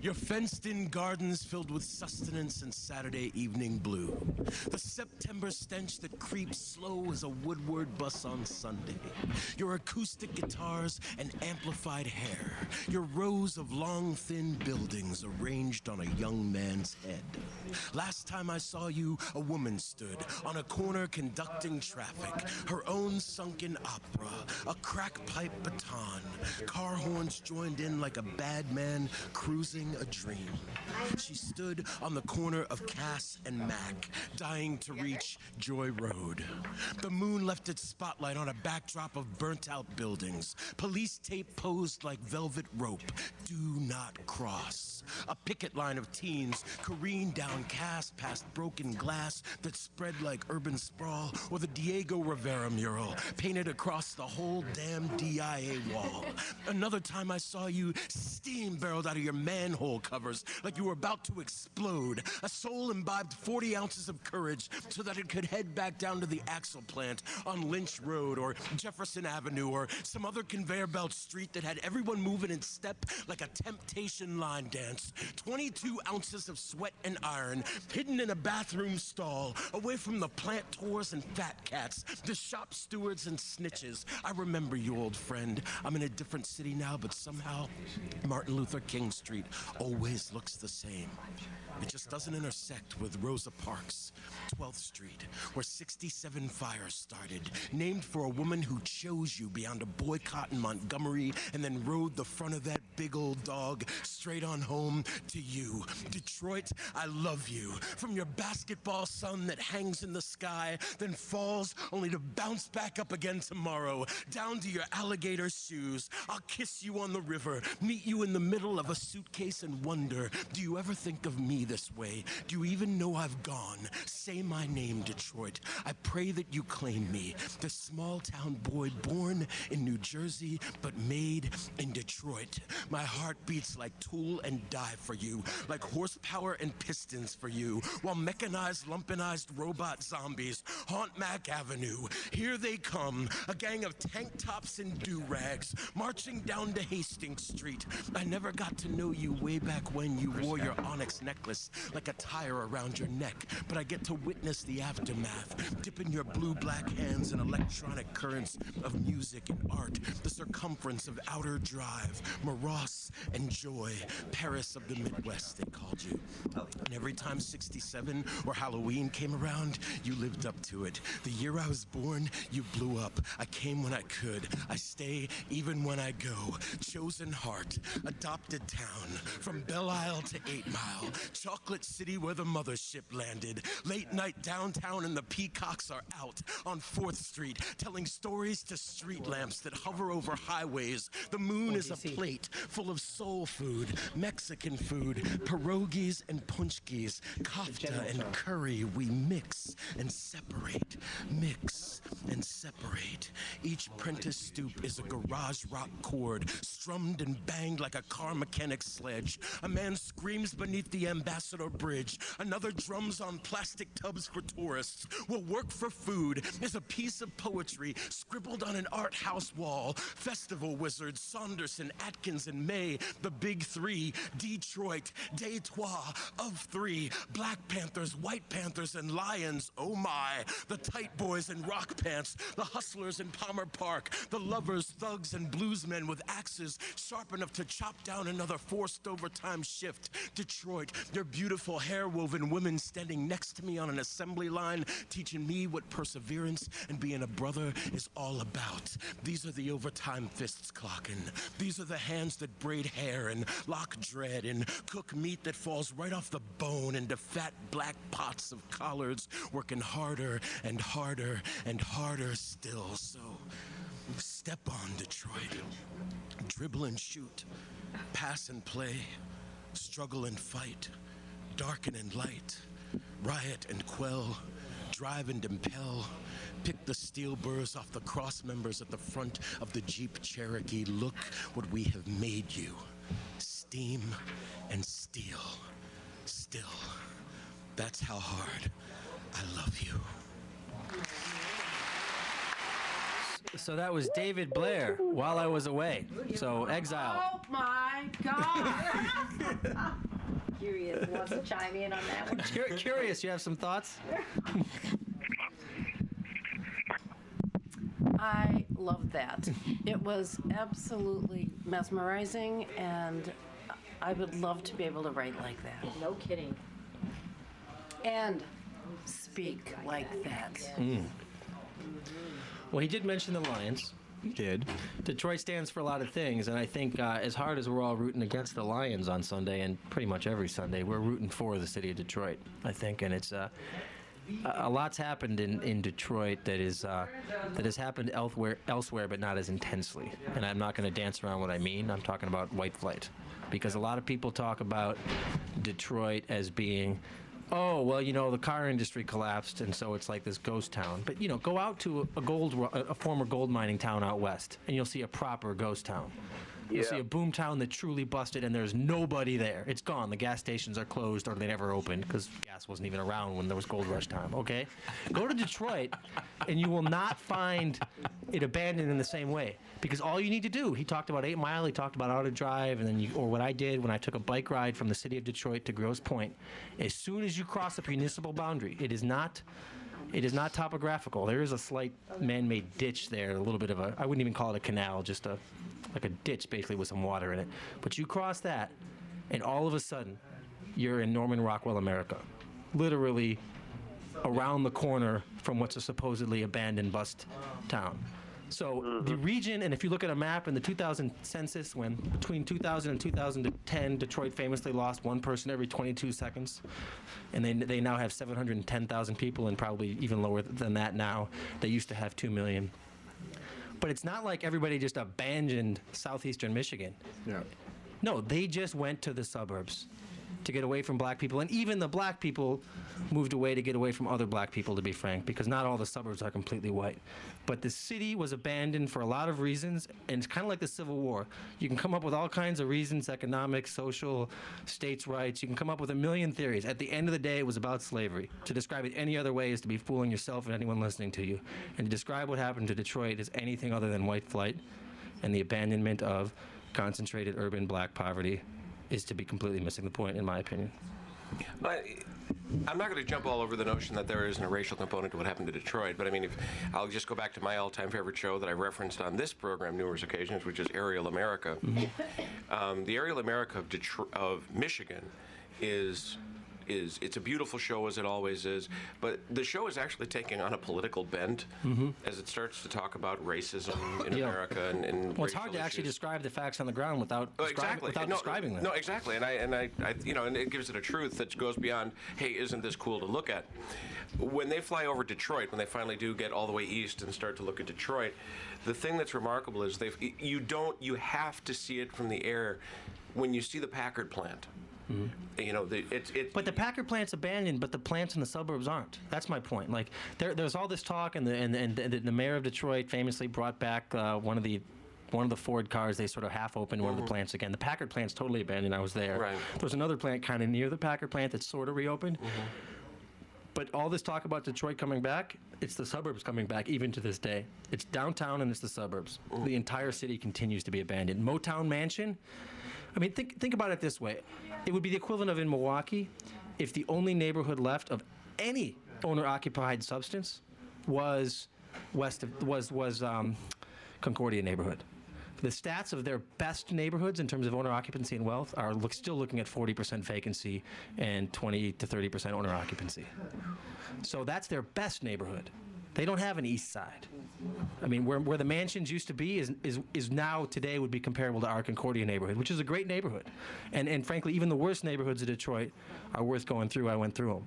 Your fenced-in gardens filled with sustenance and Saturday evening blue. The September stench that creeps slow as a Woodward bus on Sunday. Your acoustic guitars and amplified hair. Your rows of long, thin buildings arranged on a young man's head. Last time I saw you, a woman stood on a corner conducting traffic. Her own sunken opera, a crack pipe baton. Car horns joined in like a bad man cruising a dream. She stood on the corner of Cass and Mac, dying to reach Joy Road. The moon left its spotlight on a backdrop of burnt-out buildings. Police tape posed like velvet rope. Do not cross. A picket line of teens careened down Cass past broken glass that spread like urban sprawl, or the Diego Rivera mural painted across the whole damn DIA wall. Another time I saw you steam barreled out of your manhole covers like you were about to explode. A soul imbibed 40 ounces of courage so that it could head back down to the axle plant on Lynch Road or Jefferson Avenue or some other conveyor belt street that had everyone moving in step like a temptation line dance. dance. 22 ounces of sweat and iron hidden in a bathroom stall, away from the plant tours and fat cats, the shop stewards and snitches. I remember you, old friend. I'm in a different city now, but somehow Martin Luther King Street always looks the same. It just doesn't intersect with Rosa Parks, 12th Street, where 67 fires started, named for a woman who chose you beyond a boycott in Montgomery and then rode the front of that big old dog straight on home to you. Detroit, I love you. From your basketball sun that hangs in the sky, then falls only to bounce back up again tomorrow, down to your alligator shoes. I'll kiss you on the river, meet you in the middle of a suitcase and wonder, do you ever think of me this way? Do you even know I've gone? Say my name, Detroit. I pray that you claim me, the small town boy born in New Jersey but made in Detroit. My heart beats like tool and die for you, like horsepower and pistons for you, while mechanized, lumpinized robot zombies haunt Mack Avenue. Here they come, a gang of tank tops and do-rags, marching down to Hastings Street. I never got to know you way back when you wore your onyx necklace like a tire around your neck, but I get to witness the aftermath, dipping your blue-black hands in electronic currents of music and art, the circumference of Outer Drive, Moross and Joy, Paris of the Midwest, they called you. And every time 67 or Halloween came around, you lived up to it. The year I was born, you blew up. I came when I could. I stay even when I go. Chosen heart, adopted town, from Belle Isle to 8 Mile, Chocolate City where the mothership landed. Late night downtown and the peacocks are out on 4th Street, telling stories to street lamps that hover over highways. The moon is a plate full of soul food, Mexican food, pierogies and punchkis, kafta and curry. We mix and separate, mix and separate. Each Prentice stoop is a garage rock chord, strummed and banged like a car mechanic's sledge. A man screams beneath the Ambassador Bridge. Another drums on plastic tubs for tourists. Will work for food is a piece of poetry scribbled on an art house wall. Festival wizards, Saunderson, Atkins, and May, the big three. Detroit, Detroit of three. Black Panthers, White Panthers, and Lions, oh my. The tight boys in rock pants, the hustlers in Palmer Park, the lovers, thugs, and bluesmen with axes sharp enough to chop down another forced overtime shift. Detroit, your beautiful hair-woven women standing next to me on an assembly line, teaching me what perseverance and being a brother is all about. These are the overtime fists clocking. These are the hands that braid hair and lock dread and cook meat that falls right off the bone into fat black pots of collards, working harder and harder and harder still. So step on, Detroit. Dribble and shoot, pass and play, struggle and fight, darken and light, riot and quell, drive and impel. Pick the steel burrs off the cross members at the front of the Jeep Cherokee. Look what we have made you. Steam and steel. Still, that's how hard I love you. So that was David Blair, While I Was Away. So Exile. Oh my God! Curious wants to chime in on that one. Curious, you have some thoughts? I loved that. It was absolutely mesmerizing, and I would love to be able to write like that. No kidding. And speak like that. Mm. Well, he did mention the Lions. He did. Detroit stands for a lot of things, and I think as hard as we're all rooting against the Lions on Sunday, and pretty much every Sunday, we're rooting for the city of Detroit, I think, and it's a lot's happened in Detroit that has happened elsewhere, but not as intensely. And I'm not going to dance around what I mean. I'm talking about white flight, because a lot of people talk about Detroit as being, oh, well, you know, the car industry collapsed, and so it's like this ghost town. But, you know, go out to a former gold mining town out west, and you'll see a proper ghost town. You'll Yeah. see a boom town that truly busted, and there's nobody there. It's gone. The gas stations are closed, or they never opened because gas wasn't even around when there was gold rush time. Okay, go to Detroit, and you will not find it abandoned in the same way because all you need to do. He talked about 8 Mile. He talked about Outer Drive, and then or what I did when I took a bike ride from the city of Detroit to Grosse Pointe. As soon as you cross the municipal boundary, it is not topographical. There is a slight man-made ditch there, a little bit of I wouldn't even call it a canal, just like a ditch basically with some water in it. But you cross that, and all of a sudden, you're in Norman Rockwell, America. Literally around the corner from what's a supposedly abandoned bust town. So the region, and if you look at a map in the 2000 census, when between 2000 and 2010, Detroit famously lost one person every 22 seconds, and they now have 710,000 people, and probably even lower than that now. They used to have 2 million. But it's not like everybody just abandoned southeastern Michigan. Yeah. No, they just went to the suburbs to get away from black people, and even the black people moved away to get away from other black people, to be frank, because not all the suburbs are completely white. But the city was abandoned for a lot of reasons, and it's kind of like the Civil War. You can come up with all kinds of reasons, economic, social, states' rights. You can come up with a million theories. At the end of the day, it was about slavery. To describe it any other way is to be fooling yourself and anyone listening to you. And to describe what happened to Detroit as anything other than white flight and the abandonment of concentrated urban black poverty is to be completely missing the point, in my opinion. I'm not going to jump all over the notion that there isn't a racial component to what happened to Detroit, but I mean, I'll just go back to my all-time favorite show that I referenced on this program numerous occasions, which is Aerial America. The Aerial America of Michigan is it's a beautiful show, as it always is, but the show is actually taking on a political bent as it starts to talk about racism in America and well, it's hard to actually describe the facts on the ground without describing them. No, exactly, and I and it gives it a truth that goes beyond, hey, isn't this cool to look at? When they fly over Detroit, when they finally do get all the way east and start to look at Detroit, the thing that's remarkable is you have to see it from the air when you see the Packard plant. You know, but the Packard plant's abandoned, but the plants in the suburbs aren't. That's my point. Like there's all this talk, and the mayor of Detroit famously brought back one of the Ford cars. They sort of half opened one of the plants again. The Packard plant's totally abandoned. I was there. Right. There's another plant kind of near the Packard plant that's sort of reopened. But all this talk about Detroit coming back, it's the suburbs coming back even to this day. It's downtown and it's the suburbs. The entire city continues to be abandoned. Motown Mansion. I mean, think about it this way. It would be the equivalent of in Milwaukee if the only neighborhood left of any owner-occupied substance was Concordia neighborhood. The stats of their best neighborhoods in terms of owner occupancy and wealth are still looking at 40% vacancy and 20 to 30% owner occupancy. So that's their best neighborhood. They don't have an east side. I mean, where the mansions used to be is now today would be comparable to our Concordia neighborhood, which is a great neighborhood. And frankly, even the worst neighborhoods of Detroit are worth going through. I went through them.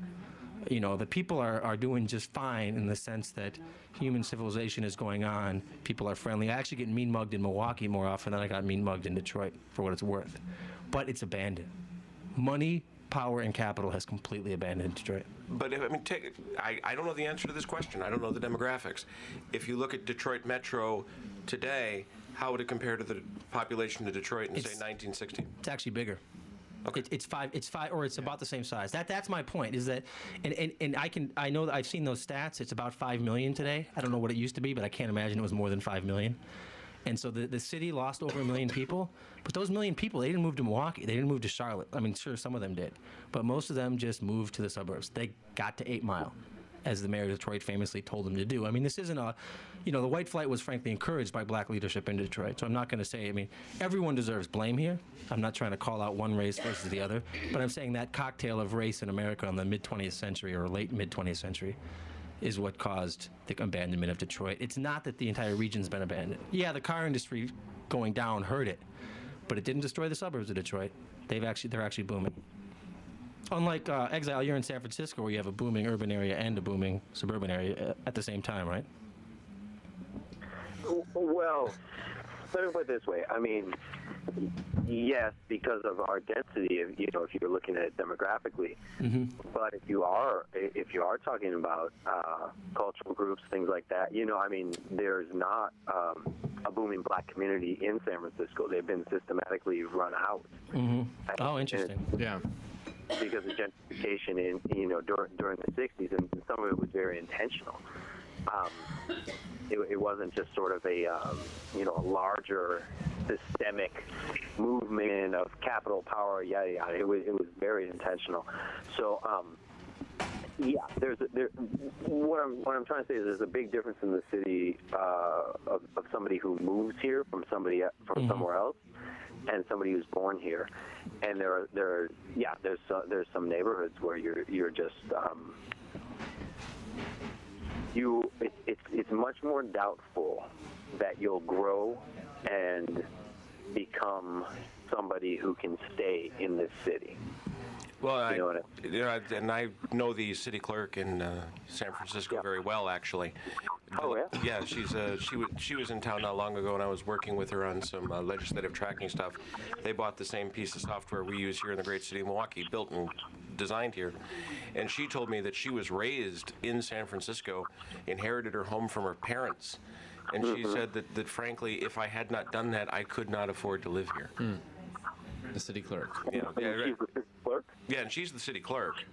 You know, the people are doing just fine in the sense that human civilization is going on. People are friendly. I actually get mean mugged in Milwaukee more often than I got mean mugged in Detroit, for what it's worth. But it's abandoned. Money, power, and capital has completely abandoned Detroit. But I mean, I don't know the answer to this question. I don't know the demographics. If you look at Detroit Metro today, how would it compare to the population of Detroit in, say, 1960? It's actually bigger. Okay. It's five, or it's about the same size. That's my point. Is that, and I know that I've seen those stats. It's about 5 million today. I don't know what it used to be, but I can't imagine it was more than 5 million. And so the city lost over 1 million people, but those 1 million people, they didn't move to Milwaukee. They didn't move to Charlotte. I mean, sure, some of them did, but most of them just moved to the suburbs. They got to 8 Mile, as the mayor of Detroit famously told them to do. I mean, this isn't the white flight was frankly encouraged by black leadership in Detroit. So I'm not going to say, I mean, everyone deserves blame here. I'm not trying to call out one race versus the other, but I'm saying that cocktail of race in America in the mid-20th century or late mid-20th century is what caused the abandonment of Detroit. It's not that the entire region's been abandoned. Yeah, the car industry going down hurt it, but it didn't destroy the suburbs of Detroit. They're actually booming. Unlike Exile, you're in San Francisco where you have a booming urban area and a booming suburban area at the same time, right? Well, let me put it this way. I mean, Yes, because of our density. If you're looking at it demographically. Mm-hmm. But if you are talking about cultural groups, things like that, there's not a booming black community in San Francisco. They've been systematically run out. Mm-hmm. Oh, interesting. Yeah. Because of gentrification during the 60s, and some of it was very intentional. It wasn't just sort of a larger systemic movement of capital power, yada yada. It was very intentional. So what I'm trying to say is there's a big difference in the city of somebody who moves here from somewhere else, and somebody who's born here. And there's some neighborhoods where you're just it's much more doubtful that you'll grow and become somebody who can stay in this city. Well, and I know the city clerk in San Francisco very well, actually. Oh yeah. Yeah, she was in town not long ago, and I was working with her on some legislative tracking stuff. They bought the same piece of software we use here in the great city of Milwaukee, built and designed here, and she told me that she was raised in San Francisco, inherited her home from her parents, and she said that frankly, if I had not done that, I could not afford to live here. The city clerk. Yeah, She's the city clerk? Yeah, and she's the city clerk.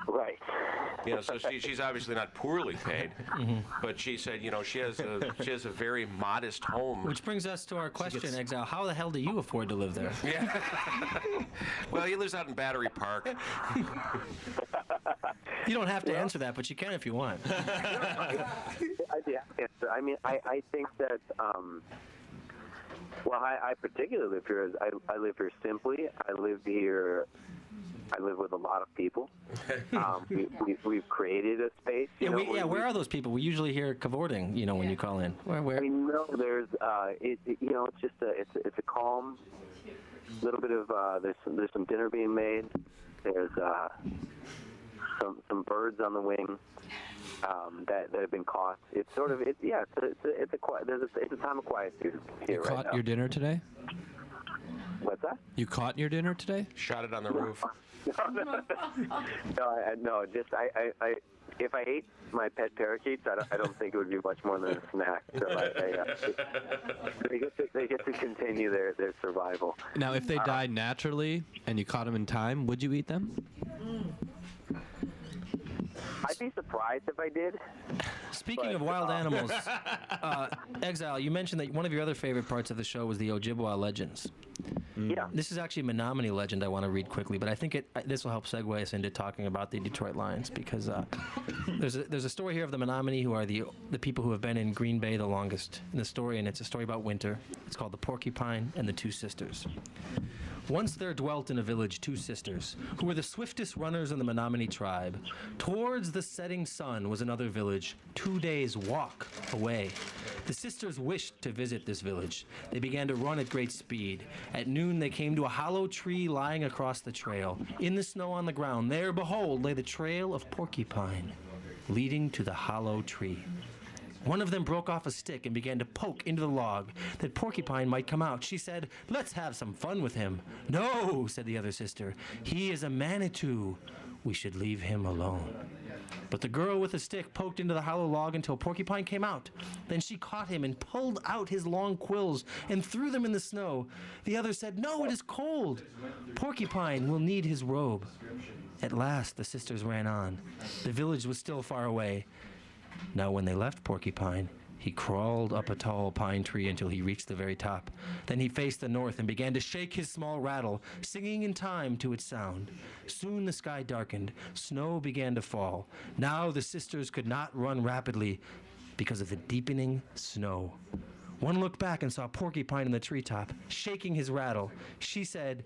Right. So she's obviously not poorly paid, but she said, she has a very modest home. Which brings us to our question, Exile. How the hell do you afford to live there? Yeah. Well, he lives out in Battery Park. You don't have to answer that, but you can if you want. I think that. Well, I particularly live here. I live here simply. I live with a lot of people. We've created a space. Where are those people? We usually hear cavorting. When you call in. Where? No, there's it's just it's a calm. Little bit of there's some dinner being made. There's some birds on the wing. That have been caught. It's sort of it's a time of quietude here right now. You caught your dinner today? What's that? You caught your dinner today? Shot it on the roof. No. Just if I ate my pet parakeets, I don't think it would be much more than a snack. So they get to continue their survival. Now, if they died naturally and you caught them in time, would you eat them? I'd be surprised if I did. Speaking of wild animals, Exile, you mentioned that one of your other favorite parts of the show was the Ojibwa legends. Yeah. This is actually a Menominee legend I want to read quickly, but I think this will help segue us into talking about the Detroit Lions, because there's a story here of the Menominee, who are the people who have been in Green Bay the longest in the story, and it's a story about winter. It's called The Porcupine and the Two Sisters. Once there dwelt in a village two sisters, who were the swiftest runners in the Menominee tribe. Towards the setting sun was another village, 2 days' walk away. The sisters wished to visit this village. They began to run at great speed. At noon they came to a hollow tree lying across the trail. In the snow on the ground, there, behold, lay the trail of Porcupine, leading to the hollow tree. One of them broke off a stick and began to poke into the log, that Porcupine might come out. She said, "Let's have some fun with him." "No," said the other sister, "he is a Manitou. We should leave him alone." But the girl with the stick poked into the hollow log until Porcupine came out. Then she caught him and pulled out his long quills and threw them in the snow. The other said, "No, it is cold. Porcupine will need his robe." At last the sisters ran on. The village was still far away. Now when they left Porcupine, he crawled up a tall pine tree until he reached the very top. Then he faced the north and began to shake his small rattle, singing in time to its sound. Soon the sky darkened. Snow began to fall. Now the sisters could not run rapidly because of the deepening snow. One looked back and saw Porcupine in the treetop, shaking his rattle. She said,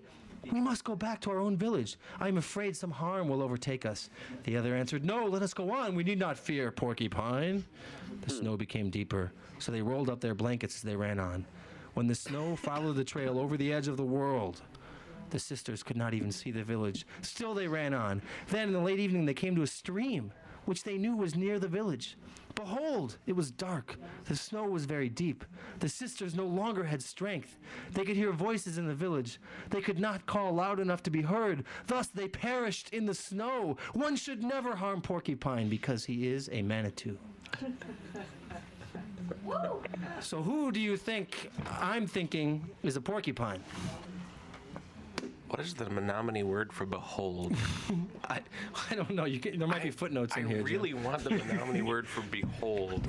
"We must go back to our own village. I am afraid some harm will overtake us." The other answered, "No, let us go on. We need not fear Porcupine." The snow became deeper, so they rolled up their blankets as they ran on. When the snow followed the trail over the edge of the world, the sisters could not even see the village. Still they ran on. Then in the late evening they came to a stream. which they knew was near the village. Behold, it was dark. The snow was very deep. The sisters no longer had strength. They could hear voices in the village. They could not call loud enough to be heard. Thus they perished in the snow. One should never harm Porcupine because he is a Manitou. So who do you think I'm thinking is a porcupine? What is the Menominee word for behold? I don't know. There might be footnotes in here. I really want the Menominee word for behold.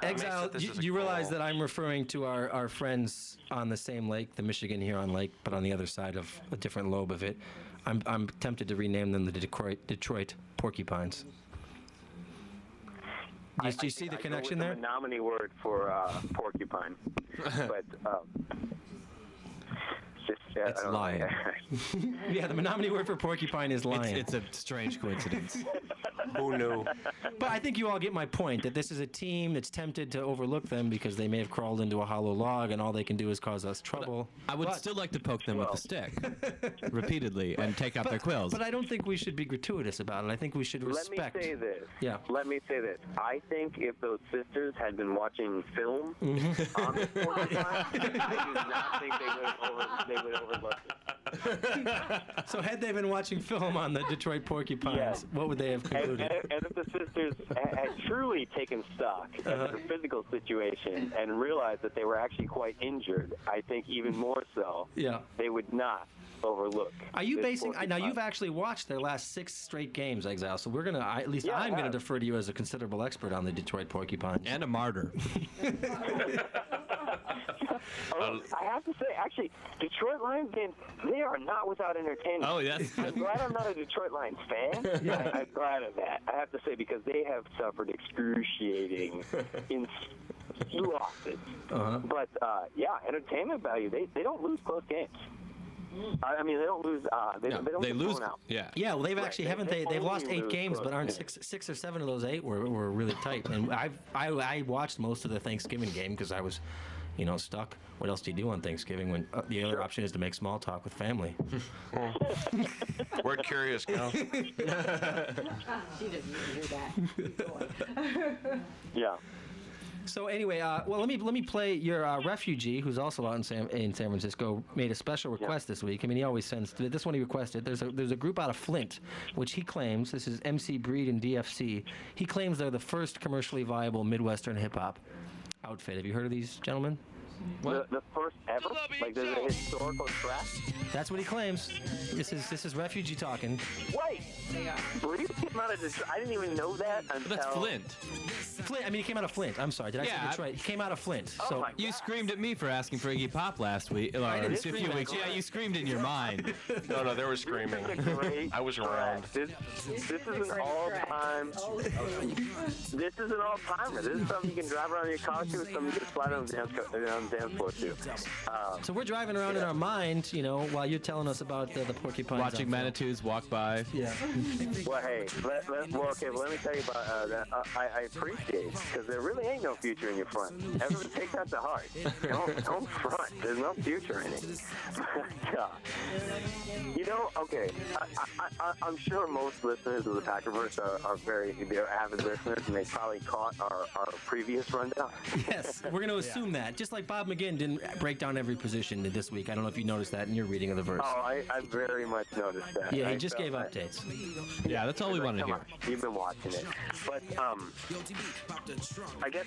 Exile, you realize that I'm referring to our friends on the same lake, the Michigan Huron Lake, but on the other side of a different lobe of it. I'm tempted to rename them the Detroit Porcupines. Do you see the connection there? The Menominee word for porcupine, but it's lion. Yeah, the Menominee word for porcupine is lion. It's a strange coincidence. Who knew? But I think you all get my point, that this is a team that's tempted to overlook them because they may have crawled into a hollow log and all they can do is cause us trouble. I would still like to poke them with a stick repeatedly and take out their quills. But I don't think we should be gratuitous about it. I think we should respect. Let me say this. Yeah. Let me say this. I think if those sisters had been watching film on the porcupine, I do not think they would have overlooked it. So had they been watching film on the Detroit Porcupines, what would they have concluded? And if the sisters had truly taken stock of their physical situation and realized that they were actually quite injured, I think even more so, they would not overlook. Are you basing? Now you've actually watched their last 6 straight games, Exile. So we're gonna, I'm gonna defer to you as a considerable expert on the Detroit Porcupines and a martyr. I have to say, actually, Detroit Lions games, they are not without entertainment. Oh, yes. I'm glad I'm not a Detroit Lions fan. I'm glad of that. I have to say, because they have suffered excruciating losses. But, entertainment value, they don't lose close games. I mean, they don't lose. They don't get lose. blown out. Yeah. Well, they've actually they've lost 8 games, but aren't 6 or 7 of those 8 were really tight. And I watched most of the Thanksgiving game because I was, stuck. What else do you do on Thanksgiving when the other option is to make small talk with family? We're curious, Cal. She didn't hear that. Yeah. So anyway, let me play your refugee, who's also out in San Francisco, made a special request this week. I mean, he always sends this one. He requested. There's a group out of Flint, which he claims, this is MC Breed and DFC. He claims they're the first commercially viable Midwestern hip hop outfit. Have you heard of these gentlemen? The first ever? Like there's a historical track? That's what he claims. This is refugee talking. Wait! Breed came out of Detroit. I didn't even know that until... That's Flint. Flint. I mean, he came out of Flint. I'm sorry. Did I say Detroit? He came out of Flint. Oh so you screamed at me for asking for Iggy Pop last week. A few weeks. Yeah, you screamed in your mind. No, there was screaming. I was around. This is an all-time. This is an all-timer. This is something you can drive around in your car to. It's something you can slide on the dance floor to. So we're driving around in our mind, while you're telling us about the porcupines. Watching Manitous walk by. Yeah. Well, hey, let me tell you about that. I appreciate, because there really ain't no future in your front. Everyone take that to heart. Don't front. There's no future in it. Okay, I'm sure most listeners of the Packerverse are they're avid listeners, and they probably caught our previous rundown. Yes, we're going to assume that. Just like Bob McGinn didn't break down every position this week. I don't know if you noticed that in your reading of the verse. Oh, I very much noticed that. Yeah, he just gave updates. Yeah, that's all we wanted to hear. You've been watching it. But I guess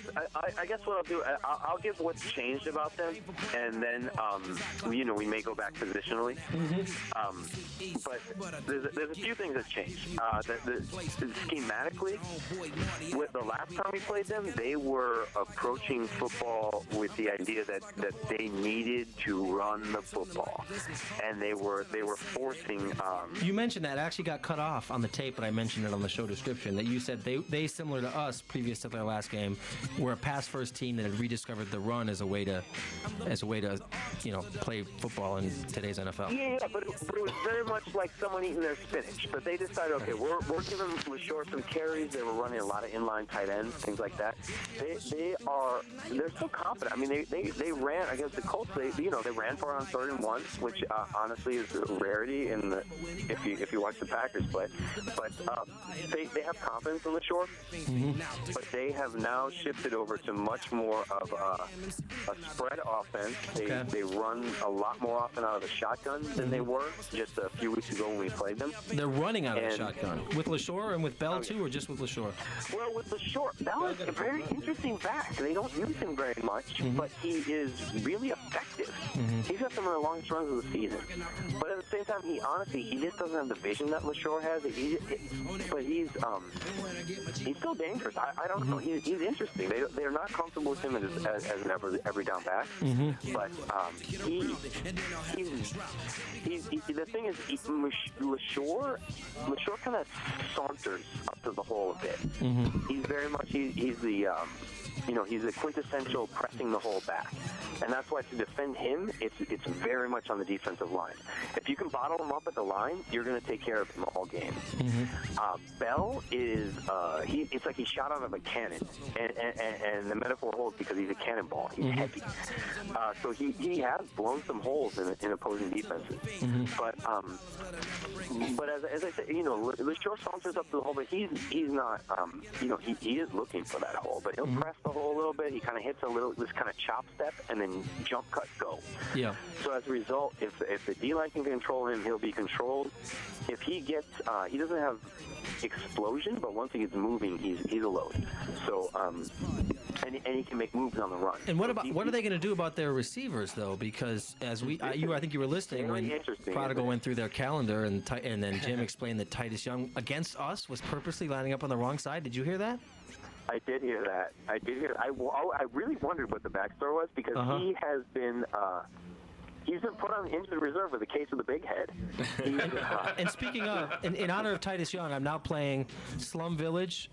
what I'll do, I'll give what's changed about them, and then we may go back positionally. But there's a few things that changed. Schematically, with the last time we played them, they were approaching football with the idea that they needed to run the football, and they were forcing. You mentioned that. It actually got cut off on the tape, but I mentioned it on the show description. That you said they similar to us, previous to their last game, were a pass-first team that had rediscovered the run as a way to play football in today's NFL. Yeah, but it was very much like someone eating their spinach. But they decided, okay, we're giving LaShore some carries. They were running a lot of inline tight ends, things like that. They're so confident. I mean, they ran against the Colts. They ran for it on 3rd and 1, which honestly is a rarity if you watch the Packers play. But they have confidence in LaShore, but they have now shifted over to much more of a spread offense. They run a lot more often out of the shotgun than they were just a few weeks ago when we played them. They're running out of the shotgun. With LaShore and with Bell, too, or just with LaShore? Well, with LaShore, that was a very interesting fact. They don't use him very much, but he is really effective. He's got some of the longest runs of the season. But at the same time, he just doesn't have the vision that LaShore has. But he's still dangerous. I don't know. He's interesting. They're not comfortable with him as an every down back. But the thing is, LaShore kind of saunters up to the hole a bit. He's very much he's the he's the quintessential pressing the hole back. And that's why to defend him, it's very much on the defensive line. If you can bottle him up at the line, you're going to take care of him all game. Bell is, it's like he's shot out of a cannon. And the metaphor holds because he's a cannonball. He's heavy. So he has blown some holes in opposing defenses. But as I said, LaShore saunters up to the hole, but he's not, he is looking for that hole. But he'll press the hole a little bit. He kind of hits this kind of chop step, and then jump cut go. Yeah. So as a result, if the D-line can control him, he'll be controlled. If he gets, he doesn't have explosion, but once he gets moving, he's a load. So, and he can make moves on the run. And what are they going to do about their receivers, though? Because as I think you were listening when Prodigal went through their calendar, and then Jim explained that Titus Young against us was purposely lining up on the wrong side. Did you hear that? I did hear that. I really wondered what the backstory was because he has been he's been put on injured reserve with a case of the big head. And speaking of, in honor of Titus Young, I'm now playing Slum Village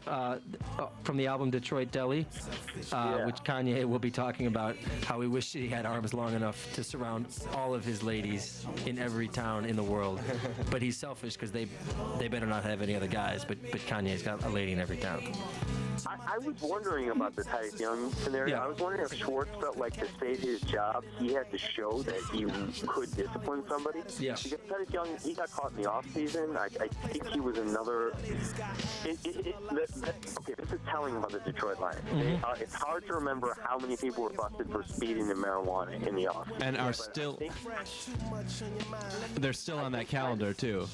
from the album Detroit Deli, which Kanye will be talking about how he wished he had arms long enough to surround all of his ladies in every town in the world. But he's selfish because they better not have any other guys, but Kanye's got a lady in every town. I was wondering about the Titus Young scenario. I was wondering if Schwartz felt like to save his job, he had to show that he could discipline somebody. Yeah. Because Titus Young, he got caught in the offseason. I think he was another... okay, this is telling about the Detroit Lions. It's hard to remember how many people were busted for speeding and marijuana in the offseason. And are still... They're still on that calendar, too.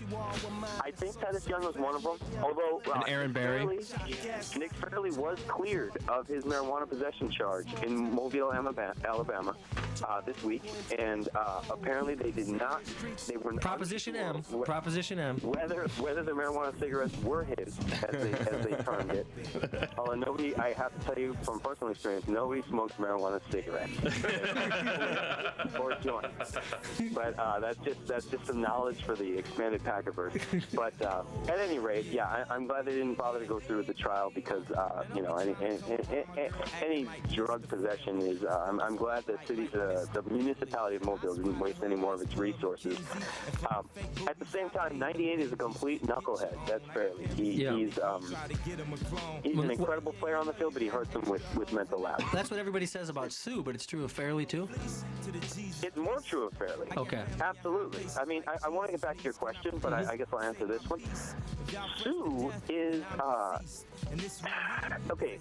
I think Titus Young was one of them. Although... and Aaron Barry. Nick Fairley was cleared of his marijuana possession charge in Mobile, Alabama, this week, and apparently they did not. They were Proposition M. Proposition M. Whether the marijuana cigarettes were his, as they termed it. Although nobody, I have to tell you from personal experience, nobody smokes marijuana cigarettes or joints. But that's just some knowledge for the expanded Packerverse. But at any rate, yeah, I'm glad they didn't bother to go through with the trial because any drug possession is. I'm glad the municipality of Mobile didn't waste any more of its resources. At the same time, 98 is a complete knucklehead. That's Fairley. He's an incredible player on the field, but he hurts them with mental lapse. That's what everybody says about Sue, but it's true of Fairley too? It's more true of Fairley. Okay. Absolutely. I mean, I want to get back to your question, but I guess I'll answer this one. Sue is... okay,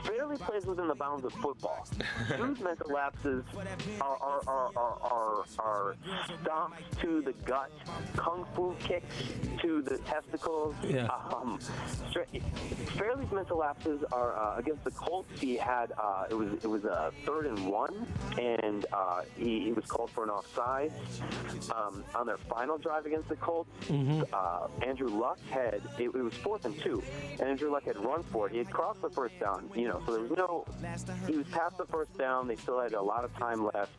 Fairley plays within the bounds of football. Sue's mental lapses are stomps to the gut, kung fu kicks to the testicles. Yeah. Fairley's mental lapses are against the Colts. He had it was a 3rd and 1, and he was called for an offside on their final drive against the Colts. Andrew Luck had it was 4th and 2. And Andrew Luck had run for it. He had crossed the first down, so there was no... He was past the first down. They still had a lot of time left.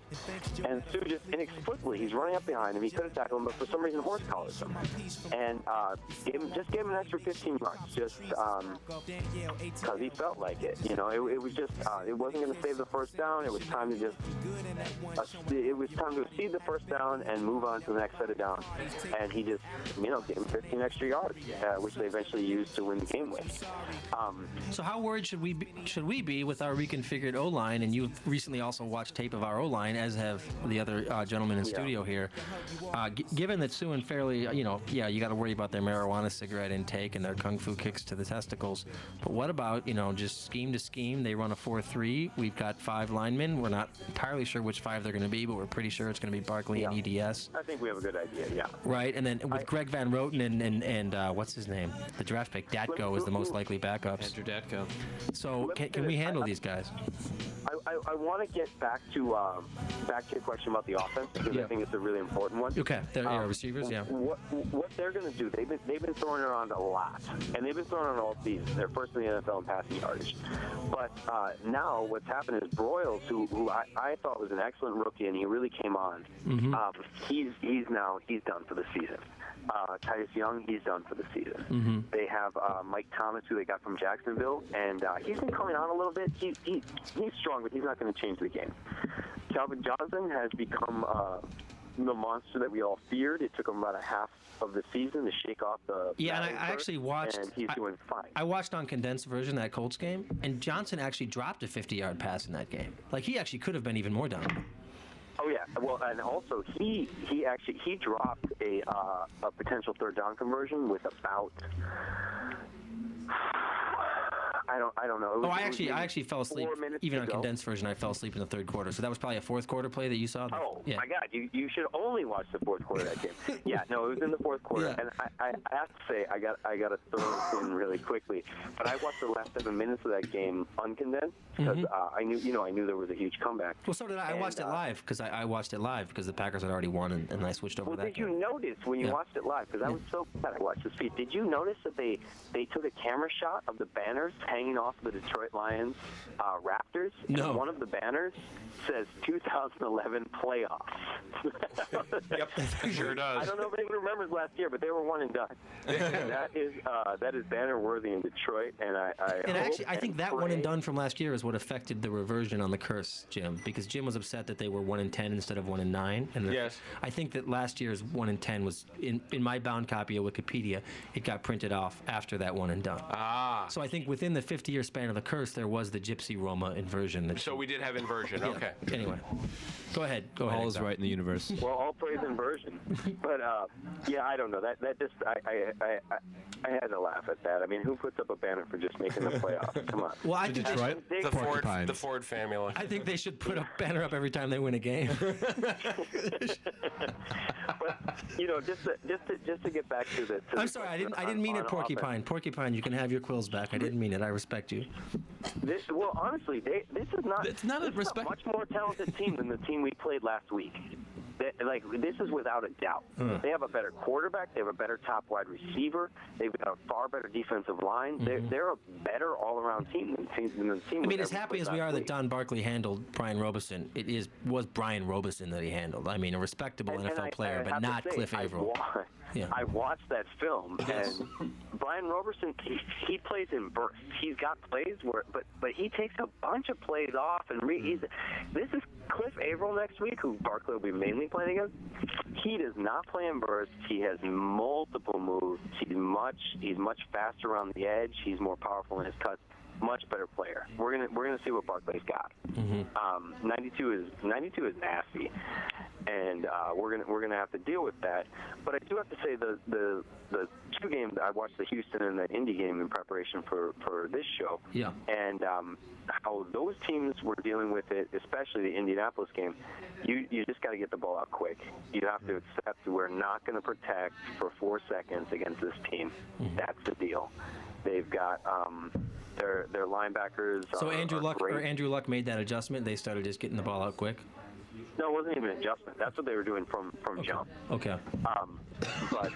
And Sue just inexplicably, he's running up behind him. He could have tackled him, but for some reason, horse collars him. And gave him an extra 15 yards, just because he felt like it. It was just... it wasn't going to save the first down. It was time to just... it was time to exceed the first down and move on to the next set of downs. And he just, gave him 15 extra yards, which they eventually used to win the game with. So how worried should we be with our reconfigured O-line? And you've recently also watched tape of our O-line, as have the other gentlemen in studio here. Given that Sue and Fairley, you got to worry about their marijuana cigarette intake and their kung fu kicks to the testicles. But what about, just scheme to scheme? They run a 4-3. We've got 5 linemen. We're not entirely sure which 5 they're going to be, but we're pretty sure it's going to be Barkley and EDS. I think we have a good idea, yeah. Right, and then with Greg Van Roten and what's his name? The draft pick, Datko, is the most likely backups. Andrew Datko. So can we handle these guys? I want to get back to your question about the offense, because I think it's a really important one. Okay, receivers, yeah. What they're going to do, they've been throwing it around a lot, and they've been throwing it around all season. They're first in the NFL in passing yardage. But now what's happened is Broyles, who I thought was an excellent rookie, and he really came on. He's done for the season. Titus Young, he's done for the season. They have Mike Thomas, who they got from Jacksonville, and he's been coming on a little bit. He's strong, but he's not going to change the game. Calvin Johnson has become the monster that we all feared. It took him about a half of the season to shake off the and I actually watched, and he's doing fine. I watched on condensed version that Colts game, and Johnson actually dropped a 50-yard pass in that game. Like, he actually could have been even more down. Oh yeah, well, and also he dropped a potential third down conversion with about I don't know. I actually fell asleep. Even on condensed version, I fell asleep in the third quarter. So that was probably a fourth quarter play that you saw. Oh my God! You should only watch the fourth quarter of that game. Yeah, no, it was in the fourth quarter, and I have to say I got to throw this in really quickly. But I watched the last 7 minutes of that game uncondensed because I knew there was a huge comeback. Well, so did I. I watched it live because I watched it live because the Packers had already won, and I switched over to that. Did you notice when you watched it live? Because I was so glad I watched this feed. Did you notice that they took a camera shot of the banners hanging off the Detroit Lions Raptors? No. And one of the banners says 2011 playoffs. Yep, sure does. I don't know if anyone remembers last year, but they were one and done. that is banner worthy in Detroit, and I think that one and done from last year is what affected the reversion on the curse, Jim, because Jim was upset that they were 1-10 instead of 1-9. And yes, I think that last year's 1-10 was in my bound copy of Wikipedia. It got printed off after that one and done. So I think within the 50-year span of the curse, there was the Gypsy Roma inversion. So we did have inversion. Yeah. Okay. Anyway, go ahead. All is right in the universe. Well, all praise inversion. But I don't know. That just I had to laugh at that. I mean, who puts up a banner for just making the playoffs? Come on. Well, I think the Ford family. I think they should put a banner up every time they win a game. But just to get back to the. I'm sorry, I didn't mean it, Porcupine. Offense. Porcupine, you can have your quills back. I didn't mean it. I respect you. Well, honestly, this is not a much more talented team than the team we played last week. This is without a doubt. They have a better quarterback. They have a better top wide receiver. They've got a far better defensive line. They're a better all-around team than the team. I mean, as happy as we are that Don Barkley handled Brian Robeson, was Brian Robeson that he handled. I mean, a respectable NFL player, but not Cliff Averill. I watched that film, and Brian Roberson, he plays in bursts. He's got plays but he takes a bunch of plays off, and this is Cliff Averill next week, who Barkley will be mainly playing against. He does not play in bursts. He has multiple moves. He's much faster around the edge. He's more powerful in his cuts. Much better player. We're gonna see what Barkley's got. 92 is nasty, and we're gonna have to deal with that. But I do have to say the two games I watched, the Houston and the Indy game in preparation for this show. Yeah. And how those teams were dealing with it, especially the Indianapolis game. You just got to get the ball out quick. You have to accept we're not going to protect for 4 seconds against this team. That's the deal. They've got their linebackers. So Andrew Luck made that adjustment. They started just getting the ball out quick. No, it wasn't even an adjustment. That's what they were doing from jump. Okay. But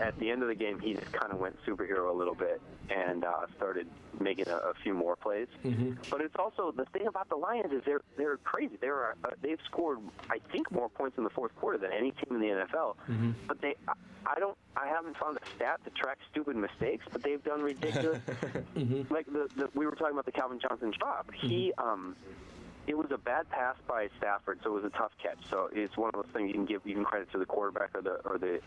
at the end of the game, he just kind of went superhero a little bit and started making a few more plays. But it's also the thing about the Lions is they're crazy. They've scored, I think, more points in the fourth quarter than any team in the NFL. But I haven't found a stat to track stupid mistakes, but they've done ridiculous. Like we were talking about the Calvin Johnson drop. It was a bad pass by Stafford, so it was a tough catch. So it's one of those things you can give even credit to the quarterback or the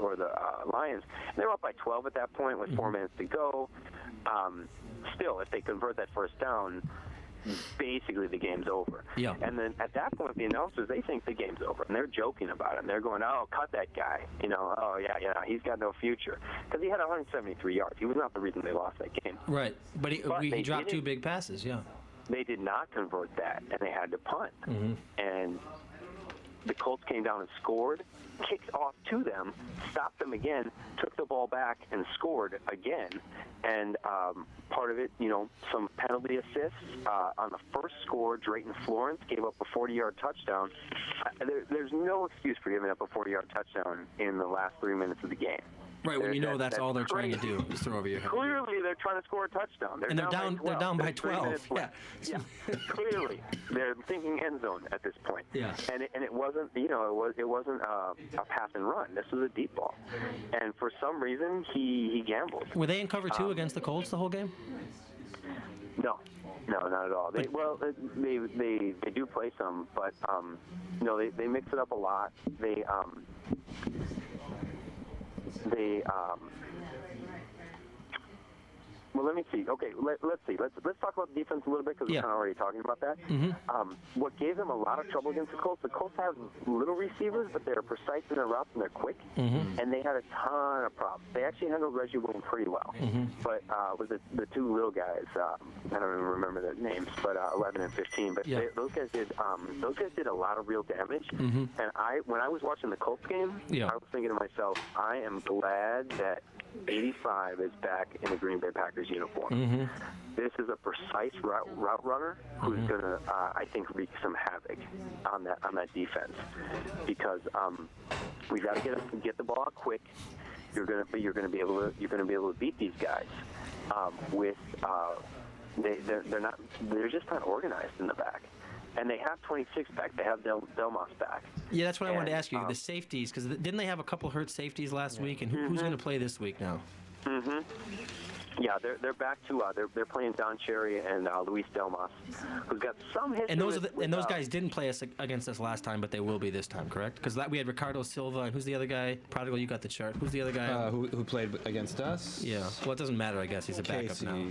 Lions. And they were up by 12 at that point with 4 minutes to go. Still, if they convert that first down, basically the game's over. Yeah. And then at that point, the announcers, they think the game's over, and they're joking about it. And they're going, "Oh, cut that guy. Oh, yeah, he's got no future." Because he had 173 yards. He was not the reason they lost that game. Right. But he dropped 2 didn't- big passes, yeah. They did not convert that, and they had to punt. Mm-hmm. And the Colts came down and scored, kicked off to them, stopped them again, took the ball back, and scored again. And part of it, some penalty assists. On the first score, Drayton Florence gave up a 40-yard touchdown. There's no excuse for giving up a 40-yard touchdown in the last 3 minutes of the game. Right, when you know that's all they're trying to do is throw over your head. Clearly, they're trying to score a touchdown. And they're down by 12. Yeah. Clearly, they're thinking end zone at this point. Yeah. And it wasn't, it wasn't a pass and run. This was a deep ball. And for some reason, he gambled. Were they in cover 2 against the Colts the whole game? No, not at all. They do play some, but they mix it up a lot. Well, let me see. Okay, let's see. Let's talk about the defense a little bit because we're kind of already talking about that. Mm-hmm. What gave them a lot of trouble against the Colts have little receivers, but they're precise in their routes and they're quick. Mm-hmm. And they had a ton of problems. They actually handled Reggie Williams pretty well. Mm-hmm. But with the 2 little guys, I don't even remember their names, but 11 and 15. But those guys did a lot of real damage. Mm-hmm. And when I was watching the Colts game, I was thinking to myself, I am glad that 85 is back in the Green Bay Packers uniform. Mm-hmm. This is a precise route runner who's going to, I think, wreak some havoc on that defense because we got to get the ball out quick. You're going to be able to beat these guys they're just not organized in the back. And they have 26 back. They have Delmas back. Yeah, that's what I wanted to ask you. The safeties, because didn't they have a couple hurt safeties last week? And who's going to play this week now? Mm-hmm. Yeah, they're back to they're playing Don Cherry and Luis Delmas, who's got some history. And those guys didn't play against us last time, but they will be this time, correct? Because we had Ricardo Silva, and who's the other guy? Prodigal, you got the chart. Who's the other guy? Who played against us? Yeah. Well, it doesn't matter, I guess. He's a backup now.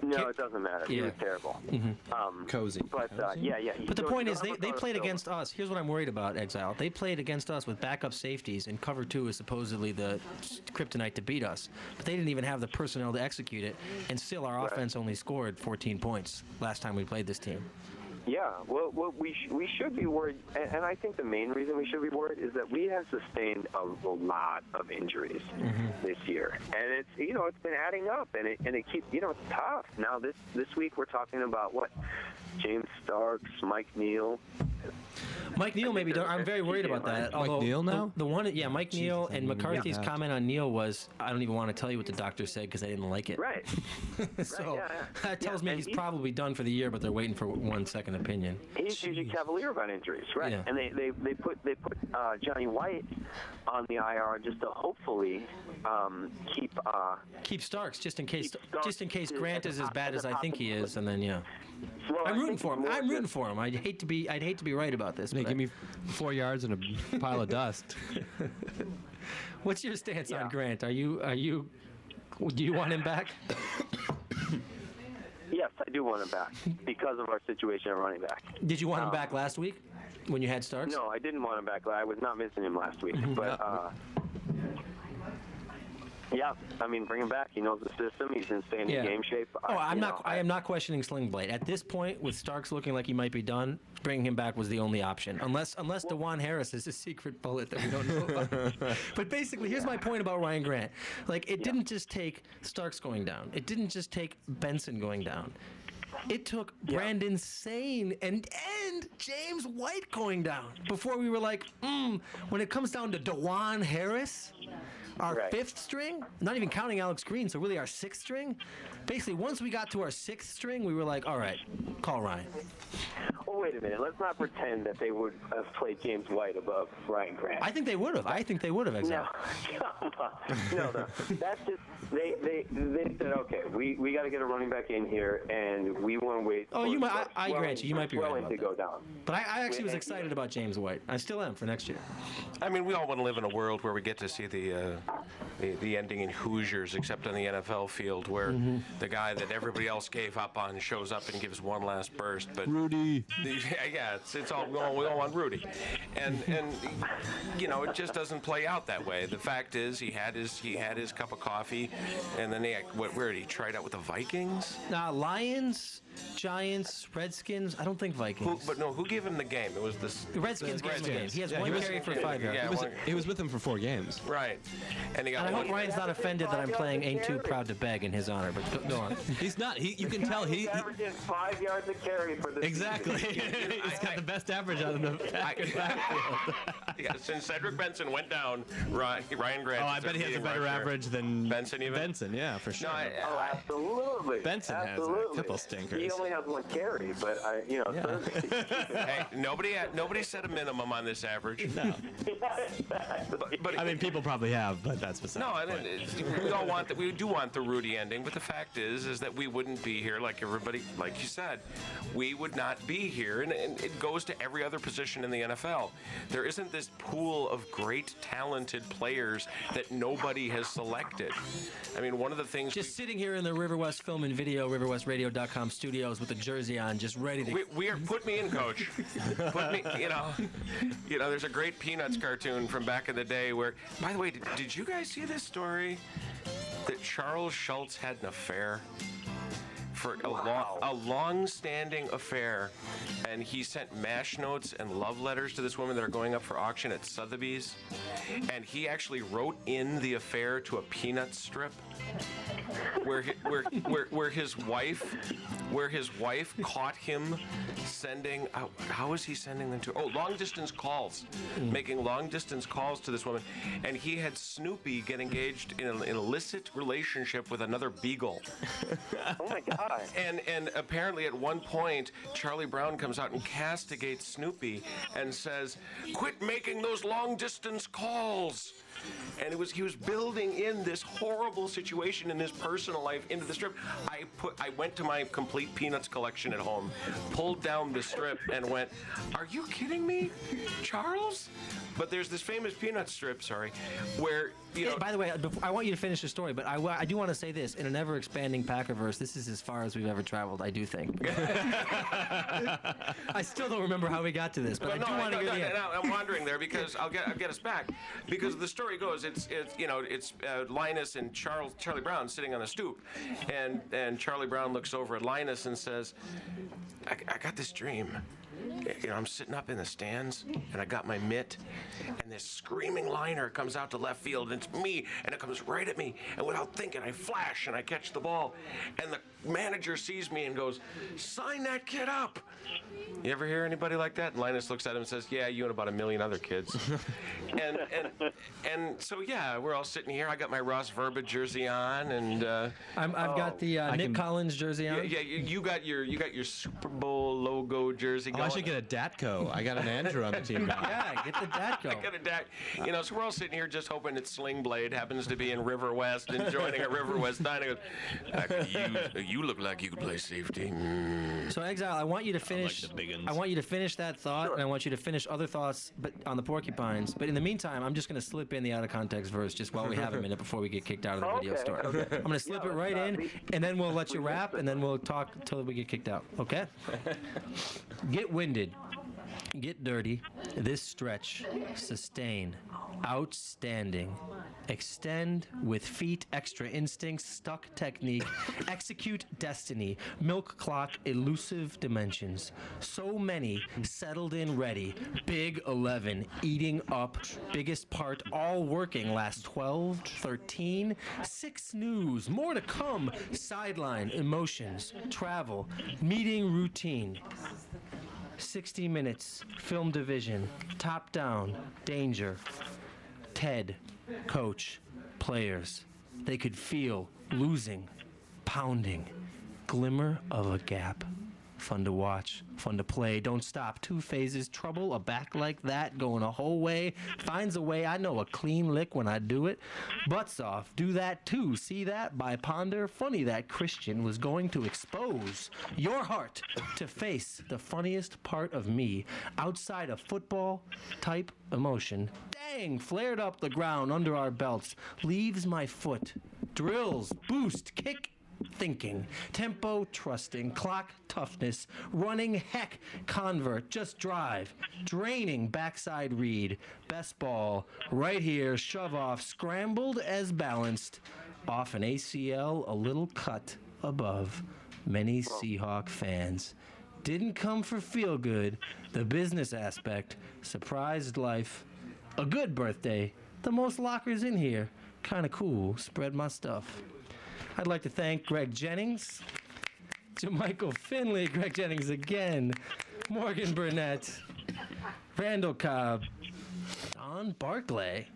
No, it doesn't matter. He was terrible. Mm-hmm. Cozy. But yeah. But the point is, they played against us. Here's what I'm worried about, Exile. They played against us with backup safeties, and cover 2 is supposedly the kryptonite to beat us. But they didn't even have the personnel to execute it, and still our offense only scored 14 points last time we played this team. Yeah, well we should be worried, and I think the main reason we should be worried is that we have sustained a lot of injuries this year, and it's it's been adding up, and it keeps it's tough. Now this week we're talking about what? James Starks, Mike Neal. Mike Neal may be done. I'm very worried about that. Mike Neal now? The one, Mike Neal, and McCarthy's comment on Neal was, I don't even want to tell you what the doctor said because I didn't like it. Right. So that tells me he's probably done for the year, but they're waiting for 1 second opinion. He's usually cavalier about injuries, right? Yeah. And they put Johnny White on the IR just to hopefully keep Starks just in case Grant is as bad as I think he is, and then Well, I'm rooting for him. I'm rooting for him. I'd hate to be right about this. Give me 4 yards and a pile of dust. What's your stance on Grant? Do you want him back? Yes, I do want him back because of our situation at running back. Did you want him back last week when you had Starks? No, I didn't want him back. I was not missing him last week, but. Yeah, I mean, bring him back. He knows the system. He's in standing game shape. I am not questioning Sling Blade. At this point, with Starks looking like he might be done, bringing him back was the only option. Unless DeJuan Harris is a secret bullet that we don't know about. But basically, here's my point about Ryan Grant. Like, it didn't just take Starks going down. It didn't just take Benson going down. It took Brandon Sane and James White going down before we were like, when it comes down to DeJuan Harris, our fifth string, not even counting Alex Green, so really our sixth string. Basically, once we got to our sixth string, we were like, all right, call Ryan. Well, wait a minute. Let's not pretend that they would have played James White above Ryan Grant. I think they would have. I think they would have, exactly. No. That's just, they said, okay, we got to get a running back in here, and we want to wait. Oh, I grant you might be right about to that. go down. But I actually was excited about James White. I still am for next year. I mean, we all want to live in a world where we get to see the the ending in Hoosiers, except on the NFL field, where the guy that everybody else gave up on shows up and gives one last burst. But Rudy. Yeah, it's all we all want Rudy, and you know, it just doesn't play out that way. The fact is, he had his cup of coffee, and then where did he try it out with the Vikings? Lions, Giants, Redskins. I don't think Vikings. Who gave him the game? It was the Redskins gave him the game. He has one carry for 5 yards. Yeah, he was with him for 4 games. Right. And he got. And I hope Ryan's not offended that I'm playing "Ain't Too Proud to Beg" in his honor. But go on. He's not. You can tell he averages 5 yards a carry for the exactly. He's got the best average out of the backfield. Yeah, since Cedric Benson went down, Ryan Grant. Oh, I bet he has a better average than Benson. Even Benson, yeah, for sure. No, absolutely. Benson has a couple stinkers. He only has 1 carry, but Hey, nobody set a minimum on this average. No. But I mean, people probably have, but that's beside. No, I mean, we do want the Rudy ending, but the fact is that we wouldn't be here like everybody, like you said, we would not be here, and it goes to every other position in the NFL. There isn't this pool of great, talented players that nobody has selected. I mean, one of the things just sitting here in the River West Film and Video, riverwestradio.com studios with a jersey on, just ready to. Put me in, coach. Put me, you know. There's a great Peanuts cartoon from back in the day where, by the way, did you guys see this story that Charles Schultz had an affair? For a long-standing affair, and he sent mash notes and love letters to this woman that are going up for auction at Sotheby's, and he actually wrote in the affair to a Peanut strip, where his wife caught him sending. How was he sending them to? Oh, long-distance calls, making long-distance calls to this woman, and he had Snoopy get engaged in an illicit relationship with another beagle. Oh my God. And apparently at one point, Charlie Brown comes out and castigates Snoopy and says, "Quit making those long-distance calls." And he was building in this horrible situation in his personal life into the strip. I went to my complete Peanuts collection at home, pulled down the strip, and went, "Are you kidding me, Charles?" But there's this famous Peanuts strip, where By the way, I want you to finish the story, but I do want to say this: in an ever-expanding Packerverse, this is as far as we've ever traveled. I do think. I still don't remember how we got to this, but I do want to hear the end. I'm wandering there because I'll get us back. Because the story goes, it's Linus and Charlie Brown sitting on the stoop, and Charlie Brown looks over at Linus and says, I got this dream. I'm sitting up in the stands, and I got my mitt, and this screaming liner comes out to left field, and it's me, and it comes right at me, and without thinking, I flash, and I catch the ball, and the manager sees me and goes, "Sign that kid up." You ever hear anybody like that? And Linus looks at him and says, "Yeah, you and about 1 million other kids." and so yeah, we're all sitting here. I got my Ross Verba jersey on, and I've got the Nick Collins jersey on. Yeah, you got your Super Bowl logo jersey going. I should get a Datco. I got an Andrew on the team now. Yeah, get the Datco. I got a Dat. So we're all sitting here just hoping that Sling Blade happens to be in River West and joining a River West night. I goes, you look like you could play safety. So Exile, I want you to finish. I want you to finish that thought, and I want you to finish other thoughts, but on the porcupines. But in the meantime, I'm just going to slip in the out of context verse just while we have a minute before we get kicked out of the video store. Okay. I'm going to slip it right in, and then we'll let you rap, and then we'll talk until we get kicked out. Okay? Get winded. Get dirty. This stretch. Sustain. Outstanding. Extend with feet, extra instincts, stuck technique. Execute destiny. Milk clock, elusive dimensions. So many, settled in ready. Big 11, eating up. Biggest part, all working. Last 12, 13. 6 news. More to come. Sideline, emotions. Travel. Meeting routine. 60 minutes, film division, top down, danger, Ted, coach, players. They could feel losing, pounding, glimmer of a gap, Fun to watch, fun to play. Don't stop. 2 phases, trouble, a back like that, going a whole way. Finds a way, I know a clean lick when I do it. Butts off, do that too. See that? By Ponder. Funny that Christian was going to expose your heart to face the funniest part of me outside of football type emotion. Dang, flared up the ground under our belts. Leaves my foot. Drills, boost, kick, thinking, tempo, trusting, clock, toughness, running, heck, convert, just drive, draining, backside read, best ball, right here, shove off, scrambled as balanced, off an ACL, a little cut above. Many Seahawk fans didn't come for feel good, the business aspect, surprised life, a good birthday, the most lockers in here, kind of cool, spread my stuff. I'd like to thank Greg Jennings, Jermichael Finley, Greg Jennings again, Morgan Burnett, Randall Cobb, Don Barclay,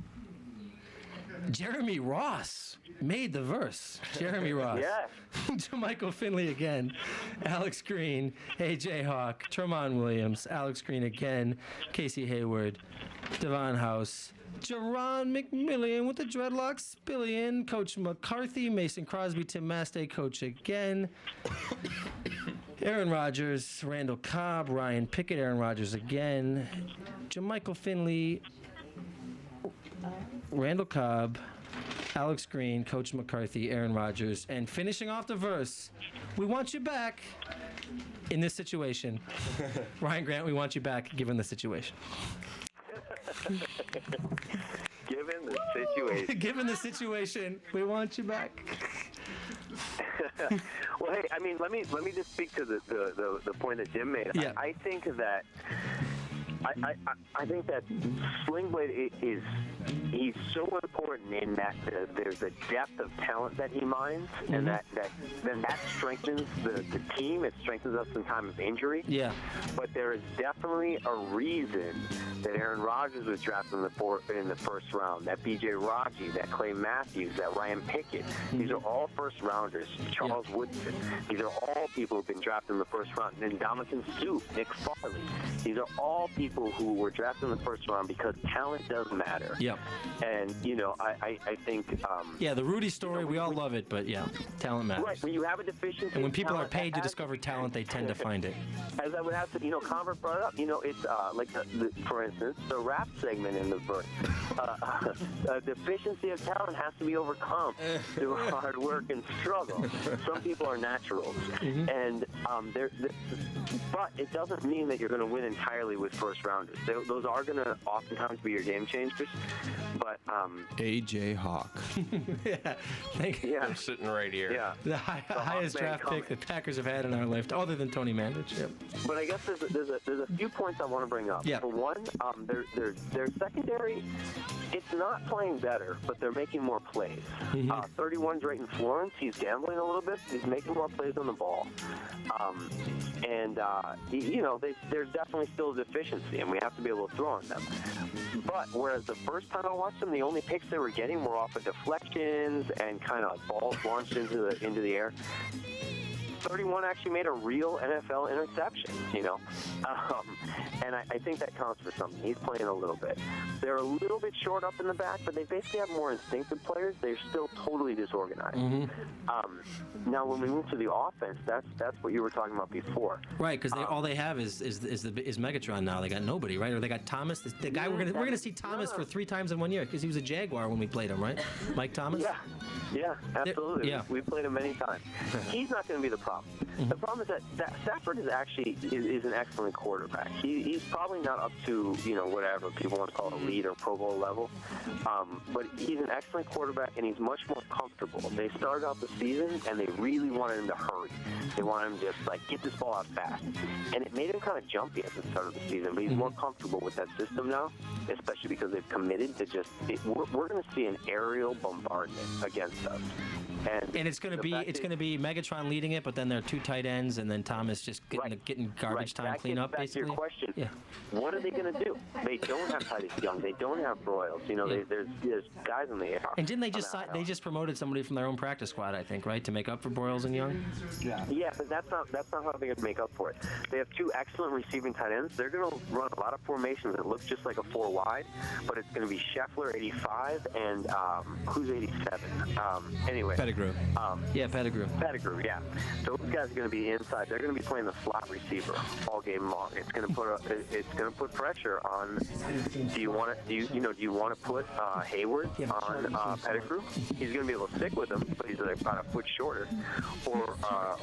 Jeremy Ross made the verse. Jeremy Ross. Yeah. Jermichael Finley again, Alex Green, AJ Hawk, Tremont Williams, Alex Green again, Casey Hayward, Devon House, Jerron McMillian with the dreadlocks spillion, Coach McCarthy, Mason Crosby, Tim Mastay, Coach again, Aaron Rodgers, Randall Cobb, Ryan Pickett, Aaron Rodgers again, Jermichael Finley, Randall Cobb, Alex Green, Coach McCarthy, Aaron Rodgers, and finishing off the verse, we want you back in this situation. Ryan Grant, we want you back given the situation. Given the situation. Given the situation, we want you back. Well, hey, I mean, let me just speak to the point that Jim made. Yeah. I think that I think that Sling Blade he's so important in that there's a depth of talent that he mines, and that strengthens the team. It strengthens us in time of injury. Yeah. But there is definitely a reason that Aaron Rodgers was drafted in the first round. That B.J. Raji, that Clay Matthews, that Ryan Pickett. These are all first rounders. Charles Woodson. These are all people who've been drafted in the first round. And Dominican Sue, Nick Farley. These are all people who were drafted in the first round because talent does matter. Yep. And, I think... the Rudy story, we all love it, but talent matters. Right, when you have a deficiency... And when people are paid to discover talent, they tend to find it. As I would have to, Convert brought it up, it's like, for instance, the rap segment in the verse. A deficiency of talent has to be overcome through hard work and struggle. Some people are naturals. And but it doesn't mean that you're going to win entirely with first rounders. Those are going to oftentimes be your game changers. But AJ Hawk. Thank you. I'm sitting right here. Yeah. The highest draft pick the Packers have had in our life, other than Tony Mandich. Yep. But I guess there's a few points I want to bring up. Yeah. For one, their secondary, it's not playing better, but they're making more plays. 31 Drayton Florence, he's gambling a little bit. He's making more plays on the ball. There's definitely still a deficiency, and we have to be able to throw on them. But whereas the first time I watched them, the only picks they were getting were off of deflections and kind of balls launched into the air. 31 actually made a real NFL interception, and I think that counts for something. He's playing a little bit. They're a little bit short up in the back, but they basically have more instinctive players. They're still totally disorganized. Now, when we move to the offense, that's what you were talking about before. Right, because all they have is Megatron now. They got nobody, right? Or they got Thomas. The guy we're gonna see Thomas for 3 times in 1 year because he was a Jaguar when we played him, right? Mike Thomas. Yeah, absolutely. Yeah. We played him many times. He's not going to be the problem. The problem is that Stafford is actually is an excellent quarterback. He's probably not up to whatever people want to call it, elite or Pro Bowl level, but he's an excellent quarterback and he's much more comfortable. They started out the season and they really wanted him to hurry. They wanted him to just get this ball out fast, and it made him kind of jumpy at the start of the season. But he's more comfortable with that system now, especially because they've committed to we're going to see an aerial bombardment against us. And it's going to be Megatron leading it, but then there are 2 tight ends, and then Thomas just getting garbage time cleanup, back basically. To your question. Yeah. What are they going to do? They don't have Titus Young. They don't have Broyles. You know, there's guys in the air. And didn't they just promoted somebody from their own practice squad, I think, right, to make up for Broyles and Young? Yeah, but that's not how they're going to make up for it. They have 2 excellent receiving tight ends. They're going to run a lot of formations that look just like a 4 wide, but it's going to be Scheffler 85 and who's 87? Anyway. Pettigrew. Pettigrew. Pettigrew, yeah. Those guys are going to be inside. They're going to be playing the slot receiver all game long. It's going to put pressure on. Do you want to put Hayward on Pettigrew? He's going to be able to stick with him, but he's about a foot shorter. Or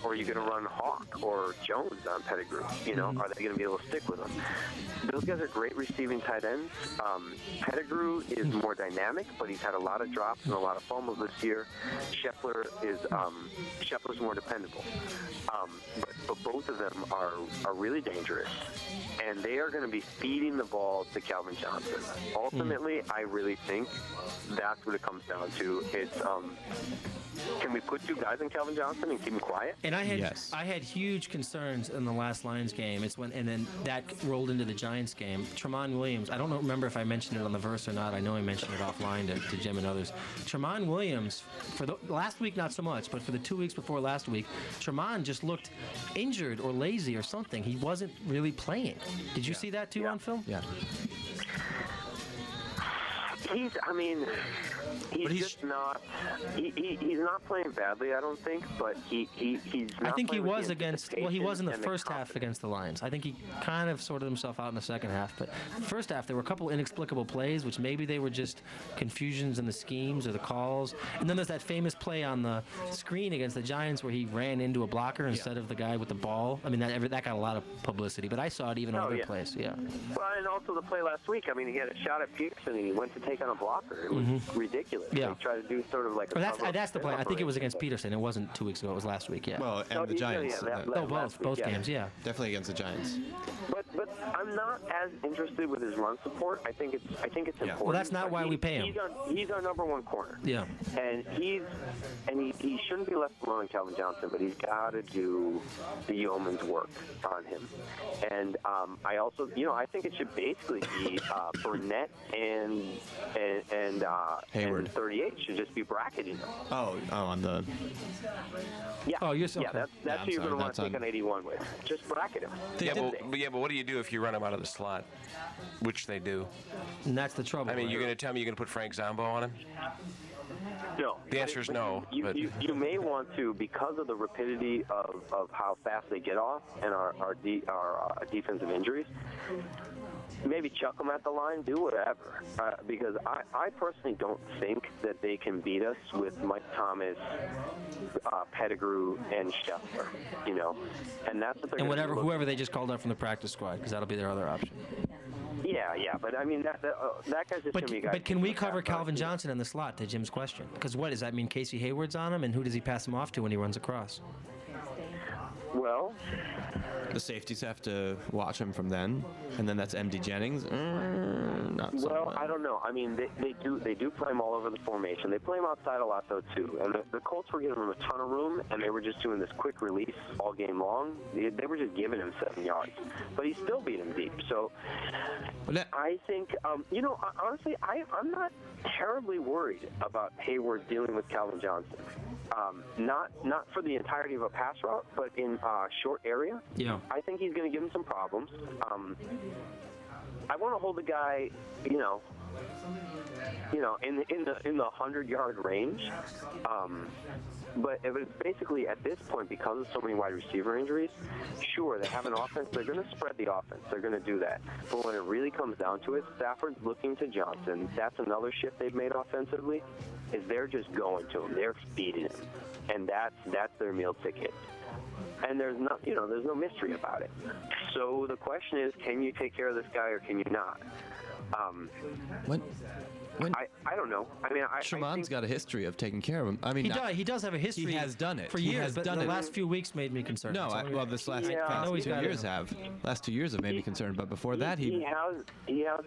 are you going to run Hawk or Jones on Pettigrew? You know, are they going to be able to stick with him? Those guys are great receiving tight ends. Pettigrew is more dynamic, but he's had a lot of drops and a lot of fumbles this year. Scheffler's more dependable. But both of them are really dangerous, and they are going to be feeding the ball to Calvin Johnson. Ultimately, I really think that's what it comes down to. It's can we put 2 guys in Calvin Johnson and keep him quiet? And I had huge concerns in the last Lions game. And then that rolled into the Giants game. Tramon Williams, I don't remember if I mentioned it on the verse or not. I know I mentioned it offline to Jim and others. Tramon Williams, for the last week not so much, but for the 2 weeks before last week, Tramon just looked injured or lazy or something. He wasn't really playing. Did you see that too on film? Yeah. He's not playing badly, I don't think, but he's not. I think he playing with was the against. Well, he was in the and first half against the Lions. I think he kind of sorted himself out in the second half. But first half, there were a couple inexplicable plays, which maybe they were just confusions in the schemes or the calls. And then there's that famous play on the screen against the Giants where he ran into a blocker instead of the guy with the ball. I mean, that got a lot of publicity, but I saw it even on other plays. Yeah. Well, and also the play last week. I mean, he had a shot at Peterson and he went to take on a blocker. It was ridiculous. Yeah. He tried to do sort of like a that's the play. I think it was against Peterson. It wasn't 2 weeks ago. It was last week. Yeah. Well, and the Giants. Both games. Yeah. Definitely against the Giants. But I'm not as interested with his run support. I think it's important. Well, that's not why we pay him. He's our number 1 corner. Yeah. And he shouldn't be left alone, Calvin Johnson, but he's got to do the yeoman's work on him. And I also, I think it should basically be Burnett and Hayward. And 38 should just be bracketing him. Oh, on the. Yeah. Oh, you're so. Yeah, that's who you're going to want to take on 81 with. Just bracket him. But what do you do if you run him out of the slot? Which they do. And that's the trouble. I mean, you're going to tell me you're going to put Frank Zombo on him? No. The answer is no. You may want to, because of the rapidity of how fast they get off and our defensive injuries, maybe chuck them at the line, do whatever. Because I personally don't think that they can beat us with Mike Thomas, Pettigrew, and Scheffler, And that's what they're and whoever they just called up from the practice squad, because that'll be their other option. Yeah, but I mean that guy's just going to be a guy. But can we cover Calvin Johnson in the slot? To Jim's question, because what does that mean? Casey Hayward's on him, and who does he pass him off to when he runs across? Well, the safeties have to watch him from then, and then that's MD Jennings. Not so well, much. I don't know. I mean, they do play him all over the formation. They play him outside a lot though too. And the Colts were giving him a ton of room, and they were just doing this quick release all game long. They were just giving him 7 yards, but he still beat him deep. So I think, honestly, I'm not terribly worried about Hayward dealing with Calvin Johnson. Not for the entirety of a pass route, but in a short area. Yeah. I think he's going to give him some problems. I want to hold the guy, in the 100-yard range. But if it's basically at this point, because of so many wide receiver injuries, sure, they have an offense. They're going to spread the offense. They're going to do that. But when it really comes down to it, Stafford's looking to Johnson. That's another shift they've made offensively, is they're just going to him. They're feeding him. And that's their meal ticket. And there's no mystery about it. So the question is, can you take care of this guy or can you not? I don't know. I mean, Sherman's got a history of taking care of him. I mean, He does have a history. He has done it for He years. has but done the it. last few weeks made me concerned. No, well, this last I know he's 2 got years last 2 years have made me concerned. But before that, he has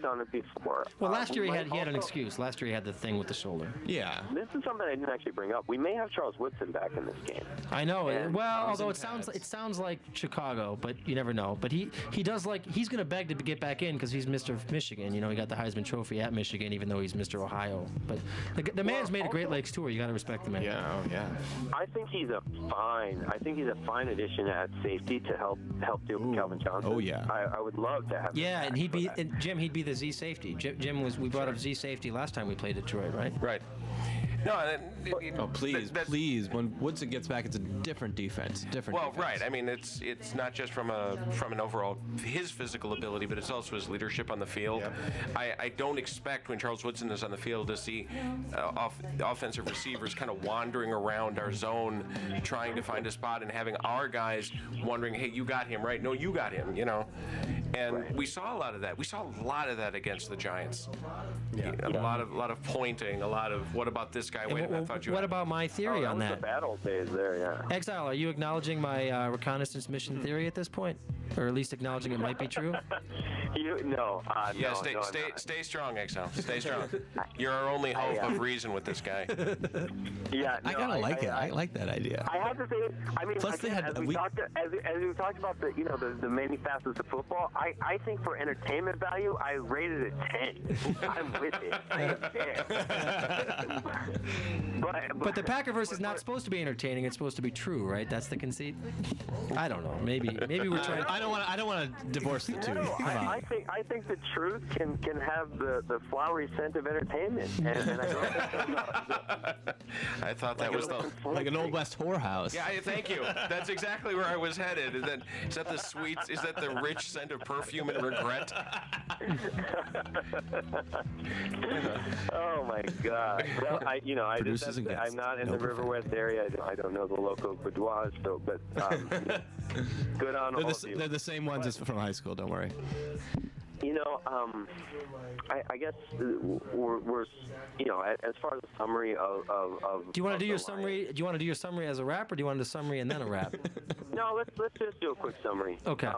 done it before. Well, last year he had an also- excuse. Last year he had the thing with the shoulder. Yeah. This is something I didn't actually bring up. We may have Charles Woodson back in this game. I know. And- Well, although it sounds like Chicago, but you never know. But he does he's going to beg to get back in because he's Mr. Michigan. You know, he got the Heisman Trophy at Michigan, even though he's Mr. Ohio. But the man's made a Great Lakes tour. You got to respect the man. Yeah, yeah. I think he's a fine addition at safety to help deal with Calvin Johnson. Oh, yeah. I would love to have. Yeah, and he'd be the Z safety. Jim we brought up Z safety last time we played Detroit, right? Right. No, Oh, please! When Woodson gets back, it's a different defense. Well, right. I mean, it's not just from an overall his physical ability, but it's also his leadership on the field. I don't expect when Charles Woodson is on the field to see offensive receivers kind of wandering around our zone, trying to find a spot, and having our guys wondering, "Hey, you got him, right? No, you got him." You know. And we saw a lot of that. We saw a lot of that against the Giants. Yeah. A lot of pointing. A lot of what about this guy? Wait a minute, I thought you. What about my theory on that? The bad old days there, yeah. Exile, are you acknowledging my reconnaissance mission theory at this point, or at least acknowledging it might be true? No. Yeah, no, stay strong, Exile. Stay strong. You're our only hope of reason with this guy. Yeah, I kind of like it. I like that idea. I have to say, I mean, Plus again, they had as we talked about the many facets of football, I think for entertainment value, I rated it 10. I'm with it. I am there. But the Packerverse is not supposed to be entertaining. It's supposed to be true, right? That's the conceit. I don't know. Maybe we're trying. I don't want to divorce the two. No, Come on. I think the truth can have the flowery scent of entertainment, and I don't think I thought that was like an old West whorehouse. Yeah, thank you. That's exactly where I was headed. Is that the sweets? Is that the rich scent of perfume and regret? Oh my God! Well, I'm not in the River West area. I don't know the local boudoirs, so but good on all of you. They're the same ones as from high school. Don't worry. I guess we're as far as the summary of do you want to do your summary? Do you want to do your summary as a rap, or do you want to do a summary and then a rap? No, let's just do a quick summary. Okay.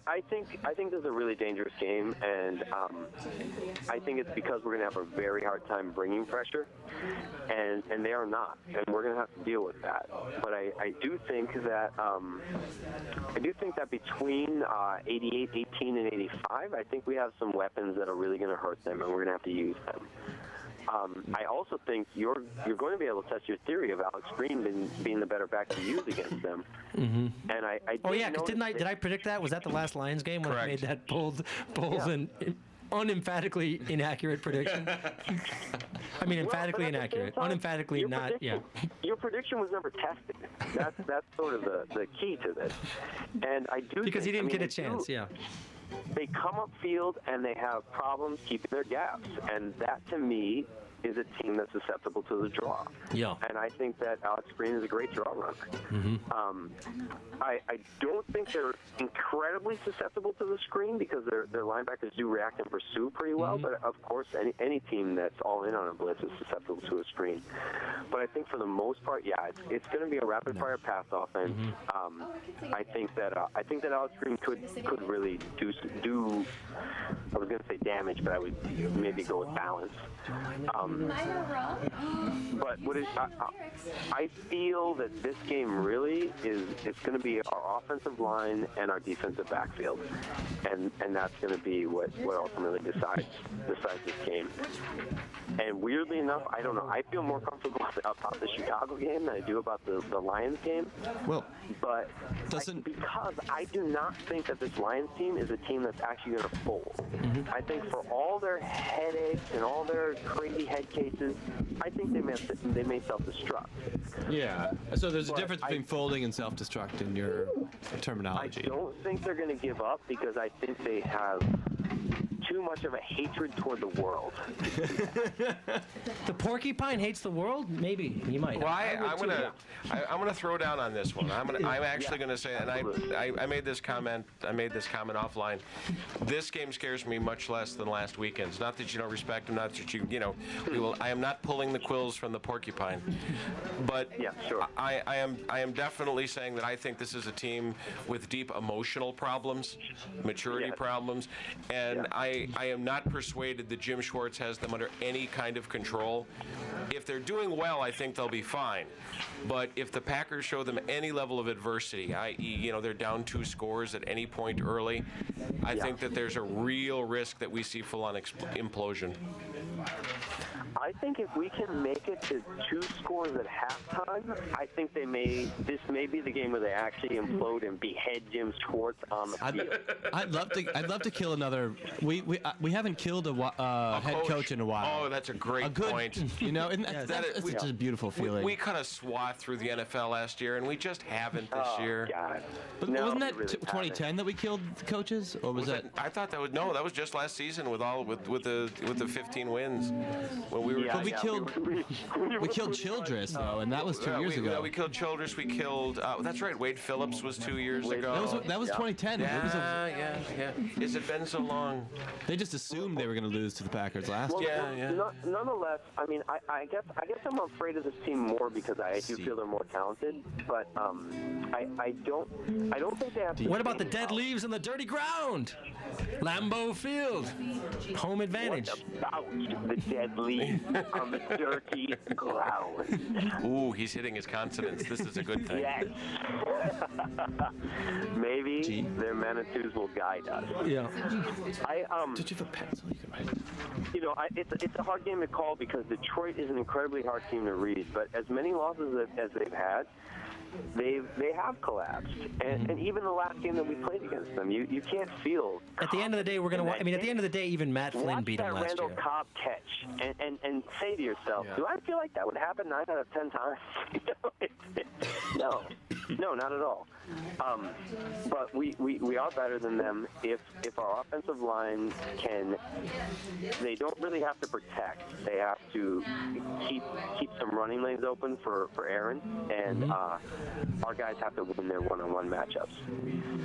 I think this is a really dangerous game, and I think it's because we're gonna have a very hard time bringing pressure, and they are not, and we're gonna have to deal with that. But I do think that between 88, 18, and 85, I think we have some weapons that are really going to hurt them, and we're going to have to use them. I also think you're going to be able to test your theory of Alex Green being the better back to use against them. Mm-hmm. And I did I predict that? Was that the last Lions game when I made that bold and unemphatically inaccurate prediction? I mean, emphatically inaccurate, unemphatically not. Yeah. Your prediction was never tested. That's sort of the key to this. And I do because he didn't get a chance. Yeah. They come upfield and they have problems keeping their gaps, and that to me is a team that's susceptible to the draw. Yeah. And I think that Alex Green is a great draw runner. Mm-hmm. I don't think they're incredibly susceptible to the screen because their linebackers do react and pursue pretty well. Mm-hmm. But of course, any team that's all in on a blitz is susceptible to a screen. But I think for the most part, yeah, it's going to be a rapid fire pass offense. Mm-hmm. I think that Alex Green could really do. I was going to say damage, but I would maybe go with balance. But I feel that this game really it's going to be our offensive line and our defensive backfield, and that's going to be what ultimately decides this game. And weirdly enough, I don't know. I feel more comfortable about the Chicago game than I do about the Lions game. Well, but because I do not think that this Lions team is a team that's actually going to fold. Mm-hmm. I think for all their headaches and all their crazy head cases, I think they may self-destruct. Yeah. So there's a difference between folding and self-destruct in your terminology. I don't think they're going to give up because I think they have too much of a hatred toward the world. The porcupine hates the world? Maybe he might. Well, I'm gonna throw down on this one. I'm actually gonna say, and I made this comment. I made this comment offline. This game scares me much less than last weekend's. Not that you don't respect him. Not that you know. I am not pulling the quills from the porcupine, but I am definitely saying that I think this is a team with deep emotional problems, maturity problems, and I am not persuaded that Jim Schwartz has them under any kind of control. If they're doing well, I think they'll be fine. But if the Packers show them any level of adversity, i.e., they're down 2 scores at any point early, I think that there's a real risk that we see full-on implosion. I think if we can make it to 2 scores at halftime, I think this may be the game where they actually implode and behead Jim Schwartz on the field. I'd love to kill another. We haven't killed a head coach in a while. Oh, that's a great point. That's such a beautiful feeling. We cut a swath through the NFL last year, and we just haven't this year. God. But wasn't that 2010 that we killed the coaches, or was that? I thought that was just last season with the 15 wins when we were. But we killed Childress though, and that was 2 years ago. We killed Childress. We killed. That's right. Wade Phillips was 2 years ago. That was 2010. Yeah. Has it been so long? They just assumed they were going to lose to the Packers last year. Nonetheless, I mean, I guess I'm afraid of this team more because I do feel they're more talented. But I don't think they have. What about the dead leaves and the dirty ground? Lambeau Field, home advantage. What about the dead leaves on the dirty ground? Ooh, he's hitting his consonants. This is a good thing. Yes. Maybe their Manitous will guide us. Yeah. Did you have a pencil? You can write. It's a hard game to call because Detroit is an incredibly hard team to read. But as many losses as they've had, they have collapsed, and even the last game that we played against them, you can't feel. At the end of the day, we're gonna. At the end of the day, even Matt Flynn beat him last year. Watch that Randall Cobb catch, and say to yourself, do I feel like that would happen 9 out of 10 times? No, not at all. But we are better than them if our offensive line can. They don't really have to protect. They have to keep some running lanes open for Aaron, and our guys have to win their one-on-one matchups.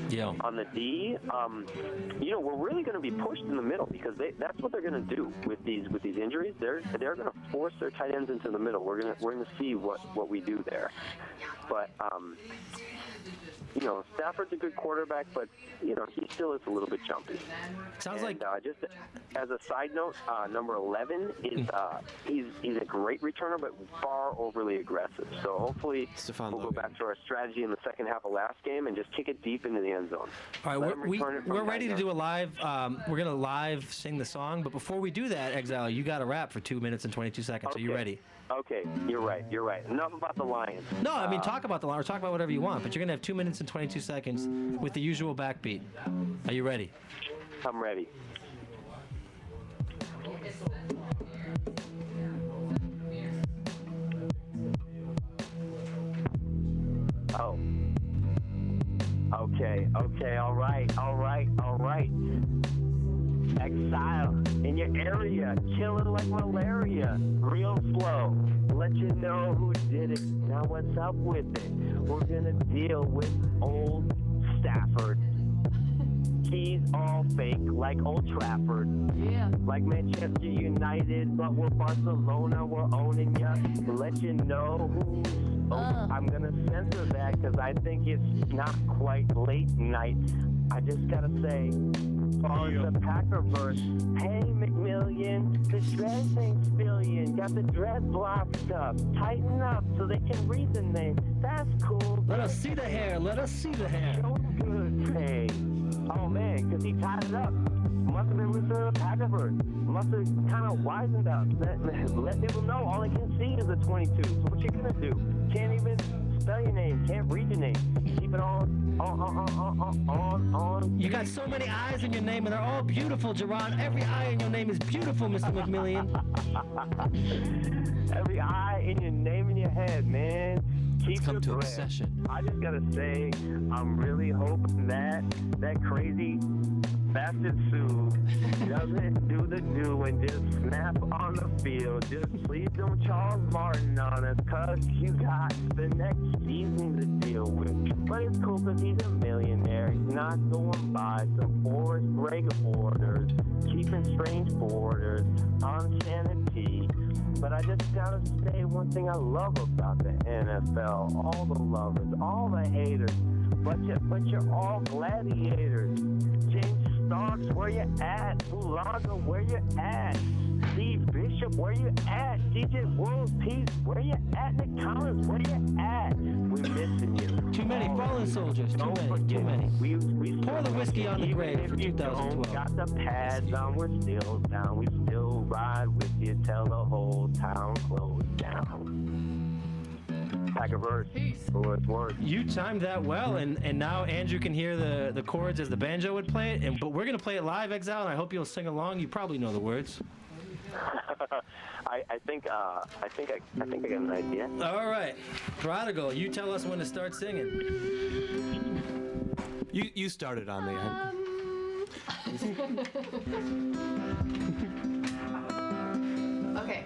Yeah. On the D, we're really going to be pushed in the middle because that's what they're going to do with these injuries. They're going to force their tight ends into the middle. We're going to see what we do there, but. Stafford's a good quarterback, but he still is a little bit jumpy. Sounds like just as a side note, number 11 is he's a great returner, but far overly aggressive. So hopefully we'll go back to our strategy in the second half of last game and just kick it deep into the end zone. All right, we're ready to do a live. We're gonna live sing the song, but before we do that, Exile, you got to rap for 2 minutes and 22 seconds. Okay. Are you ready? Okay, you're right. Enough about the Lions. No, I mean talk about the Lions or talk about whatever you want, but you're gonna have 2 minutes and 22 seconds with the usual backbeat. Are you ready? I'm ready. Oh. Okay, all right. Exile in your area, kill it like malaria, real slow. Let you know who did it. Now what's up with it? We're gonna deal with old Stafford. He's all fake, like Old Trafford. Yeah. Like Manchester United, but we're Barcelona, we're owning ya. Let you know who's. I'm gonna censor that because I think it's not quite late night. I just gotta say, on the packerverse, hey McMillian, the dress ain't spillion. Got the dreadlocks up, tighten up so they can read the name. That's cool. Let us see the hair. Show good pay. Oh man, because he tied it up. Must have been listening to the packerverse. Must have kind of wisened up. Let people know all they can see is a 22. So what you gonna do? Can't even spell your name. Can't read your name. Keep it on. You got so many eyes in your name, and they're all beautiful, Jerron. Every eye in your name is beautiful, Mr. McMillian. Every eye in your name in your head, man. Keep come your to breath. obsession. I just gotta say, I'm really hoping that crazy fasted Sue doesn't do the do and just snap on the field. Just please don't Charles Martin on us, cause you got the next season to deal with. But it's cool cause he's a millionaire. He's not going by some Forrest Gregg orders, keeping strange borders on sanity. But I just gotta say one thing I love about the NFL. All the lovers, all the haters, but you're all gladiators. James Starks, where you at? Bulaga, where you at? Steve Bishop, where you at? DJ World Peace, where you at? Nick Collins, where you at? We're missing you. Too many fallen soldiers. Too many. We Pour the whiskey on the grave for 2012. Got the pads on, we're still down. We still ride with you till the whole town closed down. Packerverse, for what it's worth. You timed that well, and now Andrew can hear the chords as the banjo would play it. But we're gonna play it live, Exile, and I hope you'll sing along. You probably know the words. I think I got an idea. All right, Prodigal, you tell us when to start singing. You started on the end. Okay.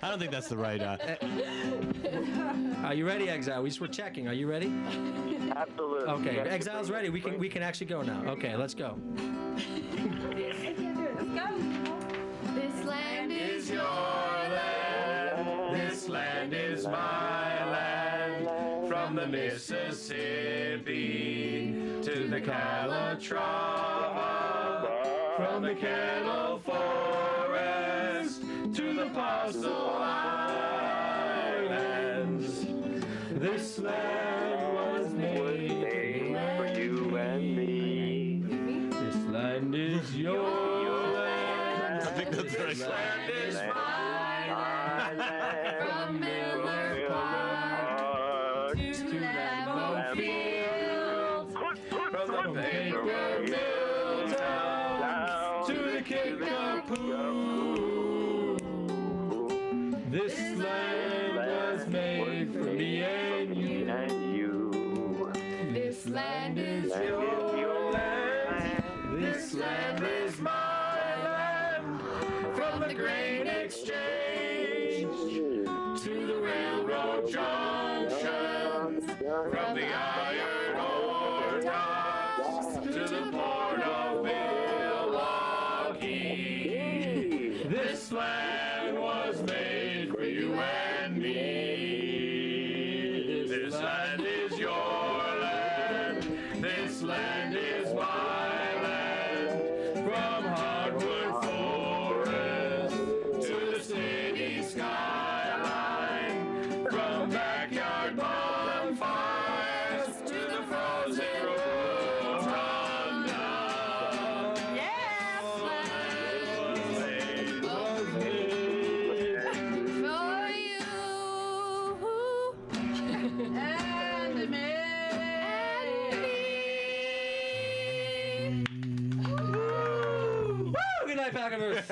I don't think that's the right. Are you ready, Exile? We just were checking. Are you ready? Absolutely. Okay, Exile's ready. We can actually go now. Okay, let's go. This land is your land. This land is my land. From the Mississippi to the Calatrava, from the Kettle Forest to the Parcel Islands. This land was made for you and me. This land is your land. I think that's right. This land is my land. From Miller Park to Lambeau Fields, from the paper mill town to the Kickapoo. This land was made for me and you. This land is your land. This land is my land. From the grain exchange to the railroad junction, from the iron ore docks to the port of Milwaukee. This land was made for you and me. This land is your land. This land is my land. From hardwood forest to the city skyline, from backyard bonfires to the frozen rotunda. Yes, And me. Woo! Good night, Packerverse.